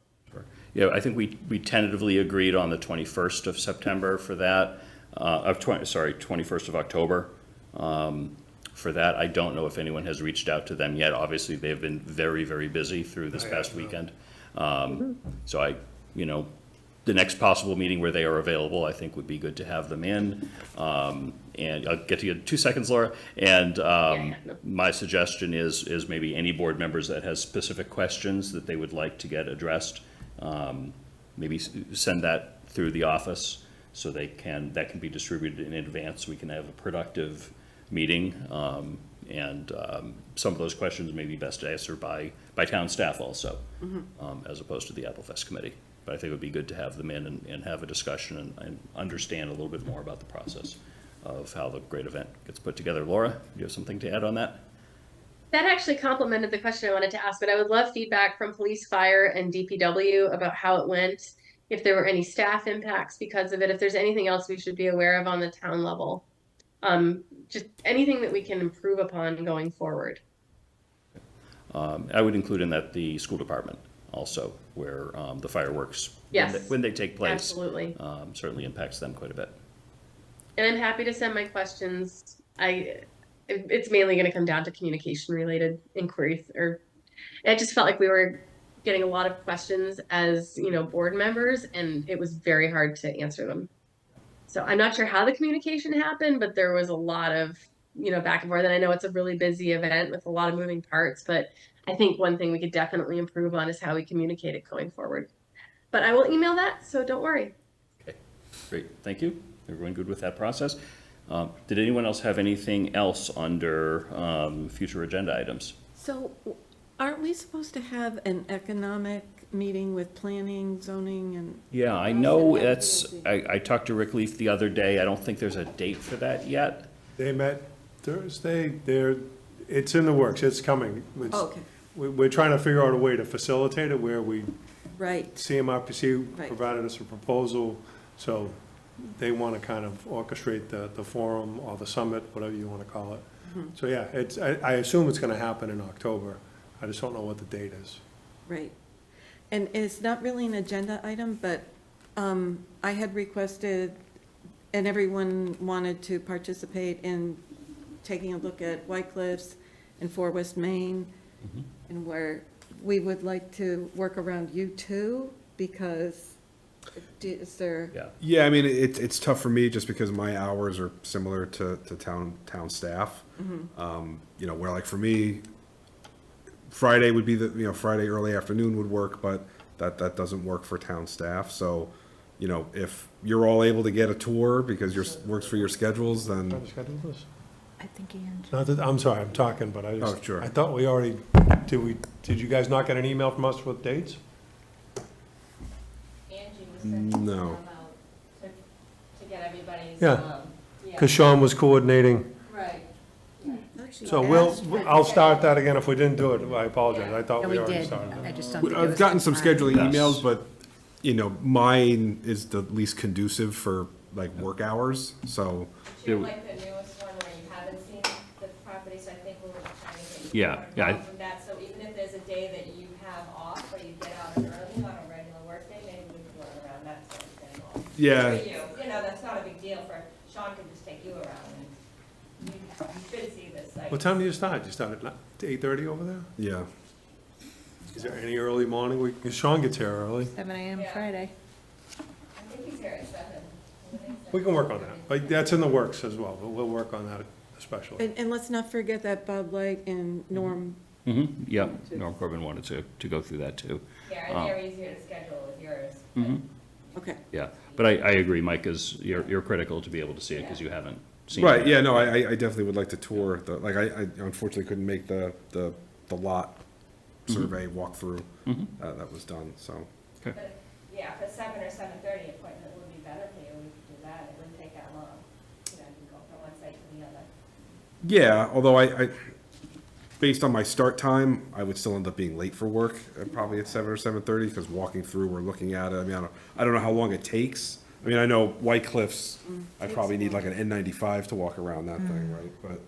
Yeah, I think we tentatively agreed on the 21st of September for that, 21st of October for that. I don't know if anyone has reached out to them yet. Obviously, they've been very, very busy through this past weekend. So the next possible meeting where they are available, I think would be good to have them in. And I'll get to you in 2 seconds, Laura. And my suggestion is maybe any board members that has specific questions that they would like to get addressed, maybe send that through the office so that can be distributed in advance. We can have a productive meeting. Some of those questions may be best answered by town staff also, as opposed to the Applefest committee. But I think it would be good to have them in and have a discussion and understand a little bit more about the process of how the great event gets put together. Laura, do you have something to add on that? That actually complemented the question I wanted to ask, but I would love feedback from police, fire, and DPW about how it went, if there were any staff impacts because of it, if there's anything else we should be aware of on the town level. Just anything that we can improve upon going forward. I would include in that the school department also, where the fireworks, Yes, when they take place, absolutely. Certainly impacts them quite a bit. And I'm happy to send my questions. It's mainly going to come down to communication related inquiries, I just felt like we were getting a lot of questions as, board members, and it was very hard to answer them. So I'm not sure how the communication happened, but there was a lot of, back and forth. And I know it's a really busy event with a lot of moving parts, but I think one thing we could definitely improve on is how we communicate it going forward. But I will email that, so don't worry. Okay, great, thank you. Everyone good with that process? Did anyone else have anything else under future agenda items? So aren't we supposed to have an economic meeting with planning, zoning, and? Yeah, I know I talked to Rick Leaf the other day. I don't think there's a date for that yet. They met Thursday. It's in the works. It's coming. Okay. We're trying to figure out a way to facilitate it where Right. CMRPC Right. provided us a proposal, so they want to kind of orchestrate the forum or the summit, whatever you want to call it. So yeah, I assume it's going to happen in October. I just don't know what the date is. Right. And it's not really an agenda item, but I had requested, and everyone wanted to participate in taking a look at White Cliffs and 4 West Main, and where we would like to work around you too, because is there? Yeah, I mean, it's tough for me just because my hours are similar to town staff. Where like for me, Friday would be Friday early afternoon would work, but that doesn't work for town staff. So, if you're all able to get a tour because works for your schedules, then. Trying to schedule this? I think Ian. Not that, I'm sorry, I'm talking, but I just. Oh, sure. I thought we already, did you guys not get an email from us with dates? No. To get everybody's, Yeah. Because Sean was coordinating. Right. So I'll start that again. If we didn't do it, I apologize. I thought No, we we already did. started it. I just don't think it I've was gotten some confirmed. scheduling Yes. emails, but, mine is the least conducive for like work hours, so. You're like the newest one where you haven't seen the property, so I think we're trying to get you Yeah, more yeah, involved from that. So even if there's a day that you have off or you get out early on a regular work day, maybe we can run around that sort of thing. Yeah. For you, that's not a big deal for, Sean can just take you around and you should see this site. What time do you start? You start at 8:30 over there? Yeah. Is there any early morning? Because Sean gets here early. 7 a.m. Friday. I think he's here at 7. We can work on that. Like, that's in the works as well, but we'll work on that especially. And let's not forget that Bob Light and Norm. Yeah, Norm Corbin wanted to go through that too. Yeah, and they're easier to schedule with yours. Okay. Yeah, but I agree, Mike, is you're critical to be able to see it because you haven't seen it. Right, yet. yeah, no, I definitely would like to tour, I unfortunately couldn't make the lot survey walkthrough, that was done, so. Okay. But, yeah, if a 7 or 7:30 appointment would be better for you, we could do that. It wouldn't take that long. You can go from one site to the other. Yeah, although I based on my start time, I would still end up being late for work, probably at 7 or 7:30, because walking through, we're looking at it, I don't know how long it takes. I know White Cliffs, I probably need like an N95 to walk around that thing, right, but.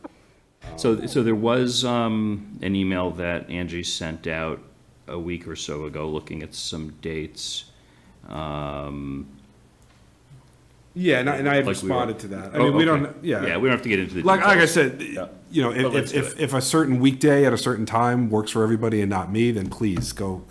So there was an email that Angie sent out a week or so ago, looking at some dates. Yeah, and I have Like we were- responded to that. Oh, We okay. don't, yeah. Yeah, we don't have to get into the Like I details. said, Yeah. But let's do it. if a certain weekday at a certain time works for everybody and not me, then please go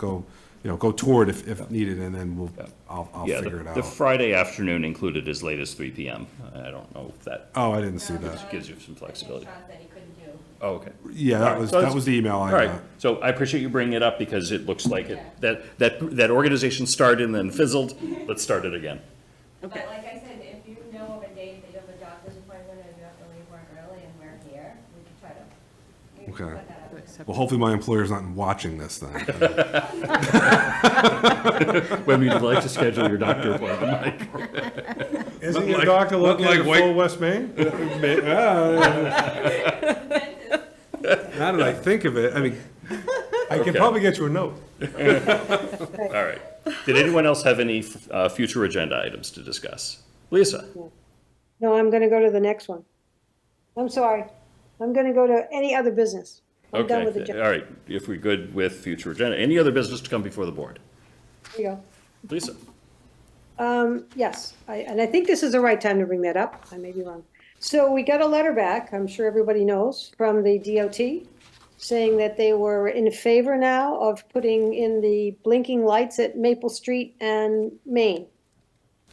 tour it if needed, and then I'll Yeah, figure it the out. Friday afternoon included as late as 3 PM. I don't know if that Oh, I didn't see that. just gives you some flexibility. Sean said he couldn't do. Oh, okay. Yeah, All right, so that that's- was the email I All right, got. so I appreciate you bringing it up because it looks like that organization started and then fizzled. Let's start it again. But like I said, if you know of a date that you have a doctor's appointment and you have to leave work early and we're here, we can try to. Okay. Put that up. Well, hopefully my employer's not watching this then. When would you like to schedule your doctor appointment, Mike? Isn't your like- doctor look located like in White- full West Main? Now that I think of it, I can Okay. probably get you a note. All right. Did anyone else have any future agenda items to discuss? Lisa? No, I'm gonna go to the next one. I'm sorry. I'm gonna go to any other business. I'm done with the. Okay, all right. If we're good with future agenda, any other business to come before the board? There you go. Lisa? Yes, and I think this is the right time to bring that up. I may be wrong. So we got a letter back, I'm sure everybody knows, from the DOT saying that they were in favor now of putting in the blinking lights at Maple Street and Main.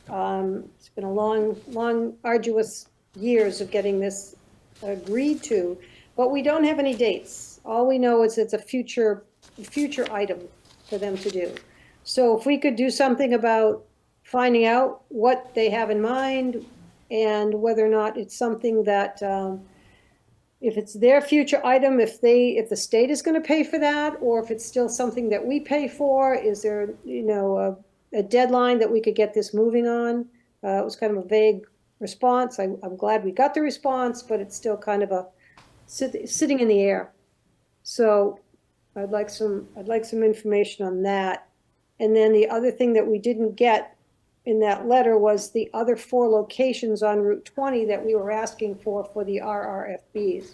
It's been a long, arduous years of getting this agreed to, but we don't have any dates. All we know is it's a future item for them to do. So if we could do something about finding out what they have in mind and whether or not it's something that, if it's their future item, if the state is going to pay for that, or if it's still something that we pay for, is there, a deadline that we could get this moving on? It was kind of a vague response. I'm glad we got the response, but it's still kind of sitting in the air. So I'd like some information on that. And then the other thing that we didn't get in that letter was the other 4 locations on Route 20 that we were asking for the RRFBs.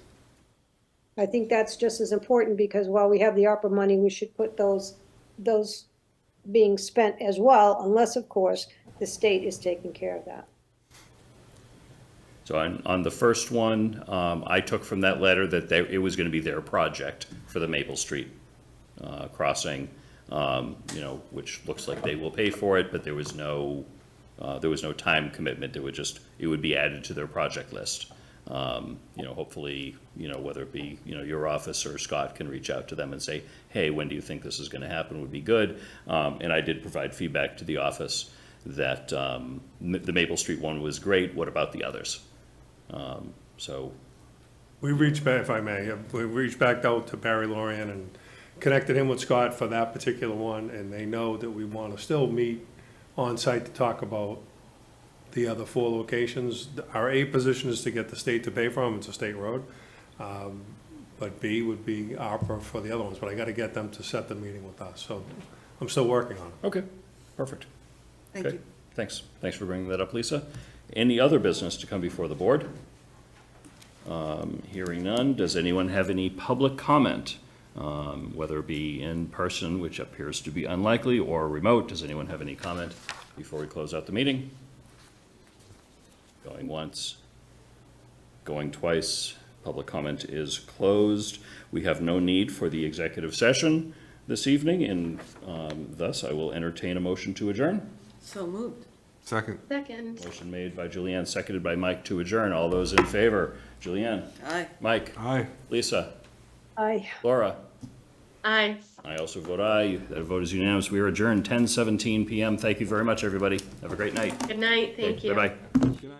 I think that's just as important because while we have the ARPA money, we should put those being spent as well, unless, of course, the state is taking care of that. So on the first one, I took from that letter that it was going to be their project for the Maple Street crossing, which looks like they will pay for it, but there was no time commitment. It would be added to their project list. Hopefully, whether it be, your office or Scott can reach out to them and say, hey, when do you think this is going to happen would be good. And I did provide feedback to the office that the Maple Street one was great. What about the others? So We reached back, if I may, we reached back out to Barry Lorian and connected him with Scott for that particular one, and they know that we want to still meet on site to talk about the other 4 locations. Our A position is to get the state to pay for them, it's a state road. But B would be ARPA for the other ones, but I got to get them to set the meeting with us, so I'm still working on it. Okay, perfect. Thank Okay, you. Thanks. Thanks for bringing that up, Lisa. Any other business to come before the board? Hearing none, does anyone have any public comment? Whether it be in person, which appears to be unlikely, or remote, does anyone have any comment before we close out the meeting? Going once, going twice, public comment is closed. We have no need for the executive session this evening, and thus I will entertain a motion to adjourn. So moved. Second. Second. Motion made by Julianne, seconded by Mike to adjourn. All those in favor? Julianne? Aye. Mike? Aye. Lisa? Aye. Laura? Aye. I also vote aye. That vote is unanimous. We are adjourned 10:17 PM. Thank you very much, everybody. Have a great night. Good night. Thank you. Bye-bye. Good night.